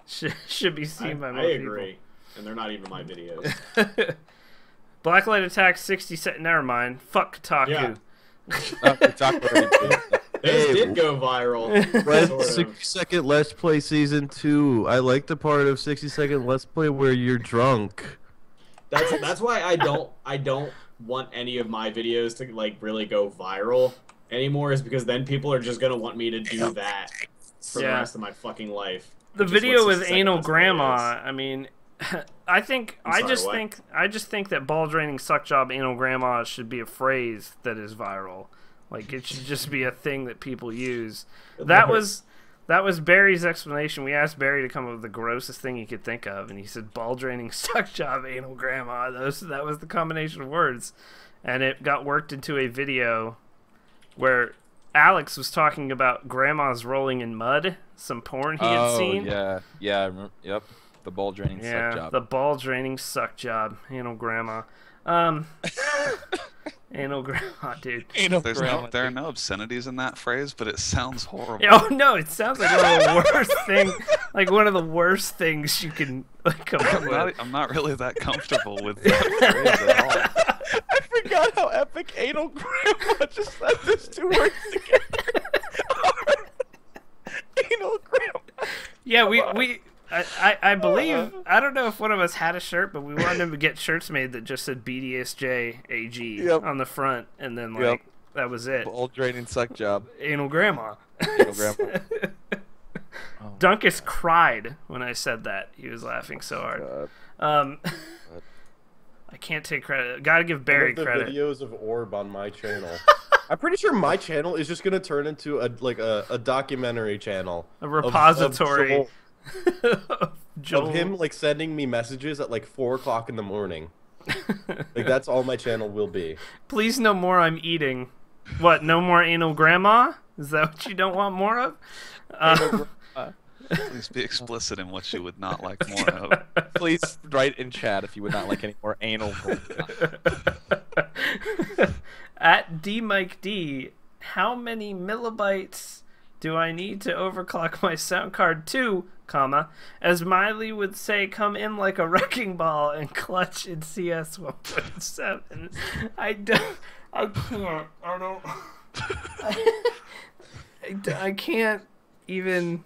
Should be seen by more people. I agree, and they're not even my videos. Blacklightattack 60 never mind. Fuck Kotaku. Yeah. Kotaku Those did go viral. Red 60-second Let's Play Season 2. I like the part of 60-second Let's Play where you're drunk. That's why I don't want any of my videos to like really go viral anymore, is because then people are just gonna want me to do that for the rest of my fucking life. The video with Anal Grandma, I mean, I think I'm I sorry, just what? think I just think that ball draining suck job anal grandma should be a phrase that is viral. Like it should just be a thing that people use. That was Barry's explanation. We asked Barry to come up with the grossest thing he could think of, and he said ball draining suck job anal grandma. That was the combination of words, and it got worked into a video where Alex was talking about grandmas rolling in mud, some porn he had seen. Yeah, yeah, I remember, yep. The ball draining Yeah, suck job. the ball draining suck job. Anal grandma. Anal grandma, dude. There are no obscenities in that phrase, but it sounds horrible. Oh no, it sounds like one of the worst things. Like one of the worst things you can like come up with. I'm not really that comfortable with that phrase at all. I forgot how epic anal grandma just said those two words together. Anal grandma. Yeah, I believe, I don't know if one of us had a shirt, but we wanted to get shirts made that just said BDSJ AG on the front, and then like that was it. Ball draining suck job. Anal grandma. Anal grandma. Dunkus cried when I said that. He was laughing so hard. I can't take credit. Gotta give Barry credit. Videos of Orb on my channel. I'm pretty sure my channel is just gonna turn into a documentary channel. A repository. Of Joel. Of him like sending me messages at like 4 o'clock in the morning. Like that's all my channel will be. Please no more I'm eating. What, no more anal grandma? Is that what you don't want more of? Please be explicit in what you would not like more of. Please write in chat if you would not like any more anal grandma. At DMikeD, how many millibytes do I need to overclock my sound card to, comma, as Miley would say, come in like a wrecking ball and clutch in CS 1.7? I can't even,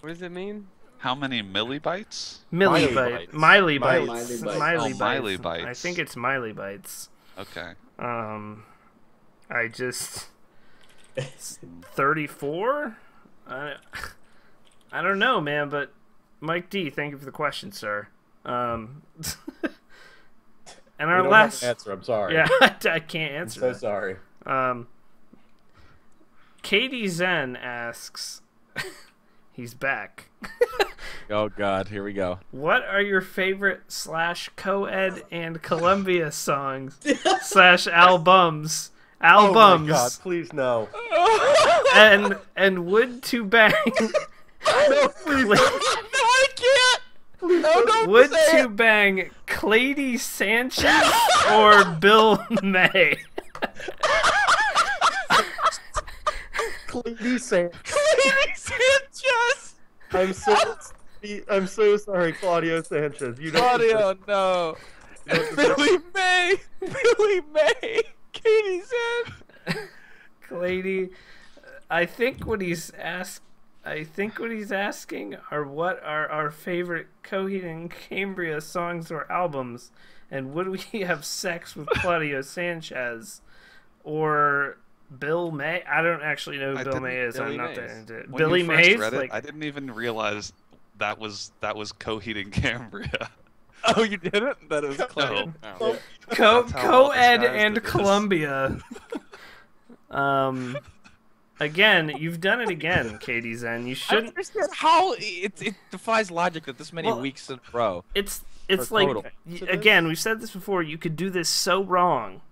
What does it mean? How many millibytes? Miley bytes. Miley bytes. Miley Miley bytes. Miley bytes. I think it's Miley bytes. Okay. I just 34. I don't know, man. But Mike D, thank you for the question, sir. And our last answer. I'm sorry. Yeah, I can't answer. I'm so sorry. Katie Zen asks, he's back. Oh God, here we go. What are your favorite / co-ed and Columbia songs / albums? Oh my God, please no. and would to bang. No, please. No, I can't. Please, no, would to bang Clady Sanchez or Bill May? Clady Sanchez. I'm so sorry, Claudio Sanchez. You don't. Claudio, no. Billy May. Billy May. Katie said. Clady, I think what he's asking are what are our favorite Coheed and Cambria songs or albums, and would we have sex with Claudio Sanchez or Bill May? I don't actually know who Bill May is. I'm not that into it. Billy Mays. Like, I didn't even realize that was Coheed and Cambria. Oh, you didn't? That was clever. No. Co-ed and Columbia. Again, you've done it again, Katie Zen. You I shouldn't. understand how it defies logic that this many weeks in a row. It's For like total. again, we've said this before. You could do this so wrong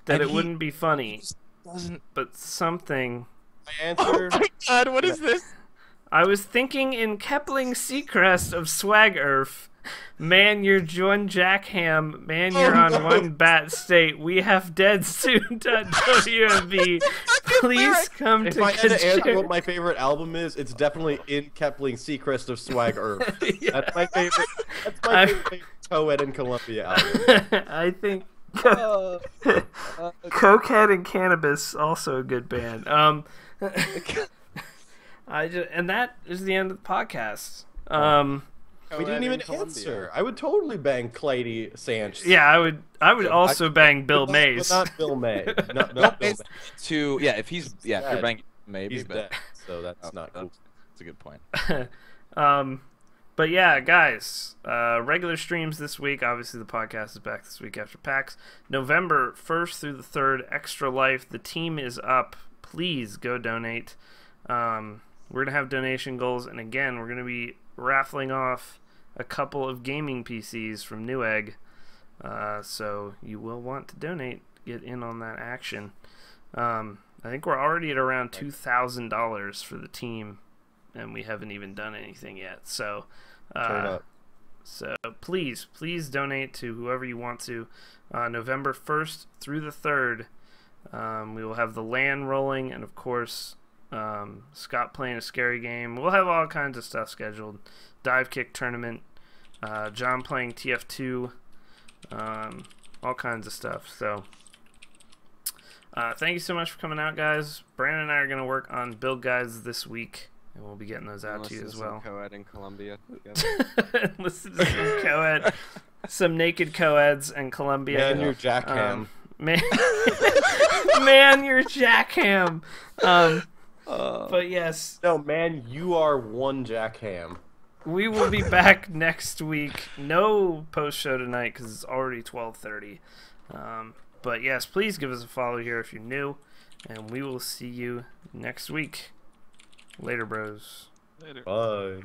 that And it wouldn't be funny. Doesn't. But something. My answer. Oh my God! What is this? I was thinking in Kepling Seacrest of Swag Earth. Man, you're John Jackham. Man, you're on one bat state. We have dead soon. WMV. Please come If to I had to answer consider- what my favorite album is, it's definitely In Kepling Seacrest of Swag Earth. Yeah. That's my favorite. That's my favorite Co-ed and Columbia album. I think Cokehead and Cannabis, also a good band. And that is the end of the podcast. We didn't even answer. I would totally bang Clady Sanchez. Yeah, I would also bang Bill Mays. But not Bill May. Not Bill May. If he's if you're banging maybe, He's but dead, so that's not cool. That's a good point. But yeah, guys, regular streams this week. Obviously, the podcast is back this week after PAX. November 1st through the 3rd, Extra Life. The team is up. Please go donate. We're going to have donation goals. And again, we're going to be raffling off a couple of gaming PCs from Newegg. So you will want to donate. Get in on that action. I think we're already at around $2,000 for the team. And we haven't even done anything yet. So, so please donate to whoever you want to. November 1st through the 3rd, we will have the LAN rolling, and of course, Scott playing a scary game. We'll have all kinds of stuff scheduled. Dive kick tournament, John playing TF2, all kinds of stuff. So, thank you so much for coming out, guys. Brandon and I are going to work on build guides this week. And we'll be getting those out to you as well. Co-ed in Colombia. Listen to some co-ed, some naked co-eds in Colombia. Man, you're jackham. Man, you're jackham. But yes. No, man, you are one jackham. We will be back next week. No post show tonight because it's already 12:30. But yes, please give us a follow here if you're new, and we will see you next week. Later, bros. Later. Bye.